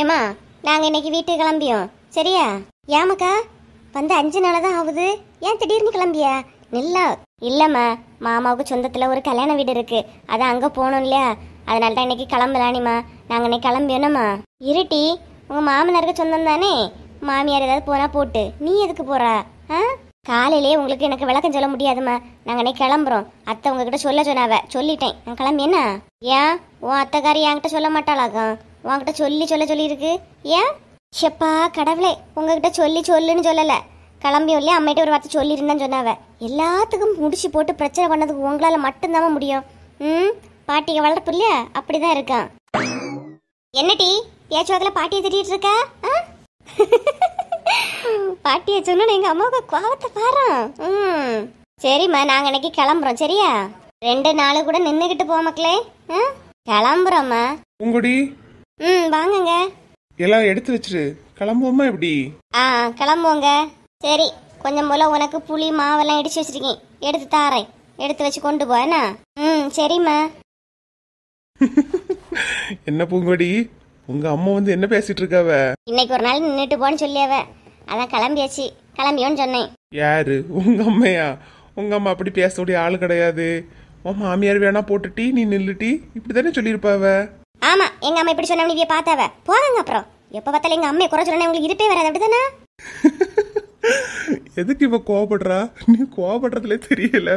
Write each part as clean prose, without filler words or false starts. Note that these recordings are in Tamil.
ஏம்மா நாங்கள் இன்னைக்கு வீட்டுக்கு கிளம்பியோம் சரியா? ஏமாக்கா வந்து 5 நாள் தான் ஆகுது, ஏன் திடீர்னு கிளம்பியா? நில்லா இல்லைம்மா, மாமாவுக்கு சொந்தத்தில் ஒரு கல்யாண வீடு இருக்கு, அதான் அங்கே போகணும் இல்லையா, அதனால தான் இன்னைக்கு கிளம்பலானிம்மா. நாங்கள் இன்னைக்கு கிளம்பியோனம்மா. இருட்டி, உங்கள் மாமனாருக்கு சொந்தம் தானே, மாமியார் ஏதாவது போனால் போட்டு நீ எதுக்கு போறா? காலையிலே உங்களுக்கு எனக்கு விளக்கம் சொல்ல முடியாதும்மா. நாங்கள் இன்னைக்கு கிளம்புறோம். அத்தை உங்ககிட்ட சொல்ல சொன்னாவ, சொல்லிட்டேன். நான் கிளம்பி என்ன? ஏன் உன் அத்தைக்காரி என்கிட்ட சொல்ல மாட்டாளாக்கும்? உன்கிட்ட சொல்லியிருக்கு. ஏன்? ஷெப்பா கடவுளே, உங்ககிட்ட சொல்லுன்னு சொல்லலை. கிளம்பியும் இல்லையா, அம்மிட்ட ஒரு வார்த்தை சொல்லியிருந்தேன்னு சொன்னாவ. எல்லாத்துக்கும் முடிச்சு போட்டு பிரச்சனை பண்ணதுக்கு உங்களால் மட்டும்தாம முடியும். பாட்டிக்கு வளர்ப்பு இல்லையா, அப்படிதான் இருக்கான். என்னடி பேச்சுவாக்கில் பாட்டியை திட்டிட்டு இருக்கா? பாட்டியை சொன்னு எங்க அம்மாவுக்கு கோவத்தை பாரு. சரிம்மா, நாங்க இன்னைக்கு கிளம்புறோம் சரியா? 2 நாள் கூட நின்னுகிட்டு போ மக்களே. கிளம்புறோம்மா. உங்கடி வாங்குங்க. எல்லாம் எடுத்து வச்சிரு, கிளம்புவோமா எப்படி? கிளம்புவோங்க. சரி, கொஞ்சம் போல உனக்கு புளி மாவெல்லாம் இடிச்சு வச்சிருக்கேன், எடுத்து தாரேன், எடுத்து வச்சு கொண்டு போ என்ன? சரிம்மா. என்ன பூங்கொடி, உங்க அம்மா வந்து என்ன பேசிட்டு இருக்காவ? இன்னைக்கு ஒரு நாள் நின்றுட்டு போன்னு சொல்லியாவ, அதான் கிளம்பியாச்சு. கிளம்பியோன்னு சொன்னேன். யாரு? உங்க அம்மையா? உங்க அம்மா அப்படி பேசக்கூடிய ஆளு கிடையாது. உன் மாமியார் வேணா போட்டுட்டி, நீ நில்லுட்டி, இப்படித்தானே சொல்லியிருப்பாவ. ஆமா, எங்க அம்மா இப்படி சொன்ன நீ பார்த்தாவ போவாங்க. அப்புறம் எப்ப பார்த்தாலும் எங்க அம்மையை குறை சொன்னா உங்களுக்கு இருப்பே வராது, அப்படிதானே? எதுக்கு இவ கோவப்படுறா? நீ கோவப்படுறதுல தெரியல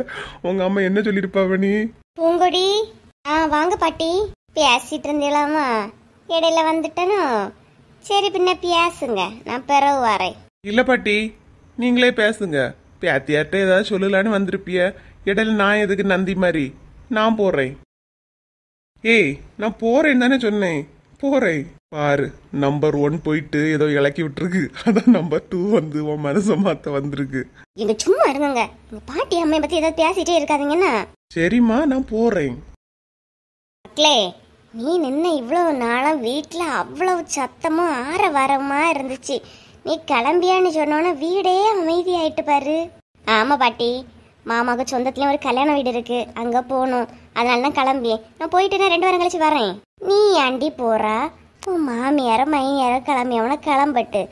உங்க அம்மா என்ன சொல்லியிருப்பாவ. நீ பூங்கொடி வாங்க பாட்டி. பேசிட்டு இருந்தீங்களாமா, இடையில வந்துட்டனோ. சரி பின்ன பேசுங்க, நான் பிறகு வரேன். இல்ல பாட்டி, நீங்களே பேசுங்க. பேத்தியார்ட்ட ஏதாவது சொல்லலான்னு வந்திருப்பிய, இடையில நான் எதுக்கு நந்தி மாதிரி? நான் போறேன். ஏய், நான் போறேன்னு தானே சொன்னேன், போறேன். பாரு, நம்பர் 1 போயிட்டு ஏதோ இலக்கி விட்டுருக்கு, அதான் நம்பர் 2 வந்து உன் மனசை மாத்த வந்திருக்கு. இங்க சும்மா இருங்க, எங்க பாட்டி அம்மையை பத்தி ஏதாவது பேசிட்டே இருக்காதீங்கன்னா. சரிம்மா, நான் போறேன். மக்களே, நீ நின்ன இவ்வளவு நாளும் வீட்டுல அவ்வளவு சத்தமும் ஆரவாரமா இருந்துச்சு, நீ கிளம்பியான்னு சொன்னோன்னா வீடே அமைதியாயிட்டு பாரு. ஆமா பாட்டி, மாமாவுக்கு சொந்தத்துலயும் ஒரு கல்யாண வீடு இருக்கு, அங்க போகணும், அதனால தான் கிளம்பி. நான் போயிட்டு நான் 2 வாரம் கழிச்சு வரேன். நீ ஆண்டி போறா, உன் மாமியார மையார கிளம்பி அவனை கிளம்பட்டு,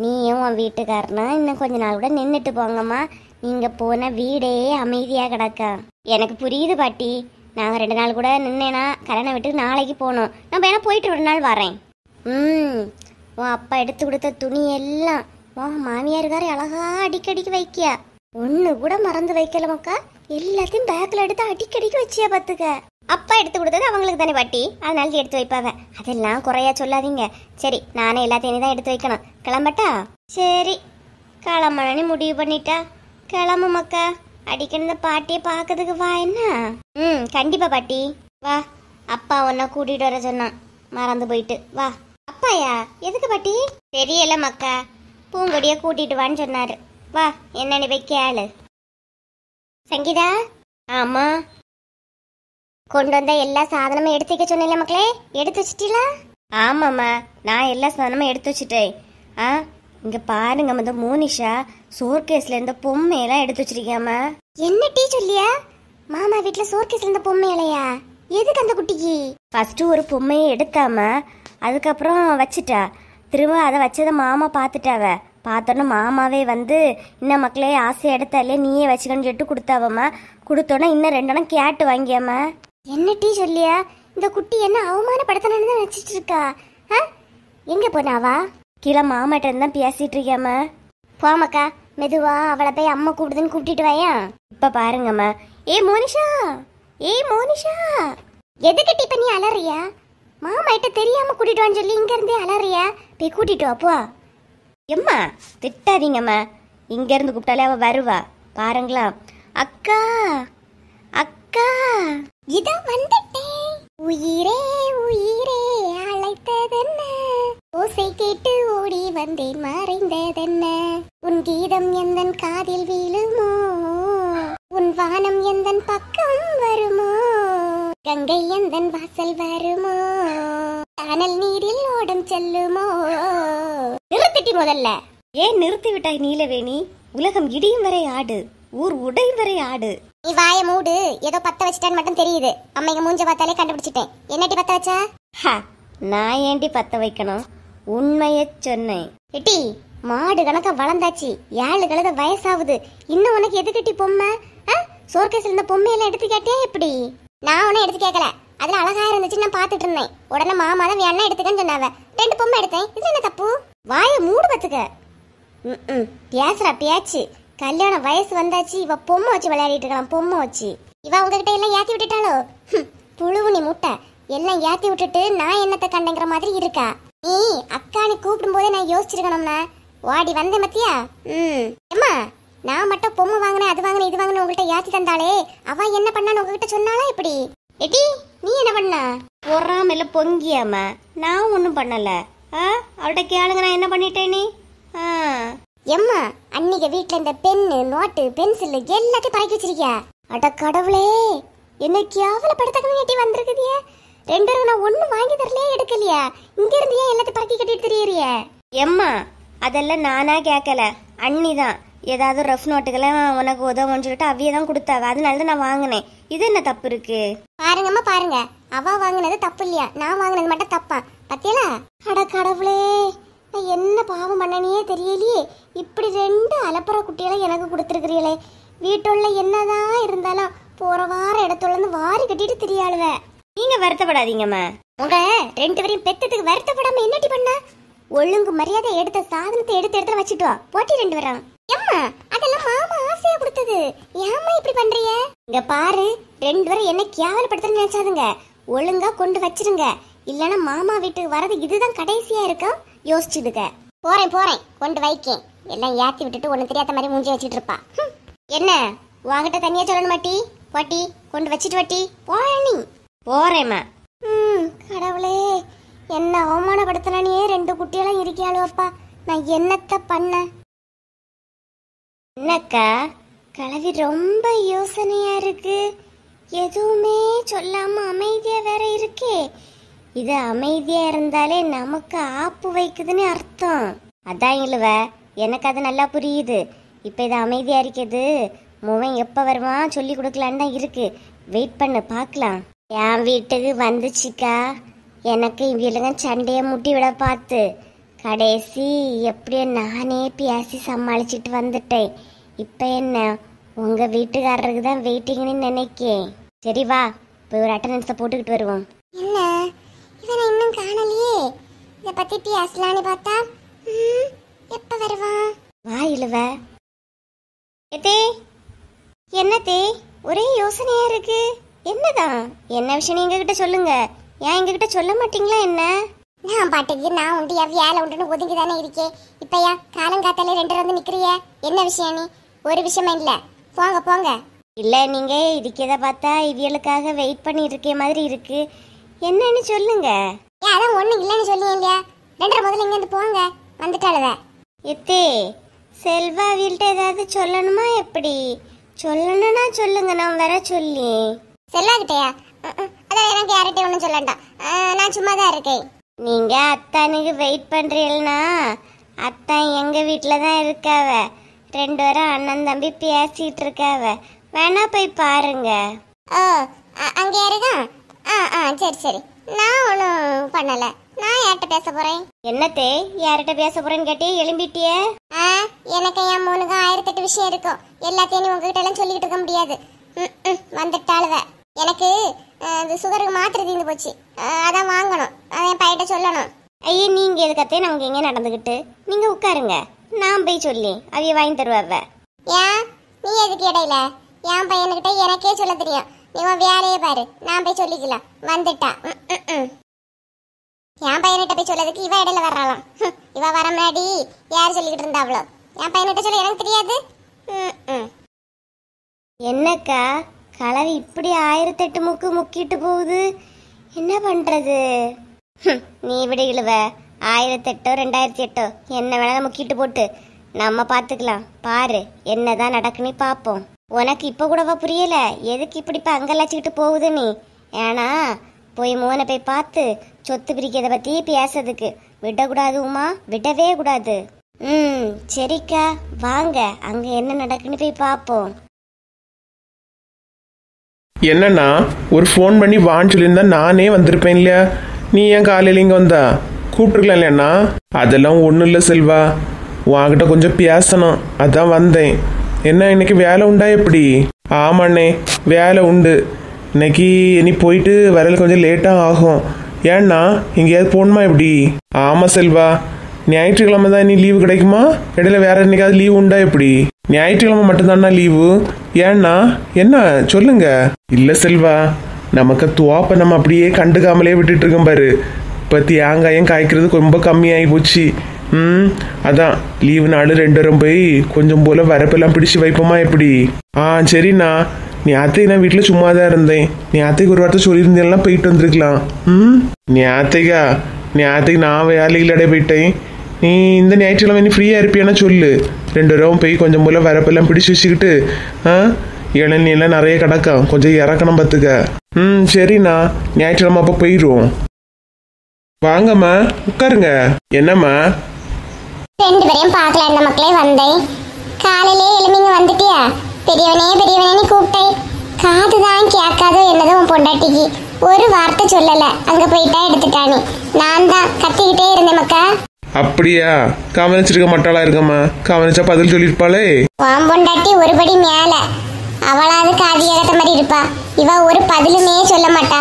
நீயும் உன் வீட்டுக்காரனா இன்னும் கொஞ்ச நாள் கூட நின்றுட்டு போங்கம்மா. நீங்க போன வீடே அமைதியா கிடக்கா. எனக்கு புரியுது பாட்டி, நாங்க 2 நாள் கூட நின்னேனா கல்யாண வீட்டுக்கு நாளைக்கு போகணும். நான் வேணா போயிட்டு 1 நாள் வரேன். உன் அப்பா எடுத்து கொடுத்த துணி எல்லாம் உன் மாமியாருக்கார அழகா அடிக்கடிக்கு வைக்கியா, ஒண்ணு கூட மறந்து வைக்கல மக்கா. எல்லாத்தையும் பேக்ல எடுத்து அடிக்கடிக்கு வச்சியா பாத்துக்க. அப்பா எடுத்து கொடுத்தது அவங்களுக்கு தானே பாட்டி, அதனால எடுத்து வைப்பாவ. அதெல்லாம் குறையா சொல்லாதீங்க. சரி, நானே எல்லாத்தையும் தான் எடுத்து வைக்கணும். கிளம்பட்டா? சரி, கிளம்பணும்னு முடிவு பண்ணிட்டா கிளம்பு மக்கா. அடிக்கடி இந்த பாட்டியை பார்க்கறதுக்கு வா என்ன? கண்டிப்பா பாட்டி வா. அப்பா உன்னை கூட்டிட்டு வர சொன்னான், மறந்து போயிட்டு வா. அப்பாயா? எதுக்கு பாட்டி? தெரியல மக்கா, பூங்கொடிய கூட்டிட்டு வான்னு சொன்னாரு. வா, என்னன்னு போய் கேளு. சங்கீதா? ஆமா, கொண்டு வந்த எல்லா சாதனமும் எடுத்து வைக்க சொன்ன மக்களே, எடுத்து வச்சிட்டீங்களா? ஆமாம்மா, நான் எல்லா சாதனமும் எடுத்து வச்சுட்டேன். இங்க பாருங்க, இந்த மோனிஷா சோர்கேஸ்ல இருந்த பொம்மையெல்லாம் எடுத்து வச்சிருக்காமா. என்ன டீ சொல்லியா? மாமா வீட்டுல சோர்கேஸ்ல இருந்த பொம்மை இல்லையா? எதுக்கு அந்த குட்டிக்கு? ஃபர்ஸ்ட் ஒரு பொம்மையை எடுத்தாம அதுக்கப்புறம் வச்சுட்டா. திரும்ப அதை வச்சதை மாமா பார்த்துட்டாவ. பார்த்தோன்னா மாமாவே வந்து இன்னும் மக்களே ஆசையை எடுத்தாலே நீயே வச்சுக்கன்னு சொல்லிட்டு கொடுத்தாவம்மா. கொடுத்தோன்னா இன்னும் 2 இடம் கேட்டு வாங்கியாமா. என்ன டீ சொல்லியா? இந்த குட்டி என்ன அவமானப்படுத்தணும்னு தான் வச்சிட்டு இருக்கா. எங்க போனாவா? கீழே மாமாட்ட இருந்தா பேசிட்டு இருக்காம. போமக்கா, மெதுவா அவளை போய் அம்மா கூப்பிடுதுன்னு கூப்பிட்டு வாயா. இப்ப பாருங்கம்மா. ஏய் மோனிஷா, எதுக்கு டீ பண்ணி அலறியா? மாமா கிட்ட தெரியாம கூட்டிட்டு வான்னு சொல்லி இங்க இருந்தே அலறியா? போய் கூட்டிட்டு வாப்போ. எம்மா திட்டாதீங்கம்மா, இங்க இருந்து கூப்பிட்டாலே அவ வருவா. பாருங்களா? அக்கா அக்கா, இதோ வந்துட்டேன். உயிரே உயிரே அழைத்ததென்ன, ஓசை கேட்டு ஓடி வந்தேன் மறைந்ததென்ன, உன் கீதம் எந்தன் காதில் வீழுமோ, உன் வானம் எந்தன் பக்கம் வருமோ, கங்கை எந்தன் வாசல் வருமோ, கானல் நீரில் ஓடம் செல்லுமோ. நிறுத்திட்டி முதல்ல. ஏன் நிறுத்தி விட்டாய் நீலவேணி? உலகம் இடியும் வரை ஆடு, ஊர் உடையும் வரை ஆடு. நீ வாய மூடு, ஏதோ பத்த வச்சிட்டான்னு மட்டும் தெரியுது. அம்மைங்க மூஞ்ச பார்த்தாலே கண்டுபிடிச்சிட்டேன். என்னட்டி பத்த வச்சா? நான் ஏண்டி பத்த வைக்கணும்? உண்மைய சொன்னேன். எட்டி மாடு கணக்கா வளர்ந்தாச்சு, 7 கழுத வயசாகுது, இன்னும் உனக்கு எதுக்கட்டி பொம்மை? சோர்கேஸ்ல இருந்த பொம்மையெல்லாம் எடுத்து கேட்டியா எப்படி? நான் உன்னை எடுத்து கேட்கல, அதுல அழகா இருந்துச்சு நான் பாத்துட்டு இருந்தேன். உடனே மாமா தான் வேணா எடுத்துக்கன்னு சொன்னாவ, 2 பொம்மை எடுத்தேன். இது என்ன தப்பு? வாய மூடு பத்துக்க. பேசுறா பேச்சு. கல்யாண வயசு வந்தாச்சு, இவ பொம்மை வச்சு விளையாடிட்டு இருக்கலாம். பொம்மை வச்சு இவ உங்ககிட்ட எல்லாம் ஏத்தி விட்டுட்டாளோ? புழுவுனி முட்டை எல்லாம் ஏத்தி விட்டுட்டு நான் என்னத்தை கண்டங்கிற மாதிரி இருக்கா. நீ அக்கானி கூப்பிடும் போதே நான் யோசிச்சிருக்கணும்னா வாடி வந்தேன் மத்தியா. ஏம்மா நான் மட்டும் பொம்மை வாங்கினேன், அது வாங்கினேன், இது வாங்கினேன் உங்ககிட்ட ஏத்தி தந்தாளே, அவ என்ன பண்ணான்னு உங்ககிட்ட சொன்னாளா எப்படி? எடி நீ என்ன பண்ண? பொறாமல பொங்கியாம நான் ஒன்றும் பண்ணல. அவட்ட கேளுங்க நான் என்ன பண்ணிட்டேன். நீ எம்மா அன்னைக்கு வீட்டுல இந்த பென்னு நோட்டு பென்சில் எல்லாத்தையும் பறக்கி வச்சிருக்கியா? அட கடவுளே, என்ன கேவல படத்தக்க வேண்டி வந்திருக்குதிய. 2 பேரும் நான் ஒன்னும் வாங்கி தரலையே, எடுக்கலையா? இங்க இருந்தியா எல்லாத்தையும் பறக்கி கட்டிட்டு தெரியறிய? எம்மா அதெல்லாம் நானா கேட்கல, அண்ணிதான் ஏதாவது ரஃப் நோட்டுக்கெல்லாம் உனக்கு உதவுன்னு சொல்லிட்டு அவியதான் கொடுத்தாவ, அதனாலதான் நான் வாங்கினேன். இது என்ன தப்பு இருக்கு? பாருங்கம்மா பாருங்க, அவ வாங்கினது தப்பு இல்லையா, நான் வாங்கினது மட்டும் தப்பா பத்தியலா? அட கடவுளே, நான் என்ன பாவம் பண்ணனையே தெரியலையே. இப்படி 2 அலப்புற குட்டியெல்லாம் எனக்கு கொடுத்துருக்கிறீங்களே. வீட்டுள்ள என்னதான் இருந்தாலும் போற வார இடத்துல இருந்து வாரி கட்டிட்டு திரியாளுவ. நீங்க வருத்தப்படாதீங்கம்மா, உங்க 2 பேரையும் பெத்ததுக்கு வருத்தப்படாம என்னட்டி பண்ண? ஒழுங்கு மரியாதை எடுத்த சாதனத்தை எடுத்து இடத்துல வச்சுட்டு வா, போட்டி 2 பேரும். எம்மா அதெல்லாம் மாமா ஆசையா கொடுத்தது, ஏம்மா இப்படி பண்றீங்க? இங்க பாரு, 2 பேரும் என்ன கேவலப்படுத்துறேன்னு நினைச்சாதுங்க, ஒழுங்கா கொண்டு வச்சிருங்க. இல்லன்னா மாமா வீட்டுக்கு வரது இதுதான் கடைசியா இருக்கும், யோசிச்சுடுங்க. போறேன் போறேன், கொண்டு வைக்கேன். எல்லாம் ஏத்தி விட்டுட்டு ஒண்ணு தெரியாத மாதிரி மூஞ்சி வச்சிட்டு இருப்பா. என்ன வாங்கிட்ட தனியா சொல்லணும் மாட்டி? பாட்டி கொண்டு வச்சிட்டு வாட்டி. போறேன் போறேம்மா. கடவுளே, என்ன அவமானப்படுத்தினே. 2 குட்டியெல்லாம் இருக்கியாளுவப்பா, நான் என்னத்த பண்ண? என்னக்கா கலவி ரொம்ப யோசனையா இருக்கு, எதுவுமே சொல்லாம அமைதியா வேற இருக்கே. இது அமைதியா இருந்தாலே நமக்கு ஆப்பு வைக்குதுன்னு அர்த்தம். அதான் இழுவ, எனக்கு அது நல்லா புரியுது. இப்ப இது அமைதியா இருக்குது, முவன் எப்ப வருவான் சொல்லி கொடுக்கலான்னு தான் இருக்கு. வெயிட் பண்ணு பார்க்கலாம். என் வீட்டுக்கு வந்துச்சுக்கா, எனக்கு இவளுங்க சண்டைய முட்டி விட பார்த்து கடைசி எப்படியோ நானே பேசி சமாளிச்சுட்டு வந்துட்டேன். இப்ப என்ன உங்க வீட்டுக்காரருக்கு தான் வெயிட்டிங்னு நினைக்கேன். சரி வா, போய் ஒரு அட்டண்டன்ஸை போட்டுக்கிட்டு வருவோம். என்ன இவனை இன்னும் காணலையே, இதை பத்தி பேசலான்னு பார்த்தா எப்ப வருவான்? வா இழுவ. எத்தே என்னத்தே ஒரே யோசனையா இருக்கு, என்னதான்? என்ன விஷயம் எங்க கிட்ட சொல்லுங்க, ஏன் எங்க கிட்ட சொல்ல மாட்டீங்களா? என்ன நான் பாட்டுக்கு நான் உண்டு வேலை உண்டுன்னு ஒதுங்கி தானே இருக்கேன். இப்ப ஏன் காலங்காத்தாலே 2 வந்து நிக்கிறிய? என்ன விஷயம்? நீ ஒரு விஷயமா இல்ல, போங்க போங்க. இல்ல நீங்க இருக்கத பார்த்தா இவியலுக்காக வெயிட் பண்ணி இருக்க மாதிரி இருக்கு, என்னன்னு சொல்லுங்க. ஏன் அதான் ஒண்ணு இல்லன்னு சொல்லியே இல்லையா? 2:30 முதல்ல இங்க இருந்து போங்க, வந்துட்டாளுவ. எத்தே செல்வா வீல்ட்ட ஏதாவது சொல்லணுமா எப்படி? சொல்லணும்னா சொல்லுங்க, நான் வர சொல்லி. செல்வா கிட்டயா? அதான் எனக்கு யார்கிட்ட ஒன்றும் சொல்லண்டாம், நான் சும்மா தான் இருக்கேன். நீங்க அத்தானுக்கு வெயிட் பண்றீங்கன்னா அத்தான் எங்க வீட்டில தான் இருக்காவ, 2 பேரும் அண்ணன் தம்பி பேசிட்டு இருக்காவ, வேணா போய் பாருங்க. அங்க இருக்கா? சரி சரி, நான் ஒன்றும் பண்ணல, நான் யார்கிட்ட பேச போறேன்? என்னத்தே யார்கிட்ட பேச போறேன்னு கேட்டே எழும்பிட்டிய? எனக்கு என் மூணுக்கு 1008 விஷயம் இருக்கும், எல்லாத்தையும் நீ உங்ககிட்ட எல்லாம் சொல்லிக்கிட்டு இருக்க முடியாது. வந்துட்டாளுவ. எனக்கு சுகருக்கு மாத்திரை தீர்ந்து போச்சு, அதான் வாங்கணும், அதான் பையிட்ட சொல்லணும். ஐயே நீங்க எதுக்கத்தே நமக்கு எங்க நடந்துகிட்டு, நீங்க உட்காருங்க, நான் போய் சொல்லி அவைய வாங்கி தருவாவ. ஏன் நீ எதுக்கு இடையில? என் பையனுக்கிட்ட எனக்கே சொல்ல தெரியும், நீ வேலையே பாரு, நான் போய் சொல்லிக்கலாம். வந்துட்டா என் பையன்கிட்ட போய் சொல்லதுக்கு இவ இடையில வர்றாளாம். இவ வர முன்னாடி யார் சொல்லிக்கிட்டு இருந்தா அவ்வளோ, என் பையன்கிட்ட சொல்ல எனக்கு தெரியாது. என்னக்கா கலவி இப்படி 1008 முக்கு முக்கிட்டு போகுது, என்ன பண்றது? நீ விட இழுவ, 1008 2008 என்ன வேணாலும் முக்கிட்டு போட்டு நம்ம பாத்துக்கலாம். பாரு என்னதான் நடக்குன்னு பாப்போம். உனக்கு இப்ப கூடவா புரியல எதுக்கு இப்படி இப்ப அங்கலாச்சுக்கிட்டு போகுது நீ? ஏன்னா போய் மோனை போய் பார்த்து சொத்து பிரிக்கிறத பத்தி பேசுறதுக்கு விடக்கூடாது உமா, விடவே கூடாது. சரிக்கா வாங்க, அங்க என்ன நடக்குன்னு போய் பாப்போம். என்னன்னா ஒரு ஃபோன் பண்ணி வான்னு சொல்லியிருந்தா நானே வந்திருப்பேன் இல்லையா? நீ ஏன் காலையில் இங்கே வந்தா? கூப்பிட்டுருக்கலாம் இல்லையாண்ணா? அதெல்லாம் ஒன்றும் இல்லை செல்வா, உன்கிட்ட கொஞ்சம் பேசணும், அதான் வந்தேன். என்ன இன்னைக்கு வேலை உண்டா எப்படி? ஆமாண்ணே வேலை உண்டு. இன்னைக்கு இனி போயிட்டு வரல கொஞ்சம் லேட்டாக ஆகும். ஏன்னா எங்கேயாவது போகணுமா எப்படி? ஆமாம் செல்வா, ஞாயிற்றுக்கிழமை தான் இனி லீவு கிடைக்குமா? இடையில வேற என்னைக்காவது லீவு உண்டா எப்படி? ஞாயிற்றுக்கிழமை மட்டும்தானா லீவு? ஏன்னா என்ன சொல்லுங்க. இல்லை செல்வா, நமக்கு துவாப்பை நம்ம அப்படியே கண்டுக்காமலே விட்டுட்டு இருக்கோம் பாரு. இப்போ தேங்காயம் காய்க்கிறது ரொம்ப கம்மியாகி போச்சு. அதான் லீவு நாள் 2 வாரம் போய் கொஞ்சம் போல வரப்பெல்லாம் பிடிச்சி வைப்போமா எப்படி? சரிண்ணா. நீ அத்தைக்கு நான் வீட்டில் சும்மா தான் இருந்தேன். நீ அத்தைக்கு ஒரு வார்த்தை சொல்லியிருந்தேன்னா போயிட்டு வந்திருக்கலாம். நீ அத்தைக்கு நான் வேலையிலடே போயிட்டேன். நீ இந்த ஞாயிற்றுக்கிழமை நீ ஃப்ரீயாக இருப்பியானா சொல்லு. 2 வாரம் போய் கொஞ்சம் போல வரப்பெல்லாம் பிடிச்சி வச்சுக்கிட்டு இளநீ எல்லாம் நிறைய கிடக்கும், கொஞ்சம் இறக்கணும் பார்த்துக்க. சரிண்ணா, ஞாயிற்றுக்கிழமை அப்போ போயிடுவோம். வாங்கம்மா உட்காருங்க. என்னம்மா? 2 பேரையும் பார்க்கல இந்த மக்களே வந்தேன். காலையிலே எழுமிங்க வந்துட்டியா? பெரியவனே கூப்பிட்டேன். காதுதான் கேட்காதோ என்னதோ உன் பொண்டாட்டிக்கு ஒரு வார்த்தை சொல்லல. அங்க போயிட்டா எடுத்துட்டானே. நான் தான் கத்திக்கிட்டே இருந்தேன் மக்கா. அப்படியா? கவனிச்சிருக்க மாட்டாளா இருக்கம்மா? கவனிச்சா பதில் சொல்லிருப்பாளே. உன் பொண்டாட்டி ஒருபடி மேல, அவளாவது காது ஏகத்த மாதிரி இருப்பா. இவ ஒரு பதிலுமே சொல்ல மாட்டா.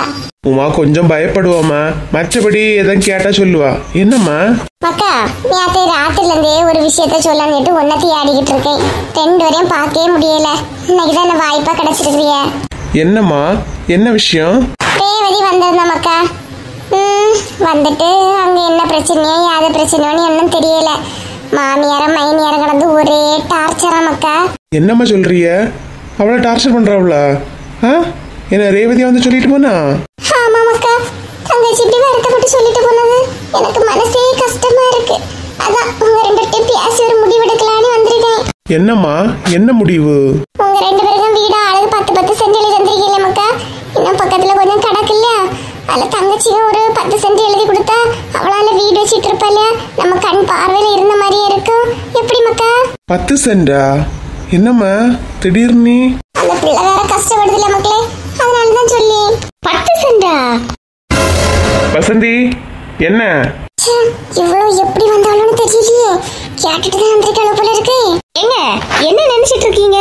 உமா கொஞ்சம் பயப்படுவாமா, மற்றபடி எதாவது கேட்டா சொல்லுவா. என்னம்மா? மக்கா, நேற்று ராத்திரில இருந்தே ஒரு விஷயத்த சொல்லி ஒன்னத்தி ஆடிக்கிட்டு இருக்கேன். 2 வரையும் பார்க்கவே முடியல. இன்னைக்குதான் என்ன வாய்ப்பா கிடைச்சிருக்கிய. என்னம்மா? என்ன விஷயம்? ரேவதி வந்திருந்தா மக்கா. வந்துட்டு அங்க என்ன பிரச்சனையோ யாத பிரச்சனையோன்னு என்னன்னு தெரியல. மாமியாரம் மைனியாரம் கடந்து ஒரே டார்ச்சரா மக்கா. என்னம்மா சொல்றிய? அவளை டார்ச்சர் பண்றாவளா? என்ன ரேவதியா வந்து சொல்லிட்டு போனா? ஆமா மக்கா, தங்கச்சி இப்படி வருத்தப்பட்டு சொல்லிட்டு போனது எனக்கு மனசே கஷ்டமா இருக்கு. அதான் உங்க 2 பேர்ட்டையும் பேசி ஒரு முடிவெடுக்கலான்னு வந்திருக்கேன். என்னம்மா? என்ன முடிவு? உங்க 2 பேருக்கும் வீடு ஆளுக்கு 10 சென்ட் எழுதி தந்திருக்கீங்களே மக்கா. இன்னும் பக்கத்துல கொஞ்சம் கடக்கு இல்ல, அதுல தங்கச்சியும் ஒரு 10 சென்ட் எழுதி கொடுத்தா அவளால வீடு வச்சுட்டு இருப்பா இல்லையா? நம்ம கண் பார்வையில இருந்த மாதிரியே இருக்கும். எப்படி மக்கா? 10 சென்டா? என்னம்மா திடீர்னு? அந்த பிள்ளை வேற கஷ்டப்படுது இல்ல மக்களே, அதனாலதான் சொல்லி. 10 சென்டா? வசந்தி என்ன? இவ்வளவு எப்படி வந்தாலும் தெரியலையே. கேட்டுட்டு தான் வந்திருக்காளோ போல இருக்கு. என்ன நினைச்சிட்டு இருக்கீங்க?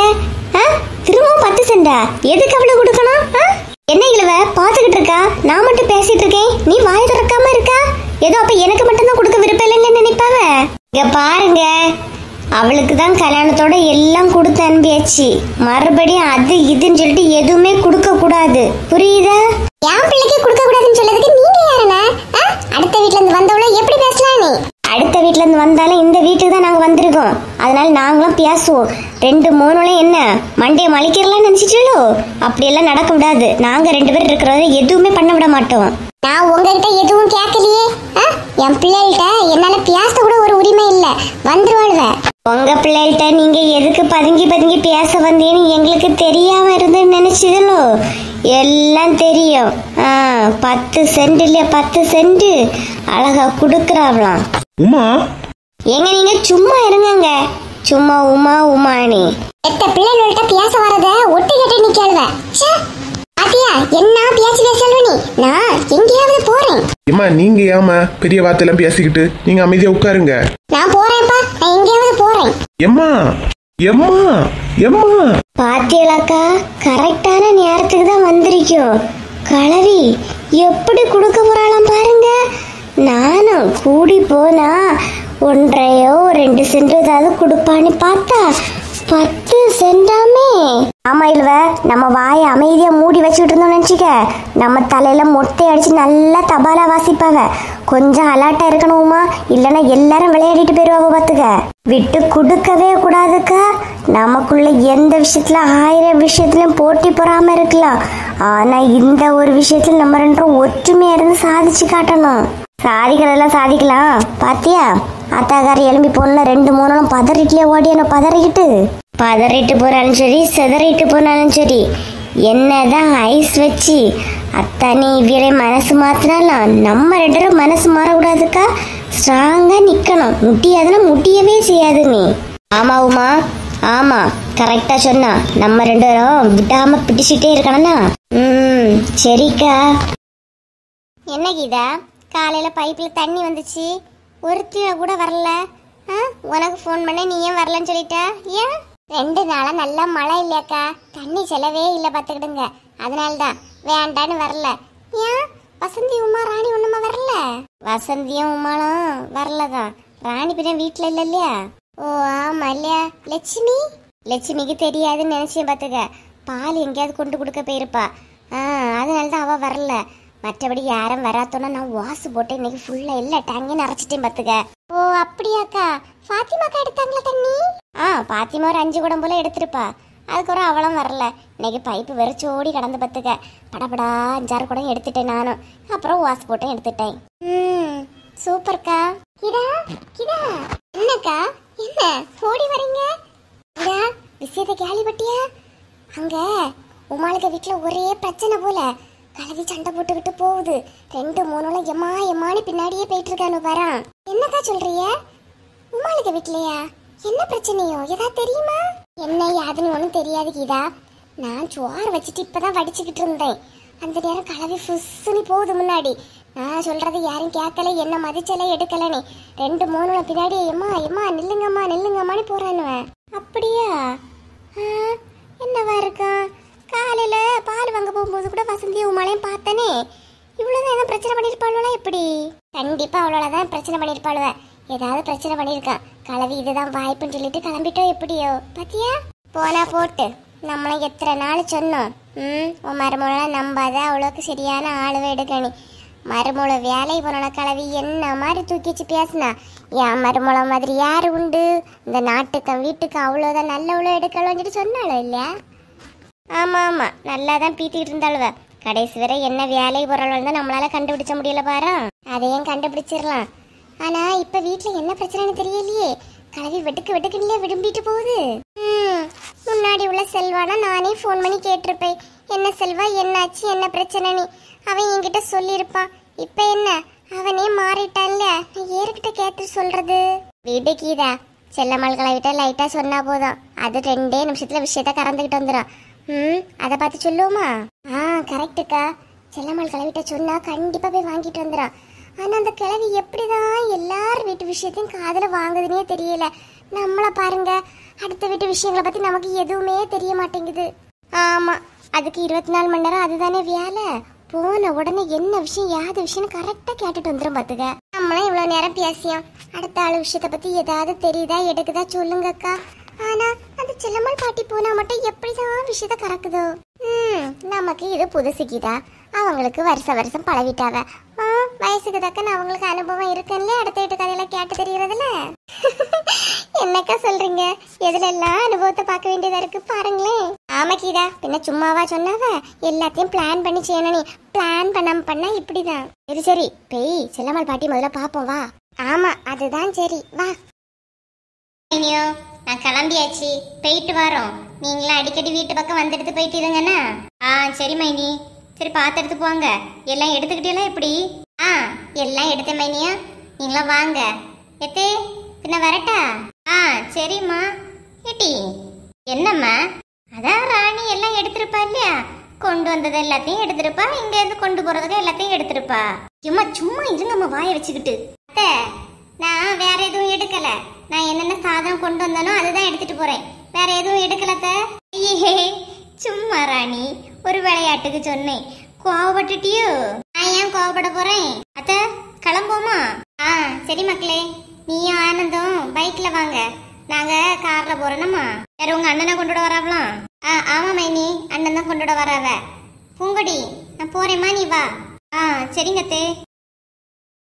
திரும்பவும் 10 சென்டா? எதுக்கு அவ்வளவு கொடுக்கணும்? என்ன இழுவ பாத்துக்கிட்டு இருக்கா? நான் மட்டும் பேசிட்டு இருக்கேன், நீ வாய் திறக்காம இருக்கா? ஏதோ அப்ப எனக்கு மட்டும் தான் கொடுக்க விருப்பம் இல்லைன்னு நினைப்பாங்க. இங்க பாருங்க, அவளுக்கு தான் கல்யாணத்தோட எல்லாம் கொடுத்து அனுப்பியாச்சு. மறுபடியும் அது இதுன்னு சொல்லிட்டு எதுவுமே கொடுக்க கூடாது, புரியுதா? என் பிள்ளைக்கு கொடுக்க கூடாதுன்னு சொல்லதுக்கு நீங்க யாருன்னா? அடுத்த வீட்ல இருந்து வந்தவள எப்படி பேசலாம் நீ? அடுத்த வீட்ல இருந்து வந்தாலும் இந்த வீட்டுக்கு தான் நாங்க வந்திருக்கோம். அதனால நாங்களும் பேசுவோம். 2-3 என்ன மண்டையை மலிக்கிறலாம் நினைச்சிட்டோ? அப்படியெல்லாம் நடக்க விடாது. நாங்க 2 பேர் இருக்கிறத எதுவுமே பண்ண விட மாட்டோம். நான் உங்ககிட்ட எதுவும் கேட்கலையே. என் பிள்ளைகிட்ட என்னால பேச கூட ஒரு உரிமை இல்ல, வந்துருவாளுவ. உங்க பிள்ளைகிட்ட நீங்க எதுக்கு பதுங்கி பேச வந்தீங்கன்னு எங்களுக்கு தெரியாம இருந்து நினைச்சதோ? எல்லாம் தெரியும். 10 சென்ட் இல்லையா? 10 சென்ட் அழகா குடுக்கறாவலாம். உமா எங்க நீங்க சும்மா இருங்க. சும்மா உமானி எத்த பிள்ளைகள்கிட்ட பேச வரத ஒட்டு கேட்டு நிக்கல்வ. பாத்தியா என்ன பேசல்வ நீ? நான் எங்கேயாவது போறேன். ஏமா நீங்க ஏமா பெரிய வார்த்தையெல்லாம் பேசிக்கிட்டு? நீங்க அமைதியா உட்காருங்க. நான் போறேன்ப்பா, நான் எங்கேயாவது போறேன். எம்மா எம்மா எம்மா பாத்தியலாக்கா, கரெக்டான நேரத்துக்கு தான் வந்திருக்கோம். கலவி எப்படி கொடுக்க போறாளாம் பாருங்க. நானும் கூடி போனா 1.5-2 சென்ட் ஏதாவது கொடுப்பான்னு பார்த்தா 10 சென்டாமே. ஆமா இல்லவ, நம்ம வாயை அமைதியா மூடி வச்சுக்கிட்டு இருந்தோம் நினைச்சுக்க, நம்ம தலையில மொட்டை அடிச்சு நல்லா தபாலா வாசிப்பாங்க. கொஞ்சம் அலர்ட்டா இருக்கணுமா, இல்லைன்னா எல்லாரும் விளையாடிட்டு போயிருவாங்க. பார்த்துக்க, விட்டு கொடுக்கவே கூடாதுக்கா. நமக்குள்ள எந்த விஷயத்துல 1000 விஷயத்துலயும் போட்டி போறாம இருக்கலாம். ஆனா இந்த ஒரு விஷயத்துல நம்ம 2 பேரும் ஒற்றுமையா இருந்து சாதிச்சு காட்டணும். சாதிக்கிறதெல்லாம் சாதிக்கலாம். பாத்தியா, அத்தாக்காரி எலும்பி போன 2-3 பதறிட்டுலயே ஓடியான பதறிட்டு போனாலும் சரி, செதறிட்டு போனாலும் சரி, என்னதான் ஐஸ் வச்சு அத்தானி இவரை மனசு மாத்தினாலும் நம்ம 2 பேரும் மனசு மாறக்கூடாதுக்கா. ஸ்ட்ராங்கா நிக்கணும். முட்டியாதுன்னா முட்டியவே செய்யாது நீ. ஆமா உமா, ஆமா கரெக்டா சொன்னா. நம்ம 2 பேரும் விடாம பிடிச்சிட்டே இருக்கணும்னா. சரிக்கா. என்ன கீதா, காலையில பைப்ல தண்ணி வந்துச்சு, ஒருத்திய கூட வரல. உனக்கு ஃபோன் பண்ண நீ ஏன் வரலன்னு சொல்லிட்ட? ஏன் 2 நாளா நல்லா மழை இல்லையாக்கா, தண்ணி செலவே இல்லை பார்த்துக்கிடுங்க. அதனால்தான் வேண்டான்னு வரல. ஏன் வசந்தி உமா ராணி ஒண்ணுமா வரல? வசந்தியும் உமாலும் வரலதான். ராணி பின்ன வீட்டுல இல்ல இல்லையா? ஓ ஆமா இல்லையா. லட்சுமிக்கு தெரியாதுன்னு நினைச்சேன் பார்த்துக்க. பால் எங்கேயாவது கொண்டு கொடுக்க போயிருப்பா. அதனாலதான் அவ வரல. மற்றபடி யாரும் வராத்தோன்னா நான் வாசு போட்டு இன்னைக்கு ஃபுல்லா எல்லா டேங்கையும் நிறச்சிட்டேன் பார்த்துக்க. ஓ அப்படியாக்கா. பாத்திமாக்கா எடுத்தாங்களா தண்ணி? பாத்திமா ஒரு 5 குடம் போல எடுத்திருப்பா. அதுக்கப்புறம் அவளும் வரல. இன்னைக்கு பைப்பு வெறிச்சோடி கடந்து பார்த்துக்க. படபடா 5-6 குடம் எடுத்துட்டேன் நானும். அப்புறம் வாசு போட்டும் எடுத்துட்டேன். சூப்பர்க்கா. கிதா என்னக்கா, என்ன ஓடி வரீங்க? விஷயத்தை கேள்விப்பட்டியா? அங்க உமாளுக்கு வீட்டுல ஒரே பிரச்சனை போல. கலவி சண்டை போட்டுக்கிட்டு போகுது. 2-3 எம்மானு பின்னாடியே போயிட்டு இருக்கானு பாரு. என்னக்கா சொல்றிய? உமாளுக்கு வீட்லயா? என்ன பிரச்சனையோ ஏதாவது தெரியுமா? என்ன யாதுன்னு ஒன்றும் தெரியாது கீதா. நான் சோறு வச்சுட்டு இப்பதான் வடிச்சுக்கிட்டு இருந்தேன். அந்த நேரம் கலவி ஃபுஸ்ஸுன்னு போகுது முன்னாடி. நான் சொல்றது யாரும் கேட்கல, என்ன மதிச்சல எடுக்கலன்னு 2-3 பின்னாடி எம்மா நில்லுங்கம்மான்னு போறானுவன். அப்படியா? என்னவா இருக்கா? காலையில பால் வாங்க போகும்போது கூட வசந்தி உமாலையும் பார்த்தனே. இவ்வளவுதான் எதாவது பிரச்சனை பண்ணிருப்பாளா? எப்படி? கண்டிப்பா அவ்வளோதான் பிரச்சனை பண்ணிருப்பாளுவ. ஏதாவது பிரச்சனை பண்ணிருக்கான். கலவி இதுதான் வாய்ப்புன்னு சொல்லிட்டு கிளம்பிட்டோம். எப்படியோ பாத்தியா? போனா போட்டு, நம்மளும் எத்தனை நாள் சொன்னோம். உன் மருமூலாம் நம்பாத, அவ்வளோக்கு சரியான ஆளுவை எடுக்கணி. மருமூல வேலை போன கலவி என்ன மாதிரி தூக்கி வச்சு பேசினா, என் மருமூல மாதிரி யாரு உண்டு இந்த நாட்டுக்கு வீட்டுக்கு? அவ்வளோதான் நல்லவளோ எடுக்கலன்னு சொன்னாலும் இல்லையா? ஆமா நல்லா தான் பீத்திக்கிட்டு இருந்தாளுவ. கடைசி வரை என்ன வேலை போறாள் தான் நம்மளால கண்டுபிடிச்ச முடியல பாரு. அதையும் கண்டுபிடிச்சிடலாம். ஆனா இப்ப வீட்டுல என்ன பிரச்சனைன்னு தெரியலையே. கலவி வெட்டுக்குள்ளே விரும்பிட்டு போகுது. முன்னாடி உள்ள செல்வானா நானே ஃபோன் பண்ணி கேட்டிருப்பேன், என்ன செல்வா என்னாச்சு என்ன பிரச்சனைன்னு. அவன் என்கிட்ட சொல்லியிருப்பான். இப்ப என்ன அவனே மாறிட்டான்ல, நான் ஏற்கிட்ட கேட்டு சொல்றது? வீடு கீதா, செல்லம்மாள் கலவிட்ட லைட்டா சொன்னா போதும், அது 2 நிமிஷத்துல விஷயத்த கறந்துகிட்டு வந்துடும். அதை பார்த்து சொல்லுவோமா? கரெக்டுக்கா. செல்லம்மாள் கிளவிட்ட சொன்னா கண்டிப்பா போய் வாங்கிட்டு வந்துடும். ஆனா அந்த கிளவி எப்படிதான் எல்லார் வீட்டு விஷயத்தையும் காதுல வாங்குதுன்னே தெரியல. நம்மள பாருங்க, அடுத்த வீட்டு விஷயங்களை பத்தி நமக்கு எதுவுமே தெரிய மாட்டேங்குது. ஆமா, அதுக்கு 24 மணி நேரம் அதுதானே வேலை. போன உடனே என்ன விஷயம் யாது விஷயம் கரெக்டா கேட்டுட்டு வந்துடும் பாத்துக்க. நம்மளும் இவ்வளவு நேரம் பேசியோம், அடுத்த ஆளு விஷயத்த பத்தி ஏதாவது தெரியுதா எடுக்குதா சொல்லுங்கக்கா. ஆனா அந்த செல்லம்மாள் பாட்டி போனா மட்டும் எப்படிதான் விஷயத்த கறக்குதோ. நமக்கு இது புதுசுக்குதா, அவங்களுக்கு வருஷம் பழவிட்டாவ. வயசுக்கு தக்கன்னு அவங்களுக்கு அனுபவம் இருக்குன்னு அடுத்த வீட்டு கதையெல்லாம் கேட்டு தெரியறதுல. என்னக்கா சொல்றீங்க? எதுல எல்லாம் அனுபவத்தை பார்க்க வேண்டியதா இருக்கு பாருங்களேன். ஆமா கீதா, பின்ன சும்மாவா சொன்னாவ? எல்லாத்தையும் பிளான் பண்ணி செய்யணும். நீ பிளான் பண்ணா இப்படிதான். சரி பெய் செல்லம்மாள் பாட்டி முதல்ல பாப்போம் வா. ஆமா அதுதான் சரி வா. நான் கிளம்பியாச்சு, போயிட்டு வரோம். நீங்களாம் அடிக்கடி வீட்டு பக்கம் வந்துடுத்து போயிட்டு இருங்கண்ணா. சரி மைனி. சரி பார்த்து எடுத்து போங்க. எல்லாம் எடுத்துக்கிட்டீங்களா எப்படி? எல்லாம் எடுத்த மைனியா, நீங்களாம் வாங்க. எத்தே பின்ன வரட்டா? சரிம்மா. ஏட்டி என்னம்மா? அதான் ராணி எல்லாம் எடுத்திருப்பா இல்லையா? கொண்டு வந்தது எல்லாத்தையும் எடுத்திருப்பா, இங்க இருந்து கொண்டு போறதுக்கு எல்லாத்தையும் எடுத்திருப்பா. சும்மா இருங்கம்மா வாயை வச்சுக்கிட்டு. அத்தை நான் வேற எதுவும் எடுக்கல. நான் என்னென்ன சாதனம் கொண்டு வந்தானோ அதுதான் எடுத்துட்டு போறேன். வேற எதுவும் எடுக்கலத்த. சும்மா ராணி, ஒரு விளையாட்டுக்கு சொன்னேன். கோவப்பட்டுட்டியோ? நான் ஏன் கோவப்பட போறேன்? அத்த கிளம்போமா? சரி மக்களே, நீயும் ஆனந்தும் பைக்ல வாங்க, நாங்க கார்ல போறோம்மா. வேற உங்க அண்ணனை கொண்டுட வராவலாம்? ஆமா மைனி, அண்ணன் தான் கொண்டுட வராவ. பூங்கொடி நான் போறேம்மா, நீ வா. சரிங்கத்தே.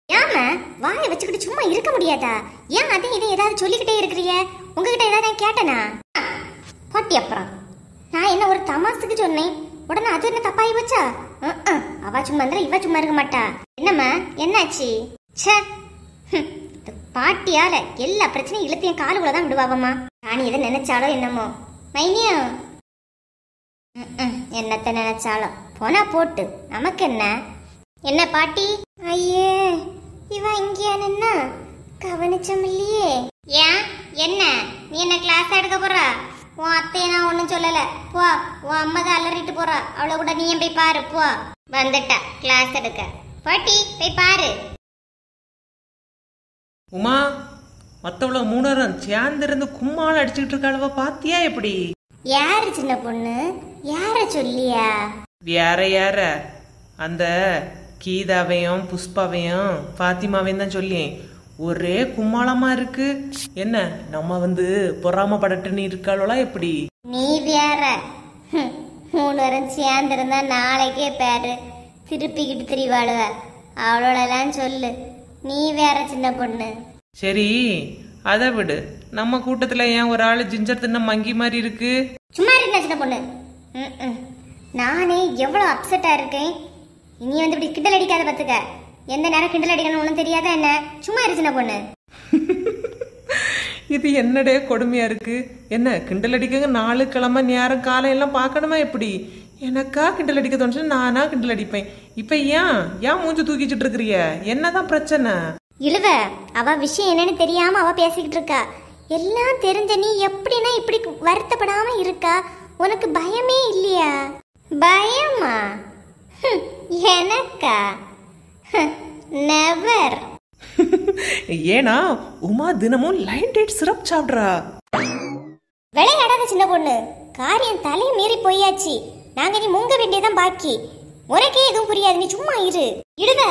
ஏமா வாயை வச்சுக்கிட்டு சும்மா இருக்க முடியாதா? ஏன் அதை இதை ஏதாவது சொல்லிக்கிட்டே இருக்கிறிய? உங்ககிட்ட ஏதாவது கேட்டனா? பாட்டி அப்புறம் நான் என்ன ஒரு தமாசுக்கு சொன்னேன், உடனே அது என்ன தப்பாயி வச்சா? அவ சும்மா இருந்தா இவ சும்மா இருக்க மாட்டா. என்னம்மா என்னாச்சு? பாட்டியால எல்லா பிரச்சனையும் இழுத்து என் காலுக்குள்ளதான் விடுவாவம்மா. நான் எதை நினைச்சாலோ என்னமோ. மைனியும் என்னத்த நினைச்சாலும் போனா போட்டு, நமக்கு என்ன? என்ன பாட்டி? ஐயே இவ இங்கேயா நின்னா? கவனிச்சம் இல்லையே. ஏன் என்ன நீ என்ன கிளாஸ் எடுக்க போறா? உன் அத்தைய நான் ஒன்னும் சொல்லல, போ. உன் அம்மா தான் அலறிட்டு போறா, அவளை கூட நீ போய் பாரு போ. வந்துட்டா கிளாஸ் எடுக்க. பாட்டி போய் பாரு. உமா, மத்தவள மூணரும் சேர்ந்திருந்து கும்மால அடிச்சுக்கிட்டு இருக்காளவ பாத்தியா எப்படி? யாரு சின்ன பொண்ணு? யார சொல்லியா? வேற யார? அந்த கீதாவையும் புஷ்பாவையும் பாத்திமாவையும் தான் சொல்லியேன். ஒரே கும்மாளமா இருக்கு. என்ன நம்ம பொறாமப்படட்டுன்னு இருக்காளோலா எப்படி? நீ வேற 3 பேரும் சேர்ந்திருந்தா நாளைக்கே பேரு திருப்பிக்கிட்டு திரிவாளுவ. அவளோடலாம் சொல்லு. நீ வேற சின்ன பொண்ணு. சரி அதை விடு. நம்ம கூட்டத்துல ஏன் ஒரு ஆளு ஜிஞ்சர் தின்ன மங்கி மாதிரி இருக்கு? சும்மா இருந்த சின்ன பொண்ணு. நானே எவ்வளவு அப்செட்டா இருக்கேன். இனி இப்படி கிண்டல் அடிக்காத பாத்துக்க. எந்த நேரம் கிண்டல் அடிக்கணும் ஒன்றும் தெரியாத என்ன? சும்மா இரு சின்ன பொண்ணு. இது என்னடே கொடுமையா இருக்கு. என்ன கிண்டல் அடிக்க 4 கிழமை நேரம் காலம் எல்லாம் பார்க்கணுமா எப்படி? எனக்கா கிண்டல் அடிக்க தோணுச்சு, நானா கிண்டல் அடிப்பேன். இப்ப ஏன் மூஞ்சி தூக்கிச்சிட்டு இருக்கிறிய? என்னதான் பிரச்சனை? இழுவ அவ விஷயம் என்னன்னு தெரியாம அவ பேசிக்கிட்டு இருக்கா. எல்லாம் தெரிஞ்ச நீ எப்படின்னா இப்படி வருத்தப்படாம இருக்கா? உனக்கு பயமே இல்லையா? பயமா? எனக்கா? நெவர். ஏனா உமா தினமும் லைன் டேட் சிரப் சாப்பிடுறா. விளையாடாத சின்ன பொண்ணு. காரியம் தலை மீறி போயாச்சு. நாங்க நீ முங்க வேண்டியதான் பாக்கி. உனக்கே எதுவும் புரியாது. நீ சும்மா இரு. இடுவ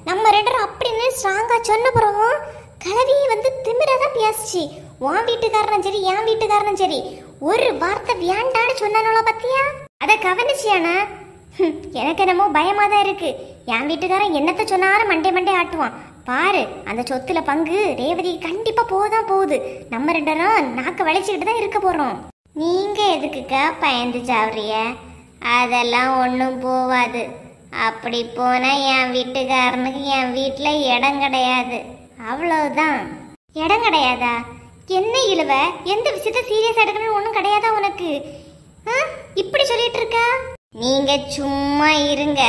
நம்ம 2 பேரும் அப்படின்னு ஸ்ட்ராங்கா சொன்ன பிறகும் கலவி திமிராதான் பேசிச்சு. உன் வீட்டுக்காரனும் சரி என் வீட்டுக்காரனும் சரி ஒரு வார்த்தை வேண்டான்னு சொன்னானோல பத்தியா? அத கவனிச்சியானா? எனக்கு என்னமோ பயமா தான் இருக்கு. என் வீட்டுக்காரன் என்னத்த சொன்னாலும் மண்டே ஆட்டுவான் பாரு. அந்த சொத்துல பங்கு ரேவதி கண்டிப்பா போதான் போகுது. நம்ம 2 பேரும் நாக்க வளைச்சுக்கிட்டு தான் இருக்க போறோம். நீங்க எதுக்குக்கா பயந்து சாவறிய? அதெல்லாம் ஒன்றும் போவாது. அப்படி போனா என் வீட்டுக்காரனுக்கு என் வீட்டுல இடம் கிடையாது. அவ்வளவுதான். இடம் கிடையாதா? என்ன இழுவ? எந்த விஷயத்த சீரியஸா எடுக்கணும்னு ஒன்றும் கிடையாதா உனக்கு? இப்படி சொல்லிட்டு இருக்கா? நீங்க சும்மா இருங்க.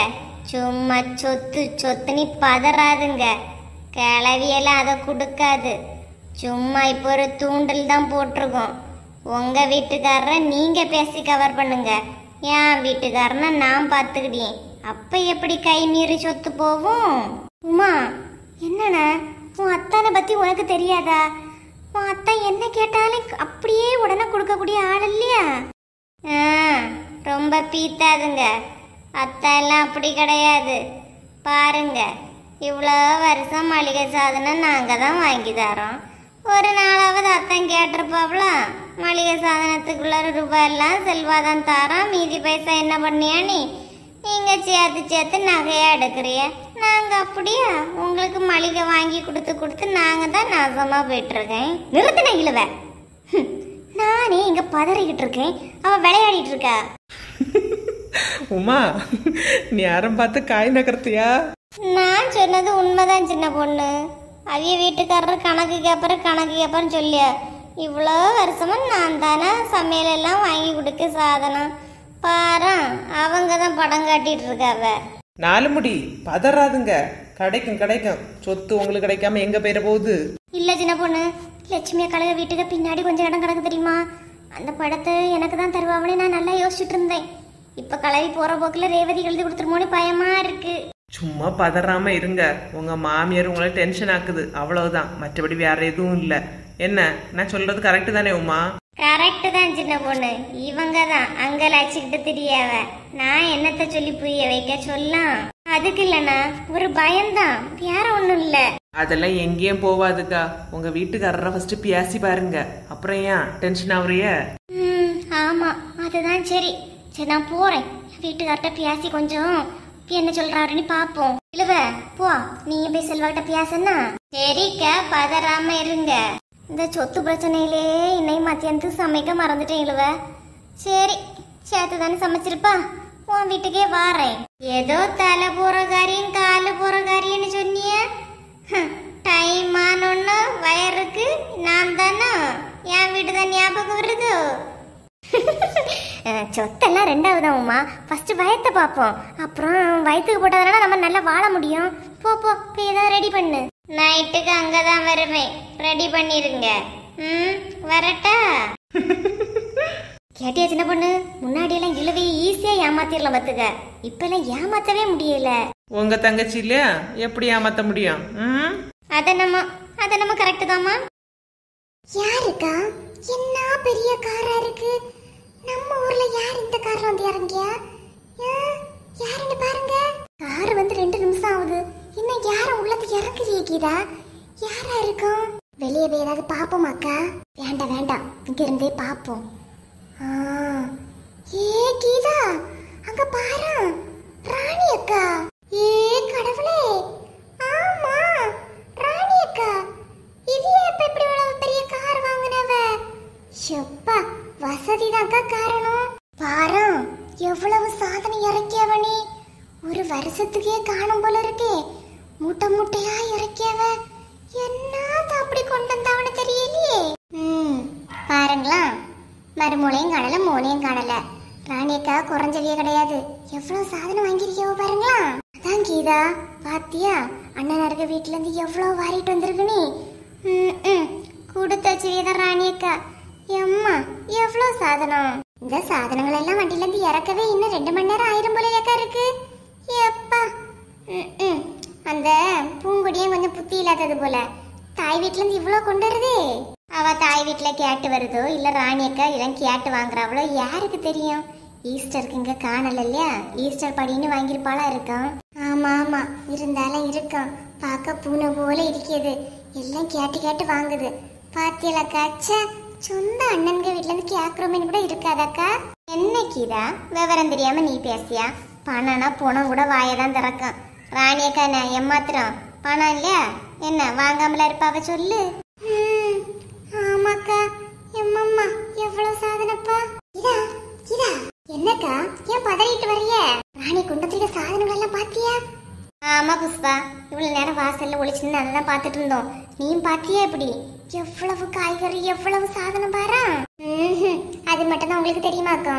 சும்மா சொத்துன்னு பதறாதுங்க. கிளவியெல்லாம் அதை கொடுக்காது. சும்மா இப்போ ஒரு தூண்டல் தான் போட்டிருக்கோம். உங்க வீட்டுக்காரரை நீங்க பேசி கவர் பண்ணுங்க. என் வீட்டுக்காரனை நான் பார்த்துக்கிட்டேன். அப்ப எப்படி கை மீறி சொத்து போகும்? உமா என்னண்ணா உன் அத்தானை பத்தி உனக்கு தெரியாதா? உன் அத்தா என்ன கேட்டாலும் அப்படியே உடனே கொடுக்கக்கூடிய ஆள் இல்லையா? ரொம்ப பீத்தாதுங்க. அத்தா எல்லாம் அப்படி கிடையாது. பாருங்க, இவ்வளோ வருஷம் மளிகை சாதனம் நாங்க தான் வாங்கி தரோம். ஒரு நாளாவது அத்தான் கேட்டிருப்பாவ்ளா? மளிகை சாதனத்துக்குள்ள ரூபாயெல்லாம் செல்வாதான் தாரோம். மீதி பைசா என்ன பண்ணியா நீ? நீங்க சேர்த்து நகையா எடுக்கிறிய. நாங்க அப்படியா? உங்களுக்கு மளிகை வாங்கி கொடுத்து நாங்க தான் நாசமா போயிட்டு இருக்கேன். நிறுத்தின இழுவ. நானே இங்க பதறிக்கிட்டு இருக்கேன், அவ விளையாடிட்டு இருக்கா. உமா நீ யாரும் பார்த்து காய் நகர்த்தியா? நான் சொன்னது உண்மைதான் சின்ன பொண்ணு. அவிய வீட்டுக்காரர் கணக்கு கேப்பறன்னு சொல்லிய. இவ்வளோ வருஷமா நான் தானே சமையல் எல்லாம் வாங்கி கொடுக்க சாதனம். பாரு அவங்க தான் படம் காட்டிட்டு இருக்காவ. 4 முடி பதறாதுங்க. கிடைக்கும். சொத்து உங்களுக்கு கிடைக்காம எங்க போயிட போகுது? இல்ல சின்ன பொண்ணு, லட்சுமிய கழக வீட்டுக்கு பின்னாடி கொஞ்சம் இடம் கிடக்கு தெரியுமா? அந்த படத்தை எனக்கு தான் தருவாவனே நான் நல்லா யோசிச்சுட்டு இருந்தேன். இப்ப கலவி போற போக்குல ரேவதி எழுதி கொடுத்துருமோன்னு பயமா இருக்கு. சும்மா பதறாம இருங்க. உங்க மாமியார் உங்களை டென்ஷன் ஆக்குது, அவ்வளவுதான். மற்றபடி வேற எதுவும் இல்ல. என்ன நான் சொல்றது கரெக்ட் தானே உமா? கரெக்ட் தான் சின்ன பொண்ணு. இவங்க தான் அங்க லட்சிக்கிட்டு தெரியாவ. நான் என்னத்த சொல்லி புரிய வைக்க சொல்லலாம்? அதுக்கு இல்லனா ஒரு பயம்தான், வேற ஒண்ணும் இல்ல. அதெல்லாம் எங்கேயும் போவாதுக்கா. உங்க வீட்டுக்காரரை ஃபர்ஸ்ட் பேசி பாருங்க, அப்புறம் ஏன் டென்ஷன் ஆகுறிய? ஆமா அதுதான் சரி. நான் போறேன். வீட்டுக்கார்ட்ட பேசி கொஞ்சம் என்ன சொல்றாருன்னு பாப்போம். இழுவ போ, நீங்க போய் செல்வாக்கிட்ட பேசன்னா. சரிக்கா, பதறாம இருங்க. இந்த சொத்து பிரச்சனையிலே இன்னைக்கு மத்தியானத்துக்கு சமைக்க மறந்துட்டேன் இழுவ. சரி, சேர்த்து தானே சமைச்சிருப்பா. உன் வீட்டுக்கே வாரேன். ஏதோ தலை போற காரியம் காலு போற காரியம்னு சொன்னிய. டைம் ஆனோன்னு வயருக்கு நான் தானே. என் வீட்டு தான் ஞாபகம் வருது. சொத்தெல்லாம் 2வது தான் உமா. ஃபர்ஸ்ட் வயத்தை பார்ப்போம், அப்புறம் வயிற்றுக்கு போட்டதுனால நம்ம நல்லா வாழ முடியும். போ போய் ஏதாவது ரெடி பண்ணு. நைட்டுக்கு அங்கதான் வருவேன், ரெடி பண்ணிருங்க. வரட்டா? கேட்டியா சின்ன பொண்ணு? முன்னாடி எல்லாம் இழுவை ஈஸியா ஏமாத்திரலாம் பத்துக்க, இப்ப எல்லாம் ஏமாத்தவே முடியல. உங்க தங்கச்சி இல்லையா, எப்படி ஏமாத்த முடியும்? அத நம்ம கரெக்ட் தாமா. யாருக்கா என்ன பெரிய காரா இருக்கு? நம்ம ஊர்ல யார் இந்த கார்ல வந்து இறங்கியா? யாருன்னு பாருங்க. கார் வந்து 2 நிமிஷம் ஆகுது, இன்னும் யாரும் உள்ளது இறக்குறியே கீதா? யாரா இருக்கும்? வெளியே போய் ஏதாவது பாப்போமாக்கா? வேண்டாம் வேண்டாம், இங்க இருந்தே பாப்போம். ஏ கீதா, அங்க பாரு, ராணி அக்கா. ஏ கடவுளே, ஆமா ராணி அக்கா. இது எப்ப இப்படி இவ்வளவு பெரிய கார் வாங்குனவ? ஷப்பா, வசதிதான்க்கா காரணம். பாரு எவ்வளவு சாதனை இறக்கியவனே, ஒரு வருஷத்துக்கே காணும் போல இருக்கே. மூட்டை மூட்டையா இறக்கியவ, என்னது அப்படி கொண்டு வந்தவனு தெரியலையே. பாருங்களா, மறுமூளையும் காணல மூளையும் காணல. ராணியக்கா குறைஞ்சவே கிடையாது, எவ்வளவு சாதனை வாங்கிருக்கோ பாருங்களா. அதான் கீதா பாத்தியா, அண்ணன் இருக்க வீட்டுல இருந்து எவ்வளவு வாரிட்டு வந்திருக்குனே. கொடுத்து வச்சுதான் ராணியக்கா. எம்மா எவ்வளவு சாதனம். இந்த சாதனங்கள் எல்லாம் வண்டியில இருந்து இறக்கவே இன்னும் 2 மணி நேரம் ஆயிரம் போலக்கா இருக்கு. எப்பா அந்த பூங்குடியும் கொஞ்சம் புத்தி இல்லாதது போல, தாய் வீட்டுல இருந்து இவ்வளவு கொண்டு வருதே. அவ தாய் வீட்டுல கேட்டு வருதோ இல்ல ராணியக்கா இதெல்லாம் கேட்டு வாங்குறாவளோ யாருக்கு தெரியும். ஈஸ்டருக்கு இங்க காணல இல்லையா, ஈஸ்டர் படின்னு வாங்கிருப்பாளா இருக்கும். ஆமா ஆமா, இருந்தாலும் இருக்கும். பார்க்க பூனை போல இருக்கிறது, எல்லாம் கேட்டு கேட்டு வாங்குது. பாத்தியலக்கா, சொந்த அண்ணன்க வீட்டுல இருந்து கேக்குறோமே கூட இருக்காதாக்கா. என்ன கீதா, விவரம் தெரியாம நீ பேசியா? பணம்னா போனம் கூட வாயதான் திறக்கும். ராணியக்கா என்ன ஏமாத்திரம்? பணம் இல்லையா என்ன வாங்காமல இருப்பாவ சொல்லு. ஆமாக்கா. எம்மம்மா எவ்வளவு சாதனைப்பா. இதா இதா என்னக்கா, ஏன் பதறிட்டு வர்றிய? ராணி குண்டத்துல சாதனங்கள் எல்லாம் பாத்தியா? ஆமா புஷ்பா, இவ்வளவு நேரம் வாசல்ல ஒளிச்சுன்னு அதெல்லாம் பாத்துட்டு இருந்தோம். நீயும் பாத்தியா? எப்படி எவ்வளவு காய்கறி, எவ்வளவு சாதனம் பாரா. அது மட்டும் தான் உங்களுக்கு தெரியுமாக்கா?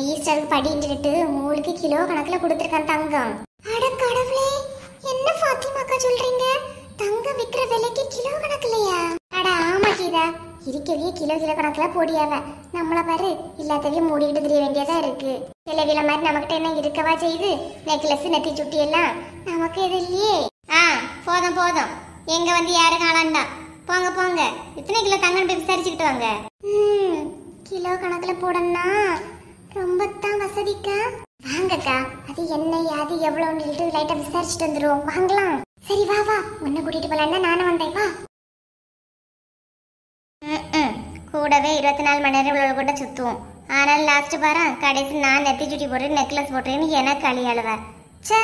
ஈஸ்டருக்கு படின்ட்டு 3 கிலோ கணக்குல கொடுத்துருக்கான் தங்கம். அட கடவுளே, என்ன பாத்திமாக்கா சொல்றீங்க? தங்கம் விக்கிற விலைக்கு கிலோ கணக்குலையா? அட ஆமா கீதா, இருக்கவே கிலோ கணக்குல போடியாவ. நம்மள பாரு, எல்லாத்தையும் மூடிக்கிட்டு தெரிய வேண்டியதா இருக்கு. சிலவில மாதிரி நமக்கிட்ட என்ன இருக்கவா செய்யுது? நெக்லஸ், நெத்தி சுட்டி எல்லாம் நமக்கு எது இல்லையே. போதும் போதும், எங்க வந்து யாரும் காணாண்டா. போங்க போங்க, இத்தனை கிலோ தங்கம் போய் விசாரிச்சுக்கிட்டு வாங்க. கிலோ கணக்குல போடணும்னா ரொம்ப தான் வசதிக்கா. வாங்கக்கா, அது என்ன யாது எவ்வளவு லைட்டா விசாரிச்சுட்டு வந்துருவோம். வாங்கலாம். சரி வா வா, உன்னை கூட்டிட்டு போலான்னா நானும் வந்தேன் வா. கூடவே 24 மணி நேரம் இவ்வளவு கூட சுத்துவோம். ஆனால் லாஸ்ட் பாரு, கடைசி நான் நெத்தி சுட்டி போடுறேன், நெக்லஸ் போடுறேன்னு எனக்கு அழியாளுவ. சே,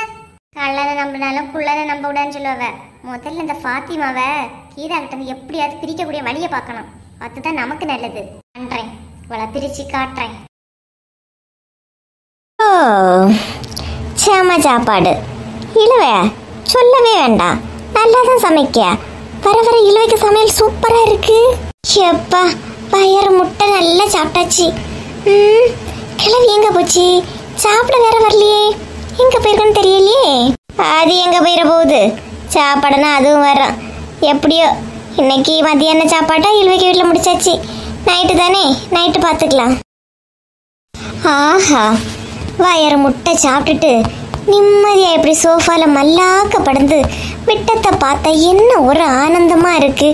கள்ளனை நம்பினாலும் குள்ளனை நம்ப விடான்னு சொல்லுவ. முதல்ல இந்த ஃபாத்திமாவை கீதா கிட்ட எப்படியாவது பிரிக்கக்கூடிய வழியை பார்க்கணும். அதுதான் நமக்கு நல்லது. பண்றேன், இவளை பிரிச்சு காட்டுறேன். சேம சாப்பாடு இழுவ சொல்லவே வேண்டாம், நல்லா தான் சமைக்க. வர வர இழுவைக்கு சமையல் சூப்பரா இருக்கு. எப்பா, பயிறு முட்டை நல்லா சாப்பிட்டாச்சு. கிளவி எங்க போச்சு? சாப்பிட வேற வரலையே, எங்க போயிருக்குன்னு தெரியலையே. அது எங்க போயிட போகுது? சாப்பாடுனா அதுவும் வரும். எப்படியோ இன்னைக்கு மதியான சாப்பாட்டா இழுவைக்கு வீட்டில் முடிச்சாச்சு. நைட்டு தானே, நைட்டு பார்த்துக்கலாம். ஆஹா, வயிறு முட்டை சாப்பிட்டுட்டு நிம்மதியா இப்படி சோஃபால மல்லாக்க படுந்து விட்டத்தை பார்த்தா என்ன ஒரு ஆனந்தமா இருக்கு.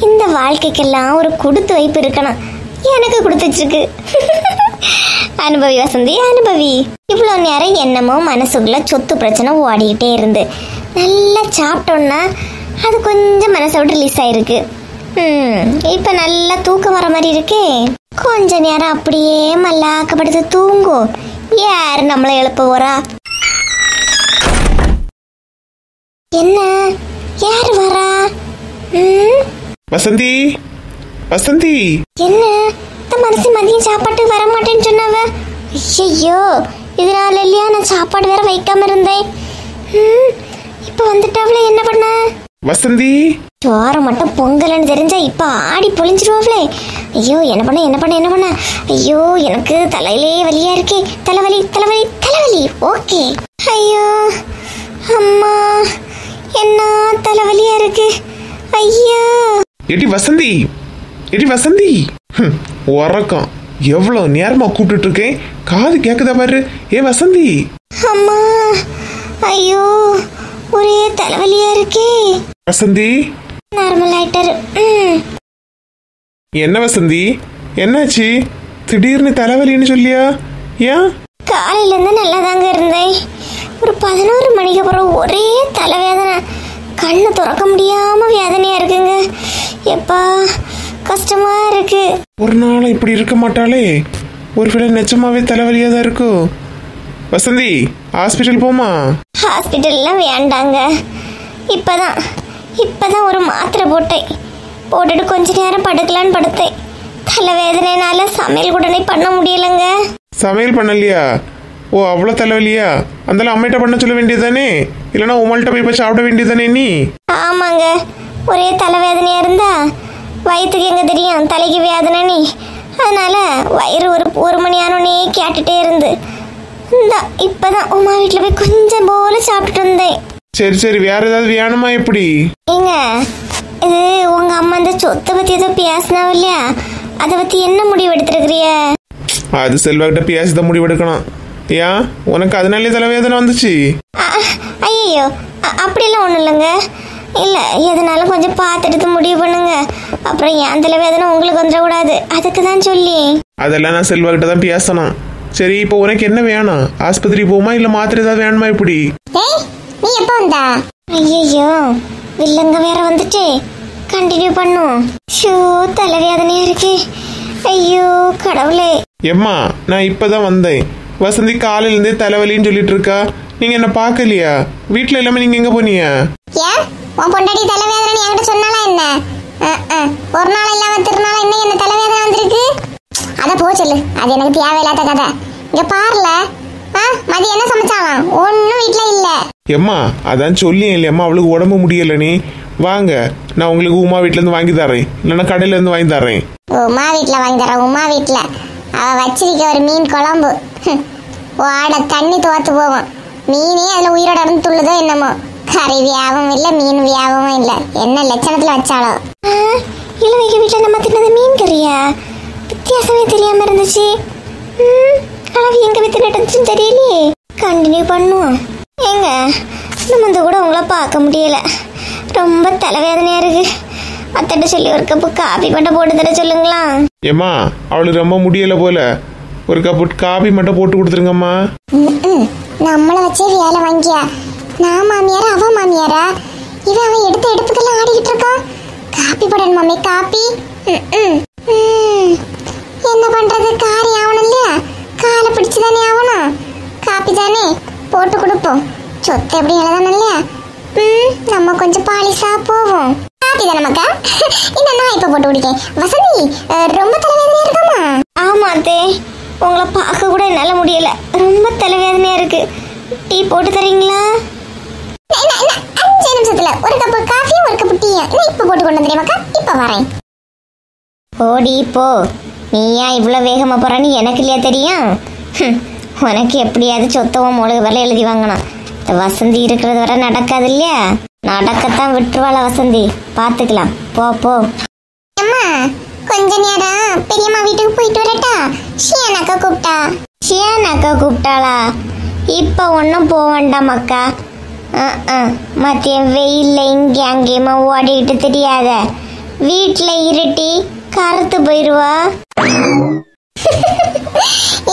இந்த வாழ்க்கைக்கெல்லாம் ஒரு கொடுத்து வைப்பு இருக்கணும். எனக்கு கொடுத்து வச்சிருக்கு. அனுபவி வசந்தி, அனுபவி. இவ்வளோ நேரம் என்னமோ மனசுக்குள்ள சொத்து பிரச்சனை ஓடிக்கிட்டே இருந்து நல்லா சாப்பிட்டோன்னா அது கொஞ்சம் மனசை விட்டு ரிலீஸ் ஆயிருக்கு. இப்ப நல்லா தூக்கம் வர மாதிரி இருக்கே. கொஞ்ச நேரம் அப்படியே மல்லாக்கப்படுத்து தூங்கும். யாரு நம்மளை எழுப்ப போறா? என்ன, யாரு வரா? வசந்தி, வசந்தி. என்ன இந்த மனசு மதியம் சாப்பாட்டுக்கு வர மாட்டேன்னு சொன்னவ? ஐயோ, இதனால இல்லையா நான் சாப்பாடு வேற வைக்காம இருந்தேன். இப்ப வந்துட்டாவளே, என்ன பண்ண? வசந்தி, சோரம் மட்டும் பொங்கலன்னு தெரிஞ்சா இப்ப ஆடி பொழிஞ்சிருவாங்களே. ஐயோ, என்ன பண்ண என்ன பண்ண என்ன பண்ண? ஐயோ, எனக்கு தலையிலே வலியா இருக்கே. தலைவலி தலைவலி தலைவலி. ஓகே. ஐயோ அம்மா, என்ன தலைவலியா இருக்கு. ஐயோ. எடி வசந்தி, எடி வசந்தி. உறக்கம் எவ்வளவு நேரமா கூப்பிட்டு இருக்கேன், காது கேக்குதா பாரு. ஏ வசந்தி. அம்மா, ஐயோ ஒரே தலைவலியா இருக்கே. வசந்தி நார்மல் ஆயிட்டாரு. என்ன வசந்தி, என்னாச்சு? திடீர்னு தலைவலின்னு சொல்லியா? ஏன்? காலையில இருந்து நல்லா தாங்க இருந்தேன். ஒரு 11 மணிக்கு அப்புறம் ஒரே தலைவேதனை, கண்ணு திறக்க முடியாம வேதனையா இருக்குங்க. எப்பா கஷ்டமா இருக்கு. ஒரு நாள் இப்படி இருக்க மாட்டாளே, ஒருவேளை நிஜமாவே தலைவலியா தான் இருக்கும். வசந்தி, ஹாஸ்பிட்டல் போமா? ஹாஸ்பிட்டல்லாம் வேண்டாங்க. இப்பதான் ஒரு மாத்திரை போட்டுட்டு கொஞ்ச நேரம் படுக்கலான்னு படுத்தேன். தலைவேதனைனால சமையல் உடனே பண்ண முடியலங்க. சமையல் பண்ணலையா? ஓ, அவ்வளோ தலைவலியா? அதெல்லாம் அம்மிட்ட பண்ண சொல்ல வேண்டியதானே, இல்லைன்னா உங்கள்கிட்ட போய் போய் சாப்பிட வேண்டியதானே நீ? ஆமாங்க, ஒரே தலைவேதனையா இருந்தா வயிற்றுக்கு எங்க தெரியும் தலைக்கு வேதனை நீ. அதனால வயிறு ஒரு மணி ஆனோடனே கேட்டுட்டே இருந்து இப்பதான் உமா வீட்டுல போய் கொஞ்சம் போல சாப்பிட்டுட்டு இருந்தேன். சரி, வேற ஏதாவது வேணுமா? எப்படி ஏங்க, இது உங்க அம்மா இந்த சொத்தை பத்தி ஏதோ பேசினாவ இல்லையா, அதை பத்தி என்ன முடிவு எடுத்திருக்கிறிய? அது செல்வாக்கிட்ட பேசிதான் முடிவெடுக்கணும். ஏன், உனக்கு அதனாலே தலைவேதனை வந்துச்சு? ஐயோ, அப்படிலாம் ஒண்ணும் இல்லைங்க. இல்ல, எதனாலும் கொஞ்சம் பார்த்துட்டு முடிவு பண்ணுங்க. அப்புறம் என் தலைவேதனை உங்களுக்கு வந்துடக்கூடாது, அதுக்கு தான் சொல்லி. அதெல்லாம் நான் செல்வாக்கிட்ட தான் பேசணும். சரி, இப்போ உனக்கு என்ன வேணும்? ஆஸ்பத்திரி போமா, இல்ல மாத்திரை ஏதாவது வேணுமா? இப்படி நீ எப்ப வந்தா? ஐயோ, வில்லங்க வேற வந்துட்டே. கண்டினியூ பண்ணும். ஷோ, தலைவேதனையா இருக்கு. ஐயோ கடவுளே. எம்மா, நான் இப்பதான் வந்தேன். வசந்தி காலையில இருந்தே தலைவலின்னு சொல்லிட்டு இருக்கா. நீங்க என்ன பாக்கலையா? வீட்டுல இல்லாம நீங்க எங்க போனீங்க? ஏன் உன் பொண்டாட்டி தலைவேதனை என்கிட்ட சொன்னாலா என்ன? ஒரு நாள் இல்லாம திருநாள் என்ன தலைவேதனை வந்திருக்கு? அத போ சொல்லு, அது எனக்கு தேவையில்லாத கதை. இங்க பாருல, மதியம் என்ன சமைச்சாலாம்? ஒன்னும் வீட்டுல இல்ல. எம்மா, அதான் சொல்லியே இல்லையம்மா, அவளுக்கு உடம்பு முடியல. நீ வாங்க, நான் உங்களுக்கு உமா வீட்டுல இருந்து வாங்கி தரேன், இல்லைன்னா கடையில இருந்து வாங்கி தரேன். உமா வீட்டுல வாங்கி தரேன்? உமா வீட்டுல அவ வச்சிருக்க ஒரு மீன் குழம்பு வாட தண்ணி தோத்து போகும். மீனே அதுல உயிரோட இருந்து துள்ளுதோ என்னமோ. கறி வியாபமும் இல்ல, மீன் வியாபமும் இல்ல. என்ன லட்சணத்துல வச்சாலோ. இளவைக்கு வீட்டுல நம்ம தின்னது மீன் கறியா? வித்தியாசமே தெரியாம இருந்துச்சு. கலவி எங்க வித்து நட்டுச்சுன்னு தெரியலையே. கண்டினியூ பண்ணுவோம். ஏங்க, நம்ம இந்த கூட உங்களை பார்க்க முடியல, ரொம்ப தலைவேதனையா இருக்கு. அத்தட்ட சொல்லி ஒரு கப்பு காபி மட்டும் போட்டு தர சொல்லுங்களா? ஏம்மா, அவளுக்கு ரொம்ப முடியல போல, ஒரு கப்பு காபி மட்டும் போட்டு கொடுத்துருங்கம்மா. நம்மள வச்சே வேலை வாங்கியா? நான் மாமியாரா அவ மாமியாரா? இவன் அவன் எடுத்த எடுப்புக்கெல்லாம் ஆடிக்கிட்டு இருக்கான். காப்பி போடணும் மாமி, காப்பி. என்ன பண்றது, காரி ஆகணும் இல்லையா? காலை பிடிச்சுதானே ஆகணும். காப்பி தானே போட்டு கொடுப்போம். சொத்து எப்படி எழுதானே இல்லையா? நம்ம கொஞ்சம் பாலிசா போவோம். காப்பி தானே மக்கா? இந்த நான் இப்ப போட்டு குடிக்கேன். வசந்தி, ரொம்ப தலைவேதனையா இருக்காமா? ஆமா அத்தே, உங்களை பார்க்க கூட என்னால முடியல, ரொம்ப தலைவேதனையா இருக்கு. டீ போட்டு தரீங்களா? 5 நிமிஷத்துல ஒரு கப்பு காஃபி, ஒரு கப்பு டீ இப்ப போட்டு கொண்டு வந்துடுறேன். இப்ப வரேன். ஓடி போ. நீ ஏன் இவ்வளவு வேகமா போறான்னு எனக்கு இல்லையா தெரியும்? உனக்கு எப்படியாவது சொத்தவன் மூலக வரை எழுதி வாங்கணும். இந்த வசந்தி இருக்கிறது வரை நடக்காது இல்லையா? நடக்கத்தான் விட்டுருவாள வசந்தி, பாத்துக்கலாம். போ போ. அம்மா, கொஞ்ச நேரம் பெரியம்மா வீட்டுக்கு போயிட்டு வரட்டா? ஷியானாக்கா கூப்பிட்டா. ஷியானாக்கா கூப்பிட்டாளா? இப்ப ஒன்னும் போக வேண்டாம் அக்கா. மத்தியம் வெயில்ல இங்கே அங்கேயுமா ஓடிக்கிட்டு தெரியாத. வீட்டுல இருட்டி கருத்து போயிருவா.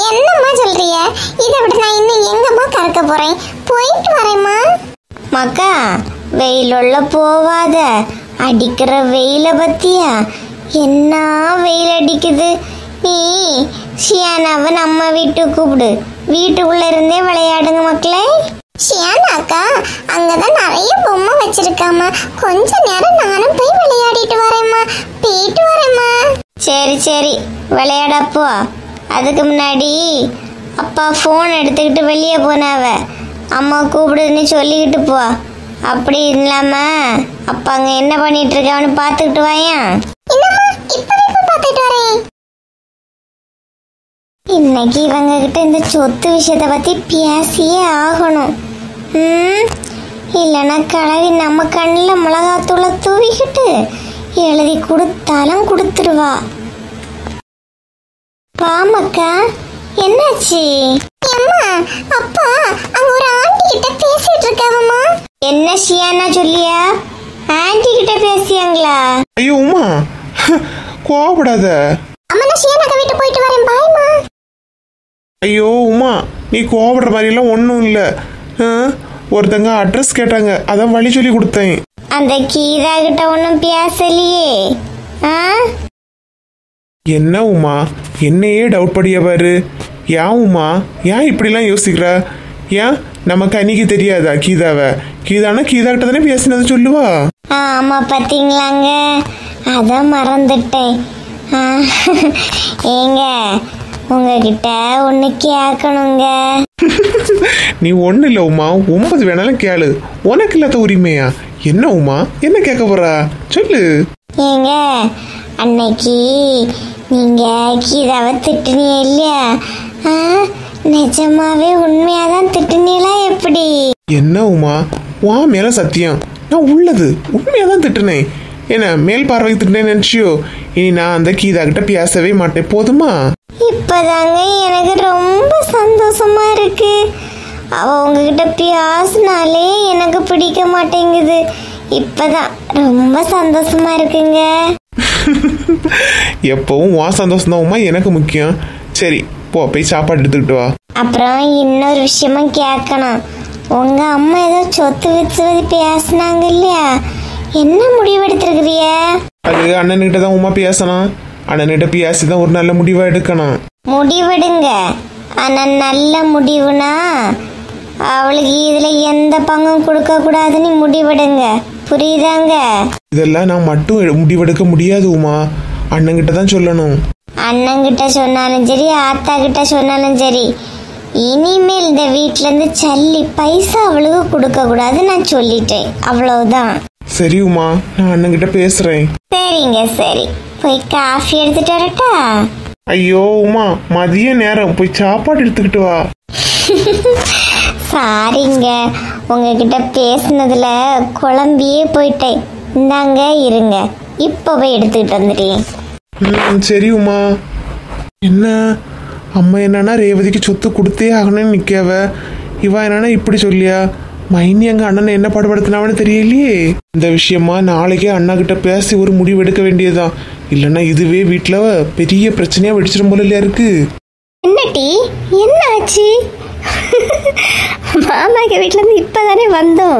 என்னம்மா சொல்றிய? இதை விட நான் இன்னும் எங்கம்மா கறக்க போறேன்? போயிட்டு வரேம்மா. மக்கா, வெயிலுள்ள போவாத. அடிக்கிற வெயில பத்தியா? என்ன வெயில் அடிக்குது. நீ ஷியானாவை நம்ம வீட்டுக்கு கூப்பிடு, வீட்டுக்குள்ள இருந்தே விளையாடுங்க மக்களே. ஷியானாக்கா, அங்கதான் நிறைய பொம்மை வச்சிருக்காமா, கொஞ்ச நேரம் நானும் போய் விளையாடிட்டு வரேம்மா. போயிட்டு வரேம்மா. சரி, விளையாடப்போ. அதுக்கு முன்னாடி அப்பா ஃபோன் எடுத்துக்கிட்டு வெளியே போனாவ, அம்மா கூப்பிடுன்னு சொல்லிக்கிட்டு போ. அப்படி இல்லாம அப்பா அங்க என்ன பண்ணிட்டு இருக்கான்னு பாத்துக்கிட்டு வாயா. இன்னைக்கு இவங்க கிட்ட இந்த சொத்து விஷயத்தை பத்தி பேசியே ஆகணும். இல்லைன்னா கிளவி நம்ம கண்ணில் மிளகாத்தூளை தூவிக்கிட்டு எழுதி கொடுத்தாலும் கொடுத்துருவா. பாமக்கா, என்னாச்சு? அம்மா, அப்பா அங்க ஒரு ஆண்டி கிட்ட பேசிட்டு இருக்காங்கம்மா. என்ன ஷியானா சொல்லியா? ஆண்டி கிட்ட பேசியாங்களா? ஐயோ உமா, கோவப்படாத. அம்மா, நான் ஷியானாக்க வீட்டு போயிட்டு வரேன், பாய்மா. ஐயோ உமா, நீ கோவப்படுற மாதிரி எல்லாம் ஒன்றும் இல்லை. ஒருத்தங்க அட்ரஸ் கேட்டாங்க, அதான் வழி சொல்லி கொடுத்தேன். அந்த கீதா கிட்ட ஒன்னும் பேசலையே. என்ன உமா, என்னையே டவுட் படிய பாரு. ஏன் உமா, ஏன் இப்படிலாம் யோசிக்கிற? ஏன் நமக்கு அன்னைக்கு தெரியாதா கீதாவை? கீதானா கீதா கிட்ட தானே பேசினது சொல்லுவா. ஆமா, பாத்தீங்களாங்க, அதான் மறந்துட்டேன். ஏங்க, உங்ககிட்ட ஒண்ணு கேட்கணுங்க. நீ ஒண்ணு இல்ல உமா, 9 வேணாலும் கேளு, உனக்கு இல்லாத உரிமையா? என்ன உமா, என்ன கேட்க போறா சொல்லு. ஏங்க, அன்னைக்கு நீங்க கீதாவை திட்டுனீங்க இல்லையா? நிஜமாவே உண்மையாதான் திட்டுனீங்களா எப்படி? என்ன உமா, உன் மேல சத்தியம், நான் உள்ளது உண்மையாதான் திட்டுனேன். என்ன மேல் பார்வைக்கு திட்டுனேன்னு நினைச்சியோ? இனி நான் அந்த கீதா கிட்ட பேசவே மாட்டேன், போதுமா? இப்பதாங்க எனக்கு ரொம்ப சந்தோஷமா இருக்கு. அவ உங்ககிட்ட பேசினாலே எனக்கு பிடிக்க மாட்டேங்குது. இப்பதான் ரொம்ப சந்தோஷமா இருக்குங்க. எப்பவும் உன் சந்தோஷம் தான் உமா எனக்கு முக்கியம். சரி போ, போய் சாப்பாடு எடுத்துக்கிட்டு வா. அப்புறம் இன்னொரு விஷயமும் கேட்கணும். உங்க அம்மா ஏதோ சொத்து வச்சு பேசினாங்க இல்லையா? என்ன முடிவெடுத்திருக்கிறிய? அது அண்ணன்கிட்ட தான் உமா பேசணும். அண்ணன்கிட்ட பேசிதான் ஒரு நல்ல முடிவா எடுக்கணும். முடிவெடுங்க, ஆனா நல்ல முடிவுனா அவளுக்கு இதுல எந்த பங்கும் கொடுக்க கூடாதுன்னு முடிவெடுங்க, புரியுதாங்க? இதெல்லாம் நான் மட்டும் முடிவெடுக்க முடியாது உமா, அண்ணன்கிட்ட தான் சொல்லணும். அண்ணங்கிட்ட சொன்னாலும் சரி, ஆத்தா கிட்ட சொன்னாலும் சரி, இனிமேல் இந்த வீட்டுல இருந்து சல்லி பைசா அவளுக்கு கொடுக்க கூடாது நான் சொல்லிட்டேன், அவ்வளவுதான். சரி உமா, நான் அண்ணன்கிட்ட பேசுறேன். சரிங்க, சரி, போய் காஃபி எடுத்துட்டு வரட்டா? ஐயோ உமா, மதிய நேரம், போய் சாப்பாடு எடுத்துக்கிட்டு வா. சாரிங்க, உங்ககிட்ட பேசுனதுல குழம்பியே போயிட்டேன். இந்தாங்க இருங்க, இப்ப போய் எடுத்துக்கிட்டு வந்துட்டேன். சரி உமா. என்ன அம்மா என்னன்னா ரேவதிக்கு சொத்து கொடுத்தே ஆகணும்னு நிக்காவ, இவ என்னன்னா இப்படி சொல்லியா? மைனி அங்க அண்ணனை என்ன பாடுபடுத்தினாவன்னு தெரியலையே. இந்த விஷயமா நாளைக்கே அண்ணா கிட்ட பேசி ஒரு முடிவு எடுக்க வேண்டியதுதான். இல்லைன்னா இதுவே வீட்டுல பெரிய பிரச்சனையா வெடிச்சிடும் போல இல்லையா இருக்கு. என்னடி, என்ன ஆச்சு? மாமாக்கு வீட்டுல இருந்து இப்பதானே வந்தோம்.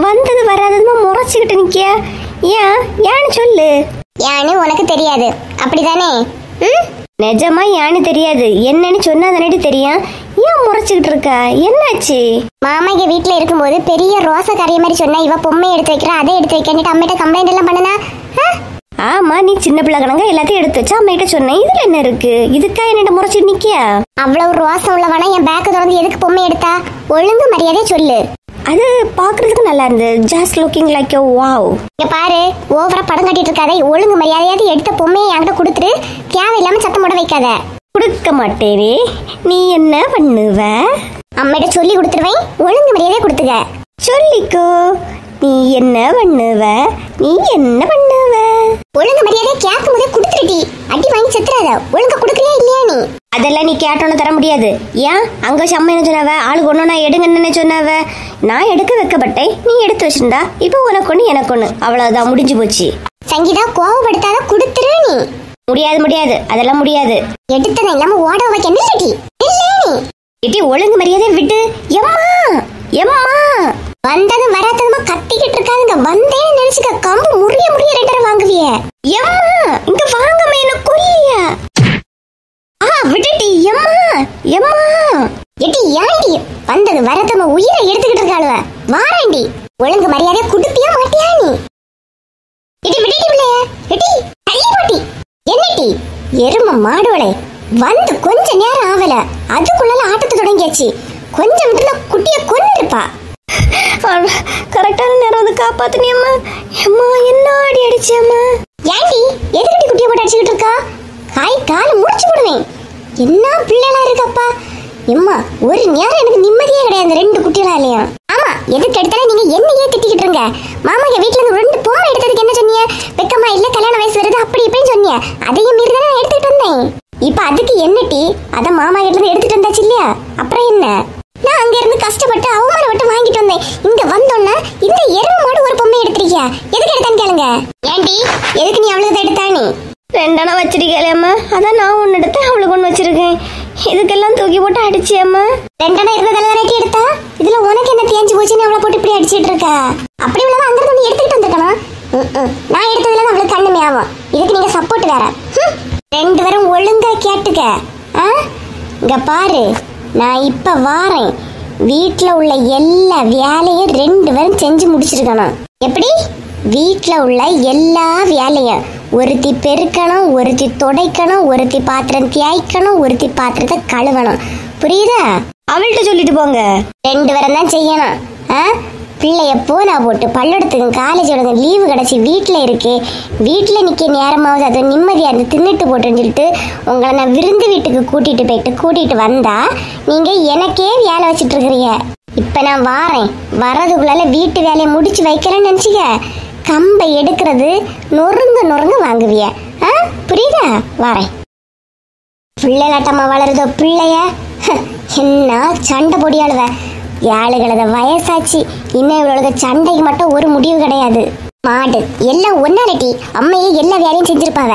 வந்தது வராததுமா முறைச்சுக்கிட்டு நிக்கியா? ஏன்னு சொல்லு. யானு உனக்கு தெரியாது அப்படிதானே? நிஜமா யானு தெரியாது, என்னன்னு சொன்னா தானே தெரியும். ஏன் முறைச்சுக்கிட்டு இருக்கா? என்னாச்சு? மாமாக்கு வீட்டுல இருக்கும்போது பெரிய ரோச கரைய மாதிரி சொன்னா, இவ பொம்மை எடுத்து வைக்கிறா, அதை எடுத்து வைக்க அம்மிட்ட கம்ப்ளைண்ட் எல்லாம் பண்ணனா? ஆமா, நீ சின்ன பிள்ளை கணங்க எல்லாத்தையும் எடுத்து வச்சா அம்மிட்ட சொன்னேன். இதுல என்ன இருக்கு? இதுக்கா என்ன முறைச்சிட்டு நிக்கியா? அவ்வளவு ரோசம் உள்ளவனா என் பேக்க திறந்து எதுக்கு பொம்மை எடுத்தா? ஒழுங்கு மரியாதையே சொல்லு. அது பாக்குறதுக்கு நல்லா இருந்து, just looking like a wow. இங்க பாரு, ஓவரா படம் காட்டிட்டு இருக்காதே. ஒழுங்கு மரியாதையாவது எடுத்த பொம்மையை என்கிட்ட கொடுத்துரு, தேவையில்லாம சத்தம் போட வைக்காத. கொடுக்க மாட்டேனே, நீ என்ன பண்ணுவ? அம்மிட்ட சொல்லி கொடுத்துருவேன், ஒழுங்கு மரியாதையா கொடுத்துக்க. சொல்லிக்கோ, நீ என்ன பண்ணுவ? நீ என்ன பண்ணுவ? ஒழுங்கு மரியாதையா கேட்கும் போதே கொடுத்துருட்டி, அடி வாங்கி செத்துறாத. ஒழுங்கா கொடுக்கறியா இல்லையா நீ? அதெல்லாம் நீ கேட்டோன்னு தர முடியாது. ஏன் அங்க சம்ம என்ன சொன்னவ? ஆளுக்கு ஒண்ணு நான் எடுங்கன்னு சொன்னவ. நான் எடுக்க வைக்கப்பட்டேன், நீ எடுத்து வச்சிருந்தா. இப்போ உனக்கு ஒண்ணு எனக்கு ஒண்ணு, அவ்வளவுதான், முடிஞ்சு போச்சு. சங்கீதா, கோவப்படுத்தாத, கொடுத்துரு. நீ முடியாது முடியாது, அதெல்லாம் முடியாது. எடுத்தன இல்லாம ஓட வைக்க நில்லடி, நில்லடி. ஒழுங்கு மரியாதை விட்டு. எம்மா எம்மா, வந்ததும் வராததுமா கத்திக்கிட்டு இருக்காதுங்க. வந்தேன்னு நினைச்சுக்க, கம்பு முறிய முறிய 2 வாங்குவிய. எம்மா இங்க வாங்கம்மா, என்ன கொல்லியா? விட்டுட்டி. எம்மா எம்மா, எட்டி ஏண்டி வந்தது வரதமா உயிரை எடுத்துக்கிட்டு இருக்காளுவ? வாரண்டி, ஒழுங்கு மரியாதை குடுப்பியா மாட்டியா நீ? எட்டி விட்டுட்டி பிள்ளைய, எட்டி தள்ளி போட்டி. என்னட்டி எரும மாடுவளே, வந்து கொஞ்ச நேரம் ஆவல, அதுக்குள்ள ஆட்டத்தை தொடங்கியாச்சு. கொஞ்சம் குட்டிய கொண்டு இருப்பா. கரெக்டான நேரம் வந்து காப்பாத்துனியம்மா. அம்மா என்ன அடி அடிச்சியம்மா? ஏண்டி எதுக்கிட்டி குட்டிய போட்டு அடிச்சுக்கிட்டு இருக்கா? காய் கால முடிச்சு போடுவேன். என்ன பிள்ளைகளா இருக்கப்பா. எம்மா, ஒரு நேரம் எனக்கு நிம்மதியே கிடையாது 2 குட்டிகளாலையும். ஆமா, எதுக்கு எடுத்தாலும் நீங்க என்னையே திட்டிக்கிட்டு இருங்க. மாமா என் வீட்டுல இருந்து 2 பொம்மை எடுத்ததுக்கு என்ன சொன்னீங்க? வெக்கமா இல்ல, கல்யாண வயசு வருது, அப்படி இப்படின்னு சொன்னீங்க. அதையும் மீறி தானே எடுத்துக்கிட்டு வந்தேன். இப்ப அதுக்கு என்ன டீ? அத மாமா கிட்ட இருந்து எடுத்துட்டு வந்தாச்சு இல்லையா, அப்புறம் என்ன? நான் அங்க இருந்து கஷ்டப்பட்டு அவமானப்பட்டு வாங்கிட்டு வந்தேன். இங்க வந்தோன்னா இந்த எருமை மாடு ஒரு பொம்மை எடுத்திருக்கியா, எதுக்கு எடுத்தான்னு கேளுங்க. ஏன்டி எதுக்கு நீ அவளுக்கு எடுத்தா? நீ ரெண்டனா வச்சிருக்கேம்மா, அதான் நான் ஒன்னு எடுத்தேன், அவளுக்கு ஒன்னு வச்சிருக்கேன். இதுக்கெல்லாம் தூக்கி போட்டு அடிச்சியம்மா. ரெண்டனா இருந்ததால தானே எடுத்தா, இதுல உனக்கு என்ன தேஞ்சு போச்சுன்னு அவளை போட்டு இப்படி அடிச்சிட்டு இருக்க? அப்படி உள்ளதா அங்க இருந்து எடுத்துக்கிட்டு வந்திருக்கணும். நான் எடுத்ததுல தான் அவளுக்கு கண்ணுமே ஆகும். இதுக்கு நீங்க சப்போர்ட் வேற. ரெண்டு பேரும் ஒழுங்கா கேட்டுக்க. இங்க பாரு, நான் இப்ப வாரேன். வீட்டுல உள்ள எல்லா வேலையும் ரெண்டு பேரும் செஞ்சு முடிச்சிருக்கணும். எப்படி? வீட்டுல உள்ள எல்லா வேலையும் ஒருத்தி பெருக்கணும், ஒருத்தி துடைக்கணும், ஒருத்தி பாத்திரம் தேய்க்கணும், ஒருத்தி பாத்திரத்தை கழுவணும். புரியுதா? அவள்கிட்ட சொல்லிட்டு போங்க. ரெண்டு பேரும் தான் செய்யணும். பிள்ளைய போனா போட்டு பள்ளிடத்துக்கும் காலேஜோட லீவு கிடைச்சி வீட்டில் இருக்கு. வீட்டில் நிற்க நேரமாவது அது நிம்மதியாக இருந்து தின்னுட்டு போட்டுன்னு சொல்லிட்டு உங்களை நான் விருந்து வீட்டுக்கு கூட்டிட்டு வந்தா நீங்க எனக்கே வேலை வச்சுட்டு இருக்கிறீங்க. இப்போ நான் வாரேன். வர்றதுக்குள்ளால வீட்டு வேலையை முடிச்சு வைக்கிறேன்னு நினச்சிக்க, கம்பை எடுக்கிறது நொறுங்க வாங்குவிய. புரியுதா? வாரேன். பிள்ளைலாட்டமா வளருதோ பிள்ளைய. என்ன சண்டை பொடியாளுவ. ஏழுகளத வயசாச்சு, இன்னும் இவளோட சண்டைக்கு மட்டும் ஒரு முடிவு கிடையாது. மாடு எல்லாம் ஒன்னாலட்டி அம்மையே எல்லா வேலையும் செஞ்சிருப்பாவ.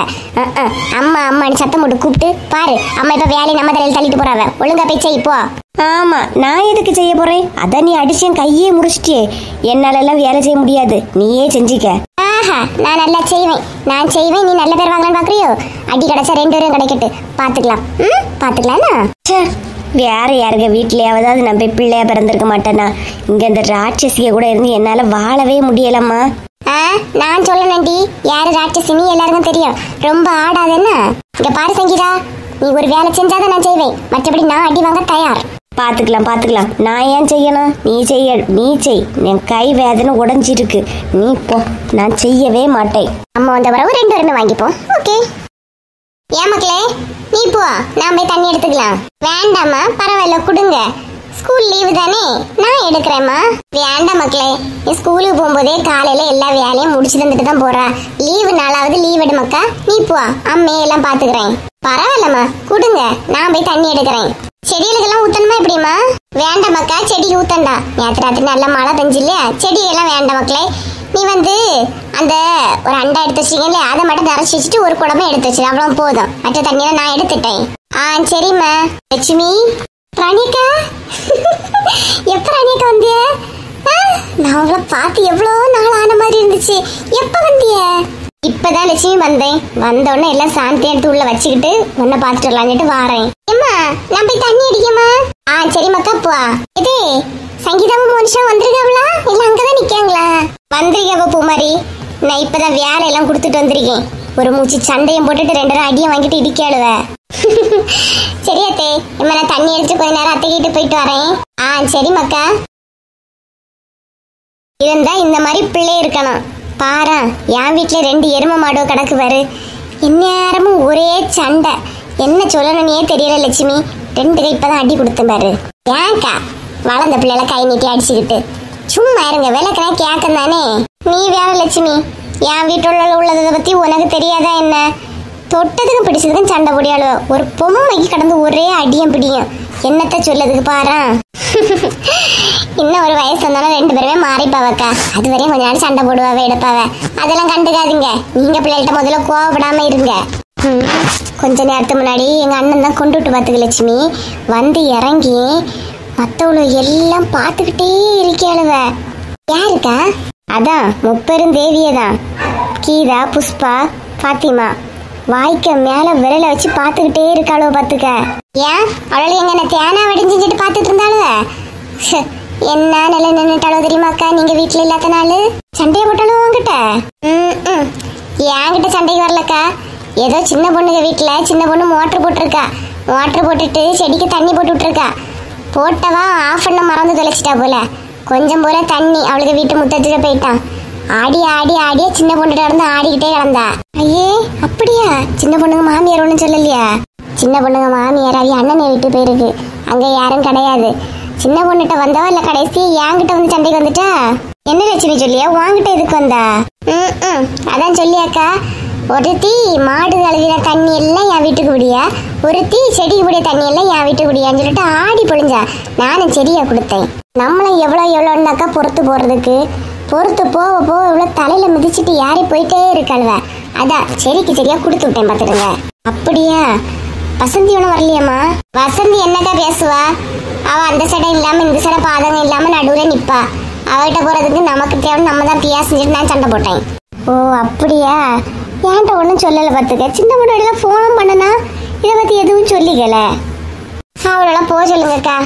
அம்மான்னு சத்தம் போட்டு கூப்பிட்டு பாரு, அம்மா இப்ப வேலையை நம்ம தலையில் தள்ளிட்டு போறாவ, ஒழுங்கா போய் செய் போ. ஆமா, நான் எதுக்கு செய்ய போறேன்? அதான் நீ அடிச்சு என் கையே முடிச்சிட்டியே, என்னால எல்லாம் வேலை செய்ய முடியாது, நீயே செஞ்சிக்க. நான் நல்லா செய்வேன், நீ நல்ல பேர் வாங்கலான்னு பாக்குறியோ? அடி கிடைச்சா ரெண்டு பேரும் கிடைக்கட்டு, பாத்துக்கலாம். பாத்துக்கலாம்னா வேற யாருங்க வீட்லயாவது நான் போய் பிள்ளையா பிறந்திருக்க மாட்டேனா? இங்க இந்த ராட்சசிய கூட இருந்து என்னால வாழவே முடியலம்மா. நான் சொல்லணும்டி, யாரு ராட்சசினி எல்லாருக்கும் தெரியும். ரொம்ப ஆடாதேன்னா. இங்க பாரு சங்கீதா, நீ ஒரு வேலை செஞ்சாதான் நான் செய்வேன், மற்றபடி நான் அடி வாங்க தயார். பாத்துக்கலாம். நான் ஏன் செய்யணும்? நீ செய். என் கை வேதனை உடஞ்சிருக்கு, நீ போ. நான் செய்யவே மாட்டேன். அம்மா வந்த பிறகு ரெண்டு பேருமே வாங்கிப்போம். ஓகே. ஏன் மக்களே, நீ போ, நான் போய் தண்ணி எடுத்துக்கலாம். வேண்டாமா, பரவாயில்ல, கொடுங்க. ஸ்கூல் லீவு தானே, நான் எடுக்கிறேம்மா. வேண்டாம் மக்களே, நீ ஸ்கூலுக்கு போகும்போதே காலையில எல்லா வேலையும் முடிச்சு தந்துட்டு தான் போறா. லீவு நாளாவது லீவ் எடுமாக்கா. நீ போ, அம்மையெல்லாம் பாத்துக்கிறேன். பரவாயில்லம்மா, கொடுங்க, நான் போய் தண்ணி எடுக்கிறேன். செடிகளுக்கெல்லாம் ஊத்தணுமா எப்படிமா? வேண்டாம் மக்கா, செடிக்கு ஊத்தண்டா. நேற்று ராத்திரி நல்லா மழை பெஞ்சு இல்லையா, செடியெல்லாம் வேண்டாம் மக்களே. நீ வந்து அந்த ஒரு அண்டா எடுத்து வச்சிருக்கீங்களே, அதை மட்டும் தரைச்சி வச்சுட்டு ஒரு குடமே எடுத்து வச்சு, அவ்வளவு போதும். மற்ற தண்ணியெல்லாம் நான் எடுத்துட்டேன். சரிம்மா. லட்சுமி, ராணிக்கா, எப்ப ராணிக்கா வந்திய? நான் உங்களை பார்த்து எவ்வளோ நாள் ஆன மாதிரி இருந்துச்சு. எப்ப வந்திய? இப்பதான் லட்சுமி வந்தேன். வந்தோடனே எல்லாம் சாந்தி எடுத்து உள்ள வச்சுக்கிட்டு உன்னை பார்த்துட்டு வரலான்ட்டு வாரேன். ஏம்மா, நான் போய் தண்ணி அடிக்கமா? சரிம்மாக்கா, போ. இது சங்கீதாவும் மனுஷன் வந்திருக்காங்களா இல்ல அங்கதான் நிக்காங்களா? வந்திருக்கா பூமாரி. நான் இப்பதான் வேலையெல்லாம் கொடுத்துட்டு வந்திருக்கேன். ஒரு மூச்சு சண்டையும் போட்டுட்டு ரெண்டு அடியும் வாங்கிட்டு இடிக்காளுவ. சரியாத்தே, இம்மா நான் தண்ணி அடிச்சு கொஞ்ச நேரம் அத்தைக்கிட்டு போயிட்டு வரேன். சரி மக்கா. இருந்தா இந்த மாதிரி பிள்ளை இருக்கணும். பாரா, என் வீட்டுல ரெண்டு எருமை மாடோ கிடக்கு பாரு. எந்நேரமும் ஒரே சண்டை. என்ன சொல்லணும்னே தெரியல லட்சுமி. ரெண்டு கை இப்பதான் அடி கொடுத்தேன் பாரு. ஏன்க்கா வளர்ந்த பிள்ளைல கை நீட்டி அடிச்சுக்கிட்டு சும்மா இருங்க, விளக்குனா கேட்க தானே. நீ வேற லட்சுமி, என் வீட்டுள்ள உள்ளதை பத்தி உனக்கு தெரியாதா என்ன? தொட்டதுக்கும் பிடிச்சதுக்கும் சண்டை பொடியாளு. ஒரு பொம்மைக்கு கடந்து ஒரே அடியும் பிடியும். என்னத்த சொல்லதுக்கு பாரு. இன்னும் ஒரு வயசு வந்தாலும் ரெண்டு பேருமே மாறிப்பாவக்கா. அது வரையும் கொஞ்ச நாள் சண்டை போடுவாவே எடுப்பாவ. அதெல்லாம் கண்டுக்காதீங்க. நீங்க பிள்ளைகிட்ட முதல்ல கோவப்படாம இருங்க. கொஞ்ச நேரத்துக்கு முன்னாடி எங்க அண்ணன் தான் கொண்டுட்டு பார்த்துக்க லட்சுமி. வந்து இறங்கி மத்தவளு எல்லாம் பார்த்துக்கிட்டே இருக்காளுவ. யாருக்கா? அதான் முப்பெரும் தேவியதான். கீதா, புஷ்பா, பாத்திமா. வாய்க்க மேல விரல வச்சு பார்த்துக்கிட்டே இருக்காளோ பார்த்துக்க. ஏன் அவளை எங்க தேனா வெடிஞ்சிட்டு பார்த்துட்டு இருந்தாளுவ? என்ன நிலை நின்னுட்டாளோ தெரியுமாக்கா? நீங்க வீட்டுல இல்லாத நாள் சண்டையை போட்டாலும் உங்ககிட்ட. என்கிட்ட சண்டைக்கு வரலக்கா. ஏதோ சின்ன பொண்ணுங்க வீட்டுல சின்ன பொண்ணு மோட்டர் போட்டிருக்கா. மோட்டர் போட்டுட்டு செடிக்கு தண்ணி போட்டு விட்டுருக்கா. போட்டவா ஆஃப் பண்ண மறந்து தொலைச்சிட்டா போல. கொஞ்சம் போல தண்ணி அவளுக்கு வீட்டு முத்தத்துல போயிட்டான். ஆடிய சின்ன பொண்ணுகிட்ட இருந்து ஆடிக்கிட்டே கிடந்தா. ஐயே, அப்படியா? சின்ன பொண்ணுங்க மாமியார் ஒன்றும் சொல்லலையா? சின்ன பொண்ணுங்க மாமியார் அவைய அண்ணனை விட்டு போயிருக்கு. அங்க யாரும் கிடையாது. சின்ன பொண்ணுகிட்ட வந்தவா இல்ல கடைசி என்கிட்ட வந்து சண்டைக்கு வந்துட்டா? என்ன லட்சுமி சொல்லியா? உன்கிட்ட எதுக்கு வந்தா? அதான் சொல்லியாக்கா. ஒருத்தி மாடு கழுவின தண்ணி எல்லாம் என் வீட்டுக்கு விடியா, ஒருத்தி செடிக்கு விடிய தண்ணி எல்லாம் என் வீட்டுக்கு விடியான்னு சொல்லிட்டு ஆடி பொழிஞ்சா. நானும் செடியா கொடுத்தேன். நம்மளும் எவ்வளோன்னாக்கா பொறுத்து போறதுக்கு, பொறுத்து போக போக இவ்வளோ தலையில மிதிச்சுட்டு யாரையும் போயிட்டே இருக்காளுவ. அதான் செடிக்கு செடியா கொடுத்து விட்டேன் பார்த்துடுங்க. அப்படியா? வசந்தி ஒன்றும் வரலையாம்மா? வசந்தி என்னக்கா பேசுவா? அவ அந்த சடை இல்லாம இந்த சடை பாதகம் இல்லாம நடுவுல நிப்பா. அவகிட்ட போறதுக்கு நமக்கு தேவை, நம்ம தான் பியா செஞ்சுட்டு நான் சண்டை போட்டேன். ஓ அப்படியா? என்கிட்ட ஒன்றும் சொல்லலை பார்த்துக்க. சின்ன முன்னாடிலாம் ஃபோனும் பண்ணனா இதை பத்தி எதுவும் சொல்லிக்கல. அவளெல்லாம் போக சொல்லுங்கக்கா.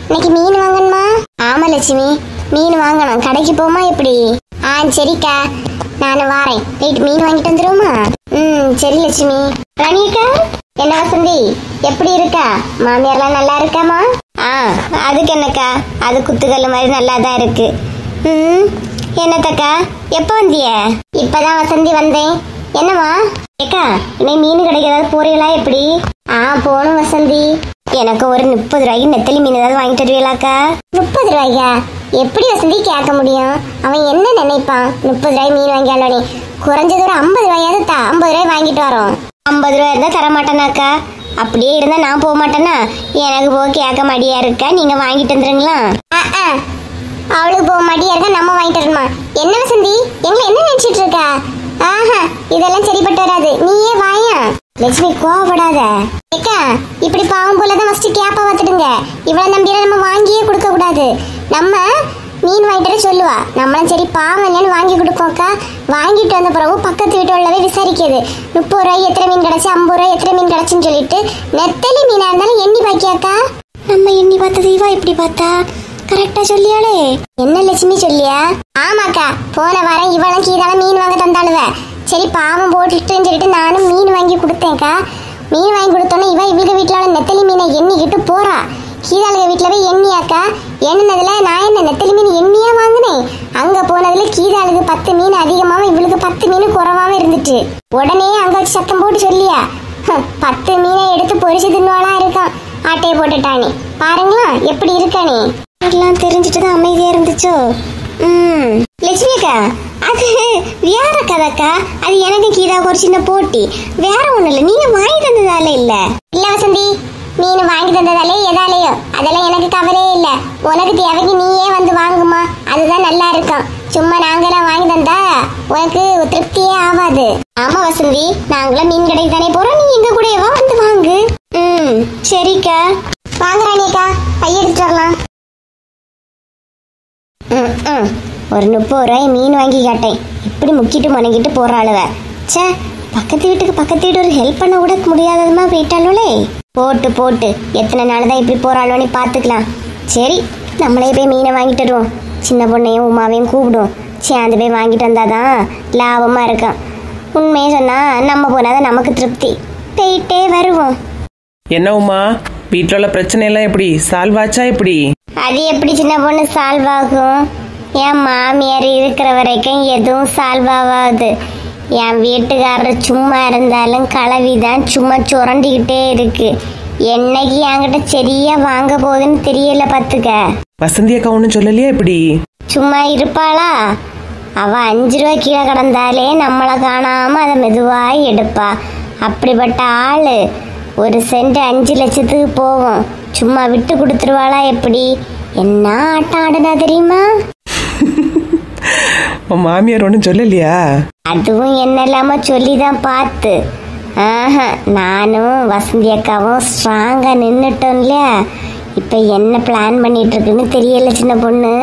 இன்னைக்கு மீன் வாங்கணுமா? ஆமா லட்சுமி, மீன் வாங்கணும். கடைக்கு போமா எப்படி? சரிக்கா, நான் வாரேன். போயிட்டு மீன் வாங்கிட்டு வந்துருவோமா? சரி லட்சுமி. ரணியக்கா, என்ன வசந்தி எப்படி இருக்கா? மாமியார்லாம் நல்லா இருக்காமா? அதுக்கு என்னக்கா, அது குத்துக்கல் மாதிரி நல்லா தான் இருக்கு. என்னத்தக்கா, எப்போ வந்திய? இப்பதான் வசந்தி வந்தேன். என்னம்மா? ஏக்கா, இன்னைக்கு மீன் கடைக்கு ஏதாவது போறீங்களா எப்படி? போகணும் வசந்தி. எனக்கு ஒரு 30 ரூபாய்க்கு நெத்தலி மீன் ஏதாவது வாங்கிட்டு வருவீங்களாக்கா? 30 ரூபாய்க்கா? எப்படி வசந்தி கேட்க முடியும்? அவன் என்ன நினைப்பான்? 30 ரூபாய் மீன் வாங்கியாலும் குறைஞ்சது ஒரு 50 ரூபாயாவது தா. 50 ரூபாய் வாங்கிட்டு வரோம். 50 ரூபாய் இருந்தா தர மாட்டேனாக்கா. அப்படியே இருந்தா நான் போக மாட்டேன்னா? எனக்கு போக கேட்க மாட்டியா இருக்கா? நீங்க வாங்கிட்டு வந்துருங்களா? அவளுக்கு போக மாட்டியா இருக்கா, நம்ம வாங்கிட்டு வரணுமா? என்ன வசந்தி, எங்களை என்ன நினைச்சிட்டு இருக்கா? இதெல்லாம் சரிப்பட்டு வராது. நீயே வாயா. லட்சுமி கோவப்படாத. ஏக்கா, இப்படி பாவம் போலதான் ஃபர்ஸ்ட் கேப்ப பார்த்துடுங்க. இவ்வளவு நம்பியெல்லாம் நம்ம வாங்கியே கொடுக்க கூடாது. நம்ம மீன் வாங்கிட்டு சொல்லுவா, நம்மளும் சரி பாவம் இல்லைன்னு வாங்கி கொடுப்போம்க்கா. வாங்கிட்டு வந்த பிறகு பக்கத்து வீட்டு உள்ளவே விசாரிக்கிறது. 30 ரூபாய் எத்தனை மீன் கிடைச்சு, 50 ரூபாய் எத்தனை மீன் கிடைச்சுன்னு சொல்லிட்டு நெத்தலி மீனா இருந்தாலும் எண்ணி பாக்கியாக்கா. நம்ம எண்ணி பார்த்தது இவா இப்படி பார்த்தா கரெக்டா சொல்லியாளே. என்ன லட்சுமி சொல்லியா? ஆமாக்கா, போன வாரம் இவளும் கீதாலும் மீன் வாங்க தந்தாளுவ. சரி பாவம் போட்டுட்டுன்னு சொல்லிட்டு நானும் மீன் வாங்கி கொடுத்தேன்க்கா. மீன் வாங்கி கொடுத்தோன்னே இவங்க வீட்டுல நெத்தலி மீனை எண்ணிக்கிட்டு போறா. கீதாளுக வீட்டுல போய் எண்ணியாக்கா. எண்ணினதுல நான் என்ன நெத்தலி மீன் எண்ணியா வாங்கினேன். அங்க போனதுல கீதாளுக்கு 10 மீன் அதிகமாவும் இவளுக்கு 10 மீன் குறைவாவும் இருந்துச்சு. உடனே அங்க வச்சு சத்தம் போட்டு சொல்லியா, 10 மீனை எடுத்து பொரிச்சு தின்னுவாளா இருக்கான். ஆட்டையை போட்டுட்டானே பாருங்களா எப்படி இருக்கானே. எல்லாம் தெரிஞ்சுட்டு தான் அமைதியா இருந்துச்சோ. லட்சுமி அக்கா, அது வேற கதைக்கா. அது எனக்கு கீதாவுக்கு ஒரு சின்ன போட்டி, வேற ஒண்ணு இல்ல. நீங்க வாங்கி தந்ததால இல்ல. இல்ல வசந்தி, மீன் வாங்கி தந்ததாலே எதாலேயோ அதெல்லாம் எனக்கு கவலையே இல்ல. உனக்கு தேவைக்கு நீயே வந்து வாங்குமா, அதுதான் நல்லா இருக்கும். சும்மா நாங்கெல்லாம் வாங்கி தந்தா உனக்கு திருப்தியே ஆகாது. ஆமா வசந்தி, நாங்களும் மீன் கடைக்கு தானே போறோம், நீ எங்க கூடவா வந்து வாங்கு. சரிக்கா, வாங்குறானேக்கா, பைய எடுத்துட்டு வரலாம். ஒரு 30 ரூபாய் மீன் வாங்கி கேட்டேன். இப்படி முக்கிட்டு முனங்கிட்டு போறாளுவ. சே, பக்கத்து வீட்டு ஒரு ஹெல்ப் பண்ண கூட முடியாததுமா போயிட்டாளே. போட்டு போட்டு எத்தனை நாள் தான் இப்படி போறாளோன்னு பார்த்துக்கலாம். சரி, நம்மளே போய் மீனை வாங்கிட்டு வருவோம். சின்ன பொண்ணையும் உமாவையும் கூப்பிடுவோம். சேர்ந்து போய் வாங்கிட்டு வந்தாதான் லாபமா இருக்கும். உண்மையை சொன்னா நம்ம போனாதான் நமக்கு திருப்தி. போயிட்டே வருவோம். என்ன உமா, வீட்டில் உள்ள பிரச்சனை எல்லாம் எப்படி சால்வ் ஆச்சா? எப்படி அது எப்படி சின்ன பொண்ணு சால்வ் ஆகும்? என் மாமியார் இருக்கிற வரைக்கும் எதுவும் சால்வ் ஆகாது. என் வீட்டுக்காரர் சும்மா இருந்தாலும் கலவிதான் சும்மா சுரண்டிக்கிட்டே இருக்கு. என்னைக்கு என்கிட்ட சரியா வாங்க போகுதுன்னு தெரியல பார்த்துக்க. வசந்தி அக்கா ஒன்றும் சொல்லலையா? எப்படி சும்மா இருப்பாளா? அவ 5 ரூபாய் கீழே கிடந்தாலே நம்மளை காணாம அதை மெதுவாக எடுப்பா. அப்படிப்பட்ட ஆளு. ஒரு சென்ட் 5 லட்சத்துக்கு போவோம். சும்மா விட்டு கொடுத்துருவாளா எப்படி? என்ன ஆட்டம் ஆடுனா தெரியுமா? மாமியார் ஒன்றும் சொல்லலையா? அதுவும் என்னெல்லாம சொல்லிதான் பார்த்து. நானும் வசந்தி அக்காவும் ஸ்ட்ராங்கா நின்னுட்டோம் இல்லையா? இப்ப என்ன பிளான் பண்ணிட்டு இருக்குன்னு தெரியல சின்ன பொண்ணு.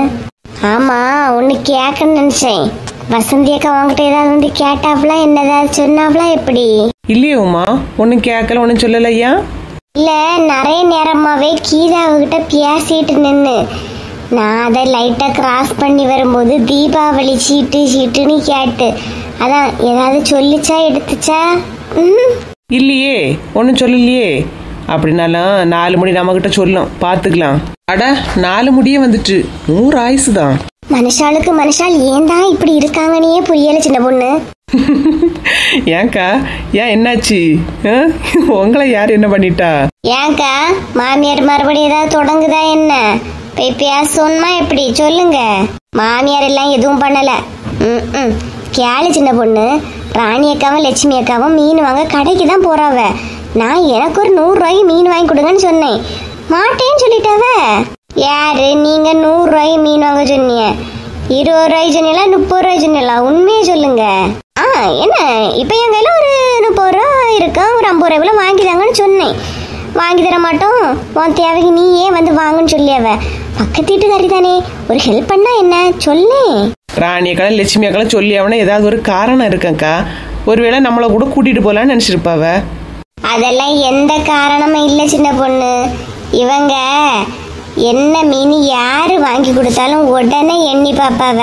ஆமா, ஒன்னு கேட்கணும்னு நினைச்சேன். வசந்தி அக்கா உங்ககிட்ட ஏதாவது வந்து கேட்டாப்லாம் என்ன ஏதாவது சொன்னாப்லா எப்படி? இல்லையே உமா, ஒன்னும் கேட்கல, ஒன்னும் சொல்லலையா? இல்ல, நிறைய நேரமாவே கீதாவுகிட்ட பேசிட்டு நின்று நான் அதை லைட்டா கிராஸ் பண்ணி வரும்போது தீபாவளி சீட்டுன்னு கேட்டு அதான் ஏதாவது சொல்லிச்சா எடுத்துச்சா? இல்லையே, ஒன்னும் சொல்லலையே. அப்படின்னாலும் 4 முடி நம்ம கிட்ட சொல்லும், பாத்துக்கலாம். அட 4 முடியே வந்துட்டு 100 ஆயுசு தான். மனுஷாளுக்கு மனுஷால் ஏன் தான் இப்படி இருக்காங்கன்னே புரியல சின்ன பொண்ணு. ஏன்க்கா, ஏன் என்னாச்சு? உங்களை யார் என்ன பண்ணிட்டா? ஏன்க்கா, மாமியார் மறுபடியும் ஏதாவது தொடங்குதா என்ன? போய் பேசணுமா எப்படி சொல்லுங்க. மாமியார் எல்லாம் எதுவும் பண்ணல. கேளு சின்ன பொண்ணு, ராணி அக்காவும் லட்சுமி அக்காவும் மீன் வாங்க கடைக்கு தான் போறாவ. நான் எனக்கு ஒரு 100 ரூபாய்க்கு மீன் வாங்கி கொடுங்கன்னு சொன்னேன். மாட்டேன்னு சொல்லிட்டாவ. யாரு நீங்க 100 ரூபாய்க்கு மீன் வாங்க சொன்னீங்க? 20 ரூபாய்க்கு சொன்னீங்களா 30 ரூபாய்க்கு சொன்னீங்களா? உண்மையே சொல்லுங்க. என்ன இப்போ என் கையில் ஒரு 30 ரூபா இருக்கா, ஒரு 50 ரூபாய்க்குள்ள வாங்கிதாங்கன்னு சொன்னேன். வாங்கி தர மாட்டோம், உன் தேவைக்கு நீயே வந்து வாங்கன்னு சொல்லியாவ. பக்கத்து வீட்டுக்காரி தானே, ஒரு ஹெல்ப் பண்ணா என்ன சொல்லு. ராணி அக்கா லட்சுமி அக்கா சொல்லி அவனை ஏதாவது ஒரு காரணம் இருக்கக்கா. ஒருவேளை நம்மளை கூட கூட்டிட்டு போலான்னு நினைச்சிருப்பாவ. அதெல்லாம் எந்த காரணமும் இல்லை சின்ன பொண்ணு. இவங்க என்ன மீன் யாரு வாங்கி கொடுத்தாலும் உடனே எண்ணி பார்ப்பாவ.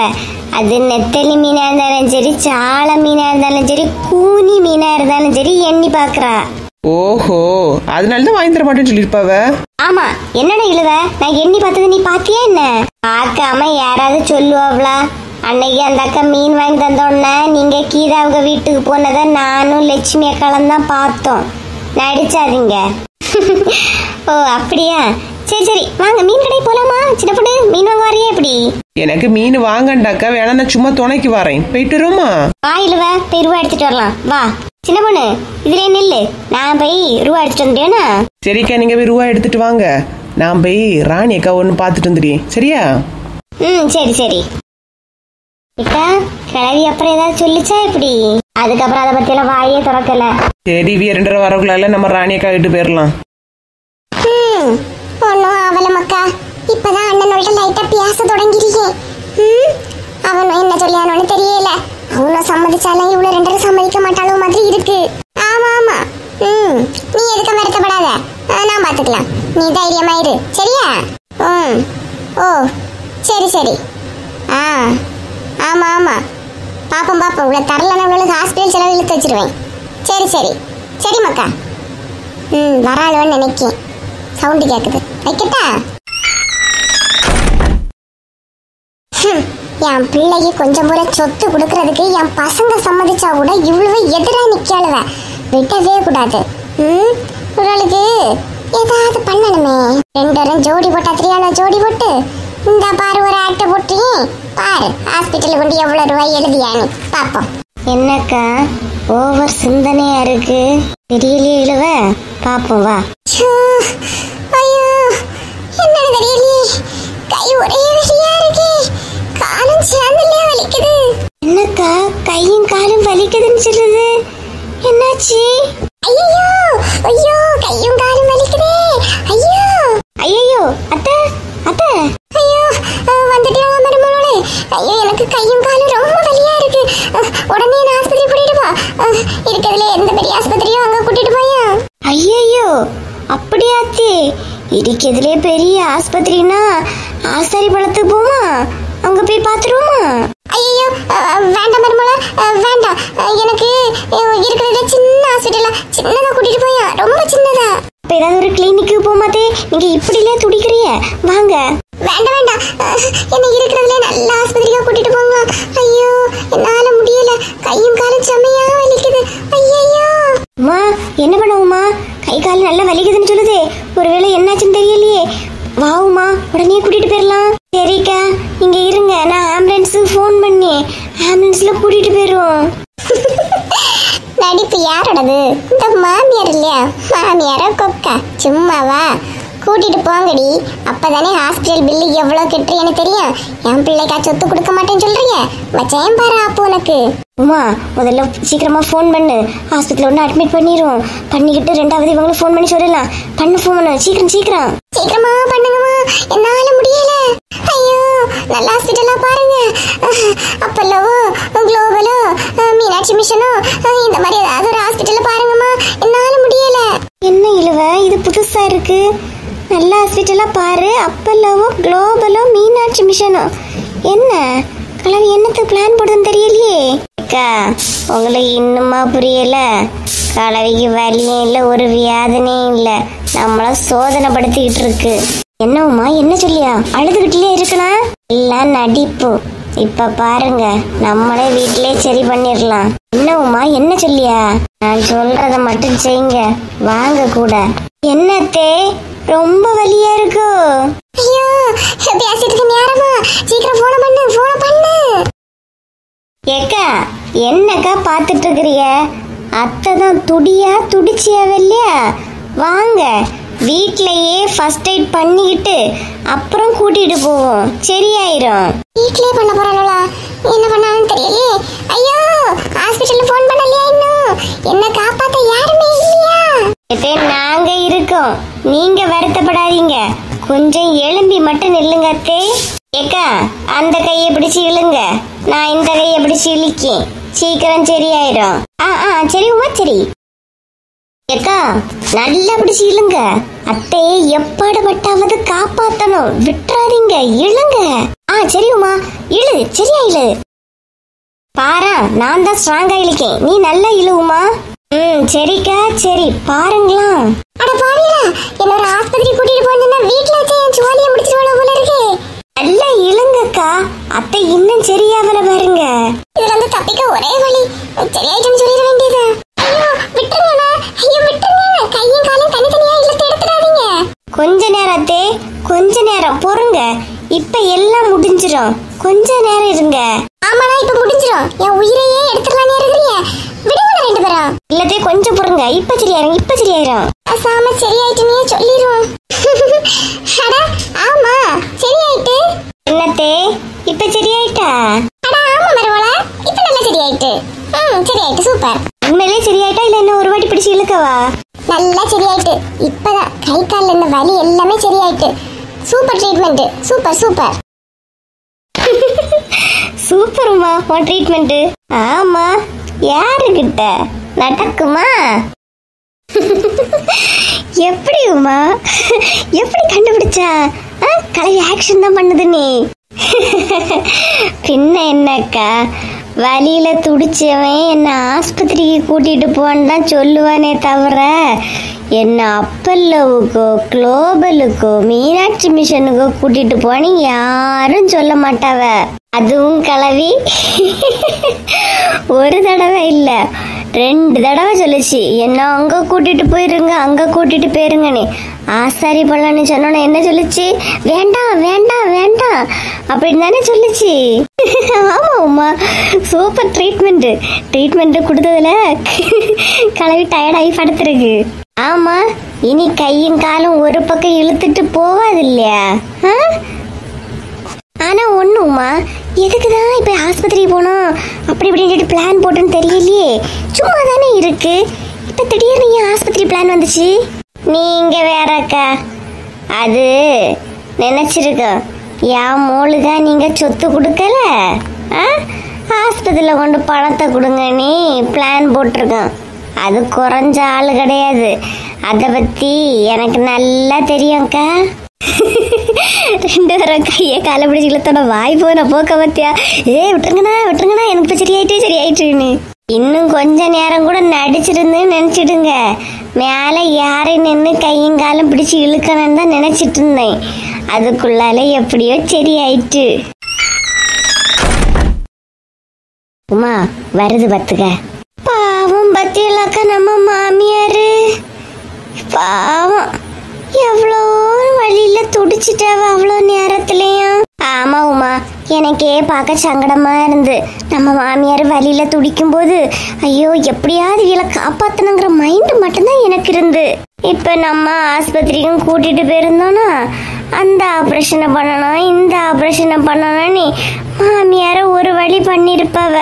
அது நெத்தலி மீனா இருந்தாலும் சரி, சால மீனா இருந்தாலும் சரி, கூனி மீனா இருந்தாலும் சரி எண்ணி பாக்குறா. ஓஹோ, அதனாலதான் வாங்கி தர மாட்டேன்னு சொல்லிருப்பாவ. ஆமா, என்னடா இழுவ? நான் எண்ணி பார்த்தது நீ பாத்தியா என்ன? பார்க்காம யாராவது சொல்லுவாங்களா? அன்னைக்கு அந்த அக்கா மீன் வாங்கி தந்தோடனே நீங்க கீதாவுங்க வீட்டுக்கு போனதை நானும் லட்சுமி அக்காலும் தான் பார்த்தோம். நடிச்சாதீங்க. ஓ அப்படியா? சரி சரி, வாங்க மீன் கடை போலாமா? சின்ன பொண்ணு மீன் வாங்க வரையா? எப்படி? எனக்கு மீன் வாங்கண்டாக்கா, வேணா நான் சும்மா துணைக்கு வரேன். போயிட்டு வருமா? வா இழுவ, போய் ரூபா எடுத்துட்டு வரலாம். வா சின்ன பொண்ணு, இதுல நில்லு, நான் போய் ரூபா எடுத்துட்டு வந்துட்டேனா? சரிக்கா, நீங்க போய் ரூபா எடுத்துட்டு வாங்க. நான் போய் ராணி அக்கா ஒன்னு பாத்துட்டு வந்துடுறேன். சரியா? சரி சரி. இக்கா கிளவி அப்புறம் ஏதாவது சொல்லிச்சா எப்படி? அதுக்கப்புறம் அதை பத்தி எல்லாம் வாயே திறக்கல. சரி, 2:30 வரக்குள்ள நம்ம ராணி அக்கா கிட்ட போயிடலாம். ஒன்னும் அவல மக்கா, இப்பதான் அண்ணனோட லைட்டா பேச தொடங்கிருக்கேன். அவனும் என்ன சொல்லியானு தெரியல. அவனும் சம்மதிச்சாலும் இவ்வளவு 2:30 சம்மதிக்க மாட்டாளோ மாதிரி இருக்கு. ஆமா ஆமா. நீ எதுக்கு வருத்தப்படாத, நான் பாத்துக்கலாம். நீ தைரியமா இரு, சரியா? ஓ சரி சரி. ஆமா ஆமா, பாப்போம் பாப்போம். இவ்வளவு தரலன்னா இவ்வளவு ஹாஸ்பிட்டல் செலவு இழுத்து வச்சிருவேன். சரி சரி சரி மக்கா. வராளுவன்னு நினைக்கேன். சவுண்டு கேக்குது, வைக்கட்டா? என் பிள்ளைக்கு கொஞ்சம் போல சொத்து கொடுக்கறதுக்கு என் பசங்க சம்மதிச்சா கூட இவ்வளவு எதிரா நிக்காளுவ. விட்டவே கூடாது. இவளுக்கு ஏதாவது பண்ணணுமே. 2 ஜோடி போட்டா 3 ஜோடி போட்டு இந்த பாரு ஒரு ஆட்டை போட்டு பாரு ஹாஸ்பிட்டலுக்கு கொண்டு எவ்வளவு ரூபாய் எழுதியானு பாப்போம். என்னக்கா ஓவர் சிந்தனையா இருக்கு? தெரியலையே இழுவ, பாப்போம் வா. ஐயோ என்ன தெரியலையே, கை ஒரே வலியா இருக்கு, காலும் சேர்ந்துலயே வலிக்குது. என்னக்கா கையும் காலும் வலிக்குதுன்னு சொல்லுது? என்னாச்சு? ஐயோ ஐயோ கையும் காலும் வலிக்குதே. ஐயோ ஐயோ அத்தை அத்தை. ஐயோ வந்துட்டியா மருமகளே? ஐயோ எனக்கு கையும் காலும் ரொம்ப வலியா இருக்கு. உடனே நான் ஆஸ்பத்திரி கூட்டிட்டு போ. இருக்கிறதுல எந்த பெரிய ஆஸ்பத்திரியோ அங்க கூட்டிட்டு போயா? ஐயோ அப்படியாத்தி? இருக்கிறதுலே பெரிய ஆஸ்பத்திரினா ஆசாரி பழத்துக்கு போமா, அங்க போய் பாத்துருவோமா? ஐயோ வேண்டாம் மருமகளே, வேண்டாம். எனக்கு இருக்கிறதுல சின்ன ஹாஸ்பிட்டலா, சின்னதா கூட்டிட்டு போயா, ரொம்ப சின்னதா. இப்ப ஏதாவது ஒரு கிளினிக்கு போமாதே, நீங்க இப்படிலே துடிக்கிறீங்க. வாங்க. வேண்டாம் வேண்டாம், என்ன இருக்கிறதுல நல்ல ஆஸ்பத்திரியா கூட்டிட்டு போங்க. ஐயோ என்னால முடியல, கையும் காலும் செமையா வலிக்குது. ஐயோ அம்மா என்ன பண்ணுவோமா? கை கால் நல்லா வலிக்குதுன்னு சொல்லுதே, ஒருவேளை என்னாச்சுன்னு தெரியலையே. வாவுமா, உடனே கூட்டிட்டு போயிடலாம். சரிக்கா நீங்க இருங்க, நான் ஆம்புலன்ஸு ஃபோன் பண்ணி ஆம்புலன்ஸ்ல கூட்டிட்டு போயிடுவோம். நடிப்பு யாரோடது? இந்த மாமியார் இல்லையா? மாமியாரோ கொக்கா? சும்மாவா? கூட்டிட்டு போங்கடி, அப்பதானே ஹாஸ்பிட்டல் பில்லு எவ்வளவு கெட்டுறேன்னு தெரியும். என் பிள்ளைக்கா சொத்து கொடுக்க மாட்டேன்னு சொல்றீங்க, வச்சேன் பாரு அப்போ உனக்கு. உமா முதல்ல சீக்கிரமா ஃபோன் பண்ணு, ஹாஸ்பிட்டல் ஒன்று அட்மிட் பண்ணிடுவோம். பண்ணிக்கிட்டு 2வது இவங்களும் ஃபோன் பண்ணி சொல்லலாம். ஃபோன் பண்ணு, சீக்கிரம் சீக்கிரம் சீக்கிரமா பண்ணுங்கம்மா, என்னால முடியல. ஐயோ நல்ல ஹாஸ்பிட்டலா பாருங்க. அப்பல்லவோ குளோபலோ மீனாட்சி மிஷனோ இந்த மாதிரி ஏதாவது ஒரு ஹாஸ்பிட்டல்ல பாருங்கம்மா, என்னால முடியல. என்ன இழுவ, இது புதுசா இருக்கு. நல்ல ஹாஸ்பிட்டலா பாரு. அப்பல்லவோ குளோபலோ மீனாட்சி மிஷனோ என்ன கிளவி என்னத்துக்கு பிளான் போடுதுன்னு தெரியலையே. அக்கா உங்களுக்கு இன்னுமா புரியல? கிளவிக்கு வலியும் இல்லை, ஒரு வியாதனையும் இல்லை, நம்மள சோதனைப்படுத்திக்கிட்டு இருக்கு. என்னவுமா என்ன சொல்லியா? அழுதுகிட்டே இருக்கலாம், எல்லாம் நடிப்பு. இப்ப பாருங்க, நம்மளே வீட்டிலே சரி பண்ணிடலாம். என்னவுமா என்ன சொல்லியா? நான் சொல்றத மட்டும் செய்யுங்க, வாங்க கூட. என்னத்தே ரொம்ப வலியா இருக்கோ? ஐயோ பேசிட்டு நேரமா, சீக்கிரம் போன பண்ணு, போன பண்ணு. ஏக்கா என்னக்கா பார்த்துட்டு இருக்கிறிய? அத்தை தான் துடியா துடிச்சியாவ இல்லையா? வாங்க வீட்லயே ஃபர்ஸ்ட் எய்ட் பண்ணிக்கிட்டு அப்புறம் கூட்டிட்டு போவோம், சரியாயிரும். வீட்லயே பண்ண போறாளா? என்ன பண்ணாலும் தெரியலையே. ஐயோ, ஹாஸ்பிடல்ல ஃபோன் பண்ணலையா? இன்னும் என்ன காப்பாத்த யாருமே இல்லையா? நாங்க இருக்கோம், நீங்க வருத்தப்படாதீங்க. கொஞ்சம் எழும்பி மட்டும் நில்லுங்க அத்தே. ஏக்கா அந்த கையை பிடிச்சு இழுங்க, நான் இந்த கையை பிடிச்சு இழுக்கேன், சீக்கிரம் சரியாயிரும். சரி உமா சரி. ஏக்கா நல்லா பிடிச்சு இழுங்க, அத்தையை எப்பாடுபட்டாவது காப்பாத்தணும், விட்டுறாதீங்க, இழுங்க. சரி உமா இழு, சரியா இழு. பாரா நான் தான் ஸ்ட்ராங்கா இழுக்கேன், நீ நல்லா இழுவுமா. சரிக்கா சரி. பாருங்களா? அட பாவியா, என்னோட ஆஸ்பத்திரி கூட்டிட்டு போனா வீட்ல வச்சு என் ஜோலியை முடிச்சிருவாளோ போல இருக்கு. நல்லா இழுங்கக்கா, அத்தை இன்னும் சரியாவல பாருங்க. இதுல இருந்து தப்பிக்க ஒரே வழி, சரியாயிட்டுன்னு சொல்லிட வேண்டியது. ஐயோ விட்டுருங்க, ஐயோ விட்டுருங்க, கையும் காலும் தனித்தனியா இழுத்து எடுத்துடாதீங்க. கொஞ்ச நேரம் அத்தே, கொஞ்ச நேரம் பொறுங்க, இப்ப எல்லாம் முடிஞ்சிரும், கொஞ்ச நேரம் இருங்க. ஆமாடா இப்ப முடிஞ்சிரும், என் உயிரையே எடுத்துடலான்னு இருக்கிறீங்க, விடுங்க ரெண்டு பேரும். இல்லத்தே கொஞ்சம் பொறுங்க, இப்ப சரியாயிரும், இப்ப சரியாயிரும். சாம சரியாயிட்டுனே சொல்லிரும். அட ஆமா சரியாயிட்டு. என்னத்தே இப்ப சரியாயிட்டா? அட ஆமா மருமகள, இப்ப நல்லா சரியாயிட்டு. சரியாயிட்டு, சூப்பர். உண்மையிலே சரியாயிட்டா இல்ல என்ன ஒரு வாட்டி பிடிச்சு இழுக்கவா? நல்லா சரியாயிட்டு, இப்பதான் கை கால்ல இருந்த வலி எல்லாமே சரியாயிட்டு. Super treatment, super super. சூப்பர்மா உன் ட்ரீட்மெண்ட். ஆமா யாருகிட்ட நடக்குமா? எப்படி உமா, எப்படி கண்டுபிடிச்சா? கலை ஆக்ஷன் தான் பண்ணுது நீ. பின்ன என்னக்கா, வழியில துடிச்சவன் என்ன ஆஸ்பத்திரிக்கு கூட்டிட்டு போன்னு தான் சொல்லுவானே தவிர என்ன அப்பல்லவுக்கோ குளோபலுக்கோ மீனாட்சி மிஷனுக்கோ கூட்டிட்டு போனி யாரும் சொல்ல மாட்டாவ. அதுவும் கிளவி ஒரு தடவை இல்ல 2 தடவை சொல்லிச்சு, என்ன அங்க கூட்டிட்டு போயிருங்க, அங்க கூட்டிட்டு போயிருங்கன்னு. ஆசாரி பழம்னு சொன்னோன்னா என்ன சொல்லிச்சு? வேண்டாம் வேண்டாம் வேண்டாம் அப்படின்னு தானே சொல்லிச்சு. ஆமா உமா, சூப்பர் ட்ரீட்மெண்ட். ட்ரீட்மெண்ட் கொடுத்ததுல கிளவி டயர்டாகி படுத்துருக்கு. ஆமா இனி கையும் காலும் ஒரு பக்கம் இழுத்துட்டு போவாது இல்லையா? ஆனா ஒண்ணுமா, எதுக்குதான் இப்ப ஆஸ்பத்திரி போனோம் அப்படி இப்படின்னு பிளான் போட்டுன்னு தெரியலையே, சும்மா தானே இருக்கு. இப்ப திடீர்னு ஏன் ஆஸ்பத்திரி பிளான் வந்துச்சு? நீங்க வேறக்கா, அது நினைச்சிருக்கோம் என் மூளுதான் நீங்க சொத்து கொடுக்கல, ஆஸ்பத்திரியில கொண்டு பணத்தை கொடுங்க நீ பிளான் போட்டிருக்கோம். அது குறைஞ்ச ஆளு கிடையாது, அதை பத்தி எனக்கு நல்லா தெரியும்க்கா. 2 பேரும் கையை காலை பிடிச்சி இழுத்தோட வாய் போன போக்க பத்தியா? விட்டுருங்கண்ணா விட்டுருங்கண்ணா, எனக்கு இப்ப சரியாயிட்டு சரியாயிட்டுன்னு. இன்னும் கொஞ்ச நேரம் கூட நடிச்சிருந்து நினைச்சிடுங்க, மேல யாரை நின்று கையும் காலம் பிடிச்சு இழுக்கணும்னு தான் நினைச்சிட்டு இருந்தேன். அதுக்குள்ளால எப்படியோ சரியாயிட்டு. உமா வருது பத்துக்க. பாவம் பத்தியலாக்கா நம்ம மாமியாரு, பாவம் எவ்வளோ வழியில துடிச்சிட்டாவ அவ்வளோ நேரத்துலயும். ஆமா உமா, எனக்கே பார்க்க சங்கடமா இருந்து நம்ம மாமியார் வழியில துடிக்கும் போது ஐயோ எப்படியாவது இவளை காப்பாத்தணுங்கிற மைண்ட் மட்டும்தான் எனக்கு இருந்து. இப்ப நம்ம ஆஸ்பத்திரிக்கும் கூட்டிட்டு போயிருந்தோம்னா அந்த ஆப்ரேஷனை பண்ணணும் இந்த ஆப்ரேஷனை பண்ணணும்னு மாமியார ஒரு வழி பண்ணிருப்பவ.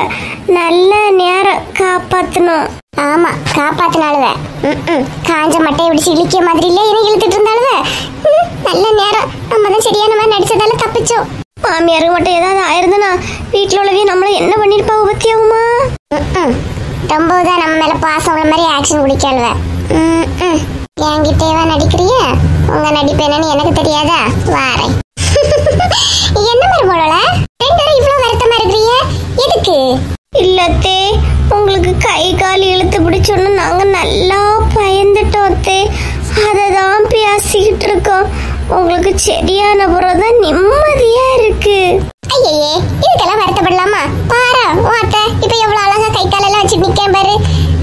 நல்ல நேரம் காப்பாத்தணும். ஆமா காப்பாத்தினாலுவ, காஞ்ச மட்டையை பிடிச்சி இழுக்கிய மாதிரி இல்ல என்ன இழுத்துட்டு இருந்தாலுவ. நல்ல நேரம் நம்ம தான் சரியான மாதிரி நடிச்சதால தப்பிச்சோம். மாமியாருக்கு மட்டும் ஏதாவது ஆயிருந்தனா வீட்டுல உள்ளவே நம்மள என்ன பண்ணிருப்பாவ பத்தியாவுமா? ரொம்பதான் நம்ம மேல பாசம் உள்ள மாதிரி ஆக்ஷன் குடிக்காளுவ. என்கிட்டேவா நடிக்கிறிய? உங்க நடிப்பு என்னன்னு எனக்கு தெரியாதா? வாரேன். என்ன மாதிரி போடல 2 பேரும் இவ்வளவு வருத்தமா இருக்கிறீங்க, எதுக்கு? இல்லத்தே, உங்களுக்கு கை கால் இழுத்து பிடிச்சோன்னு நாங்க நல்லா பயந்துட்டோம் அத்தே, அததான் பேசிக்கிட்டு இருக்கோம். உங்களுக்கு சரியான புறதான் நிம்மதியா இருக்கு. ஐயே இதுக்கெல்லாம் வருத்தப்படலாமா? பாரு அத்தை இப்ப எவ்வளவு அழகா கை காலெல்லாம் வச்சு நிக்கேன் பாரு.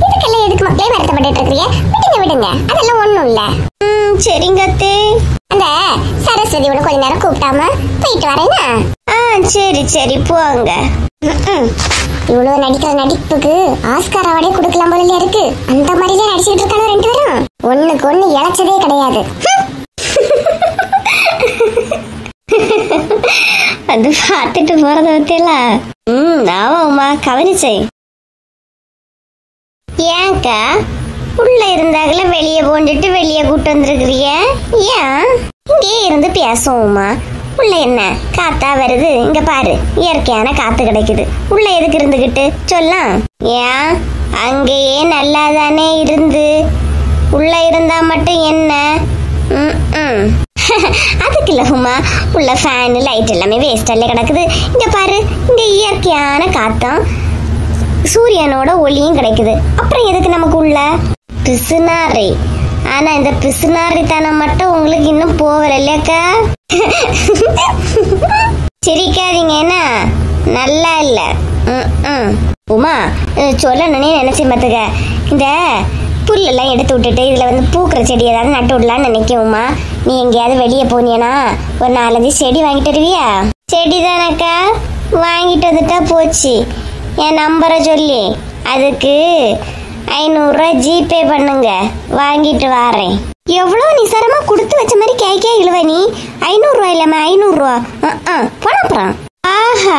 இதுக்கெல்லாம் எதுக்கு மக்களே வருத்தப்பட்டு இருக்கிறீங்க? விடுங்க விடுங்க, அதெல்லாம் ஒண்ணும் இல்ல. சரிங்க அத்தே. அந்த சரஸ்வதி கொஞ்ச நேரம் கூப்பிட்டாம போயிட்டு வரேன்னா? சரி சரி போங்க. இவ்வளவு நடிக்கிற நடிப்புக்கு ஆஸ்கார் அவார்டே கொடுக்கலாம் போல இருக்கு. அந்த மாதிரிதான் நடிச்சுட்டு இருக்காங்க ரெண்டு பேரும். ஒண்ணுக்கு ஒண்ணு இழைச்சதே கிடையாது. அது பார்த்துட்டு போறத பத்தியில ஆமாம்மா கவனிச்சேன். ஏன்க்கா உள்ள இருந்தாங்கள வெளியே போண்டுட்டு வெளியே கூட்டு வந்திருக்கிறிய? ஏன் இங்கே இருந்து பேசுவோம்மா. உள்ள என்ன காத்தா வருது, இங்க பாரு இயற்கையான காத்து கிடைக்குது. உள்ள எதுக்கு இருந்துகிட்டு சொல்லலாம்? ஏன் அங்கேயே நல்லா தானே இருந்து உள்ள இருந்தா மட்டும் என்ன? அதுக்கு இல்லம்மா, உள்ள ஃபேன் லைட் எல்லாமே வேஸ்டாலே கிடக்குது. இங்க பாரு இங்க இயற்கையான காத்தும் சூரியனோட ஒளியும் கிடைக்குது. அப்புறம் எதுக்கு நமக்கு உள்ள பிசுனாரி? ஆனா இந்த பிசுனாரித்தனம் மட்டும் உங்களுக்கு இன்னும் போகல இல்லையாக்கா? சிரிக்காதீங்க, என்ன நல்லா இல்ல. உமா சொல்லணும்னே நினைச்சேன் பார்த்துக்க. இந்த புல்லெல்லாம் எடுத்து விட்டுட்டு இதுல பூக்கிற செடி ஏதாவது நட்டு விடலான்னு நினைக்கும். உமா நீ எங்கேயாவது வெளியே போனியனா ஒரு 4-5 செடி வாங்கிட்டு வருவியா? செடி தானக்கா, வாங்கிட்டு வந்துட்டா போச்சு. என் நம்பரை சொல்லி அதுக்கு 500 ரூபா ஜிபே பண்ணுங்க, வாங்கிட்டு வாரேன். எவ்வளோ நிசாரமா கொடுத்து வச்ச மாதிரி கேக்கே இழுவ நீ. 500 ரூபா இல்லாம 500 ரூபா போனப்புறம். ஆஹா,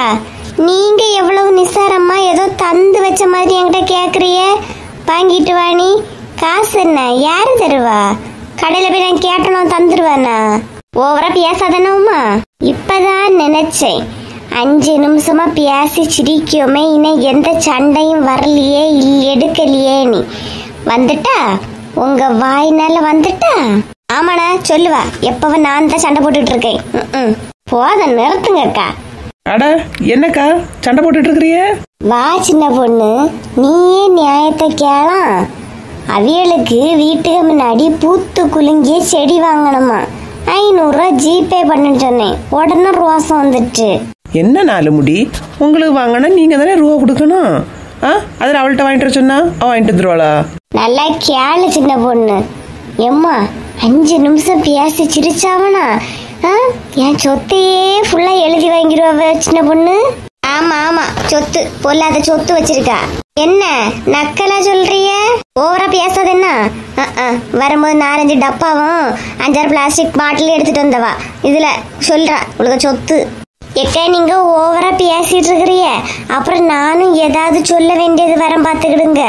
நீங்க எவ்வளவு நிசாரமா ஏதோ தந்து வச்ச மாதிரி என்கிட்ட கேக்குறிய. வாங்கிட்டு வா. நீ காசு என்ன யாரு தருவா? கடையில போய் நான் கேட்டனும் தந்துருவானா? ஓவரா பேசாதானவுமா? இப்பதான் நினைச்சேன் 5 நிமிஷமா பேசி சிரிக்குமே, இன்னும் எந்த சண்டையும் வரலையே எடுக்கலையே. நீ வந்துட்டா உங்க வாய்னால வந்துட்டா? ஆமாண்ணா சொல்லுவா, எப்பவும் நான் தான் சண்டை போட்டுட்டு இருக்கேன். போத நிறுத்துங்கக்கா. அட என்னக்கா சண்டை போட்டுட்டு இருக்கிறிய? வா சின்ன பொண்ணு, நீயே நியாயத்தை கேளாம். அவியலுக்கு வீட்டுக்கு முன்னாடி பூத்து குலுங்கிய செடி வாங்கணுமா. 500 ரூபா ஜிபே பண்ணுன்னு சொன்னேன், உடனே ரோசம் வந்துட்டு. என்ன 4 முடி உங்களுக்கு வாங்கினா நீங்க தானே ரூபா கொடுக்கணும். அதில் அவள்கிட்ட வாங்கிட்டு சொன்னா அவள் வாங்கிட்டு வந்துருவாளா? நல்லா கேளு சின்ன பொண்ணு. எம்மா 5 நிமிஷம் பேசி சிரிச்சாவனா என் சொத்தையே ஃபுல்லா எழுதி வாங்கிடுவா சின்ன பொண்ணு. ஆமா ஆமா, சொத்து பொல்லாத சொத்து வச்சிருக்கா. என்ன நக்கலா சொல்றிய? ஓவரா பேசாத என்ன? வரும்போது 4-5 டப்பாவும் 5-6 பிளாஸ்டிக் பாட்டில் எடுத்துட்டு வந்தவா. இதுல சொல்றா உங்களுக்கு சொத்து. எக்கா நீங்க ஓவரா பேசிட்டு இருக்கிறிய, அப்புறம் நானும் ஏதாவது சொல்ல வேண்டியது வரம் பாத்துக்கிடுங்க.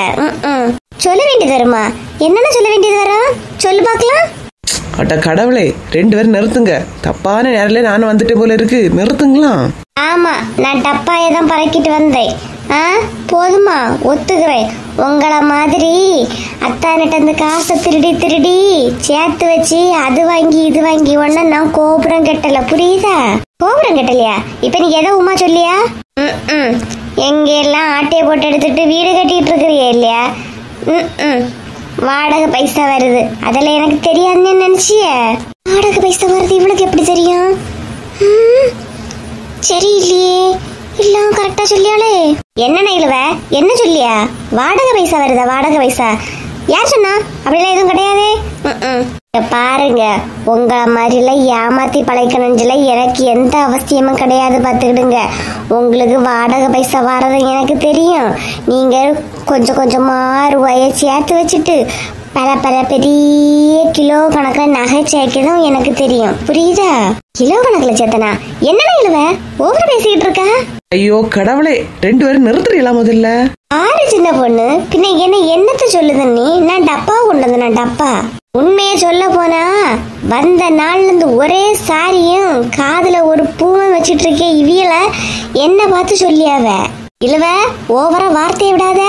சொல்ல வேண்டியது வருமா? என்னென்ன சொல்ல வேண்டியது வரும் சொல்லு பாக்கலாம். அட்ட கடவுளே, 2 பேரும் நிறுத்துங்க. தப்பான நேரில் நானும் வந்துட்டேன் போல இருக்கு, நிறுத்துங்களா? ஆமா, நான் டப்பாயை தான் பறக்கிட்டு வந்தேன். போதுமா? ஒத்துக்கிறேன். உங்களை மாதிரி அத்தானிட்ட அந்த காசை திருடி சேர்த்து வச்சு அது வாங்கி இது வாங்கி ஒன்னா நான் கோபுரம் கட்டல, புரியுதா? கோபுரம் கட்டலையா? இப்ப நீ எதை உமா சொல்லியா? எங்க எல்லாம் ஆட்டையை போட்டு எடுத்துட்டு வீடு கட்டிட்டு இருக்கிறியா இல்லையா? வாடகை பைசா வருது, அதெல்லாம் எனக்கு தெரியாதுன்னு நினைச்சிய? வாடகை பைசா வருது இவளுக்கு எப்படி தெரியும்? சரி இல்லையே, எல்லாம் கரெக்டா சொல்லியாளே. என்ன இழுவ? என்ன சொல்லியா? வாடகை பைசா வருதா? வாடகை பைசா யார் சொன்னா? அப்படிலாம் எதுவும் கிடையாதே. பாருங்க, உங்களை மாதிரிலாம் ஏமாத்தி பழைக்கணும்ல எனக்கு எந்த அவசியமும் கிடையாது, பார்த்துக்கிடுங்க. உங்களுக்கு வாடகை பைசா வர்றது எனக்கு தெரியும். நீங்க கொஞ்சம் கொஞ்சமா ரூபாயை சேர்த்து வச்சுட்டு பல பெரிய கிலோ கணக்கில் நகை சேர்க்கதும் எனக்கு தெரியும், புரியுதா? கிலோ கணக்குல சேர்த்தனா? என்ன இழுவ? ஓவரா பேசிக்கிட்டு இருக்க? ஐயோ கடவுளே, 2 பேரும் நிறுத்துறீங்களா முதல்ல? ஆறு சின்ன பொண்ணு, பின்ன என்னத்த சொல்லுது நீ? நான் டப்பா கொண்டு வந்த, நான் டப்பா. உண்மைய சொல்ல போனா வந்த நாள்ல இருந்து ஒரே சாரியும் காதுல ஒரு பூவும் வச்சிட்டு இருக்கே. இவியல என்ன பார்த்து சொல்லியாவ? இழுவ ஓவரா வார்த்தையை விடாத.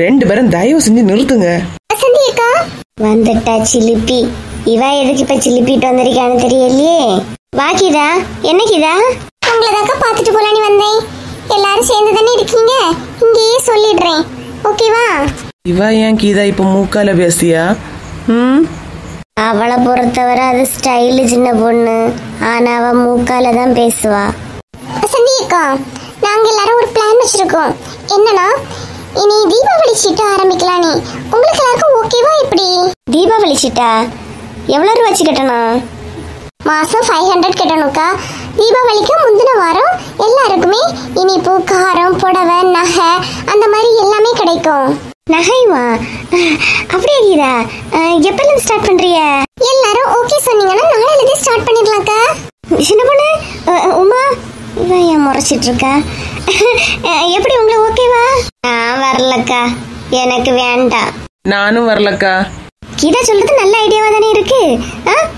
2 பேரும் தயவு செஞ்சு நிறுத்துங்க. வந்துட்டா சிலிப்பி. இவ எதுக்கு இப்ப சிலிப்பிட்டு வந்திருக்கான்னு தெரியலையே. வாக்கிதா, என்ன கீதா? உங்களதாக்கா பாத்துட்டு போலான்னு வந்தேன். எல்லாரும் சேர்ந்து தானே இருக்கீங்க, இங்கேயே சொல்லிடுறேன், ஓகேவா? இவ ஏன் கீதா இப்ப மூக்கால பேசியா? அவளை பொறுத்தவரை அது ஸ்டைலு சின்ன பொண்ணு. ஆனா அவ மூக்கால தான் பேசுவா. சந்தியக்கா, நாங்க எல்லாரும் ஒரு பிளான் வச்சிருக்கோம். என்னன்னா, இனி தீபாவளி சீட்டு ஆரம்பிக்கலானே. உங்களுக்கு எல்லாருக்கும் ஓகேவா? எப்படி தீபாவளி சீட்டா? எவ்வளவு ரூபா வச்சு கட்டணும்? மாசம் 500 கட்டணும்க்கா. தீபாவளிக்கு முந்தின வாரம் எல்லாருக்குமே இனிப்பு, காரம், புடவை, நகை அந்த மாதிரி எல்லாமே கிடைக்கும். நகைமா? அப்படியே கீதா, எப்பல ஸ்டார்ட் பண்றிய? எல்லாரும் ஓகே சொன்னீங்கன்னா நாளையில இருந்தே ஸ்டார்ட் பண்ணிடலாம்க்கா. சின்ன பொண்ணு உமா, இவன் ஏன் முறைச்சிட்டு இருக்கா? எப்படி உங்களுக்கு ஓகேவா? நான் வரலக்கா, எனக்கு வேண்டாம். நானும் வரலக்கா. கீதா சொல்றது நல்ல ஐடியாவா தானே இருக்கு.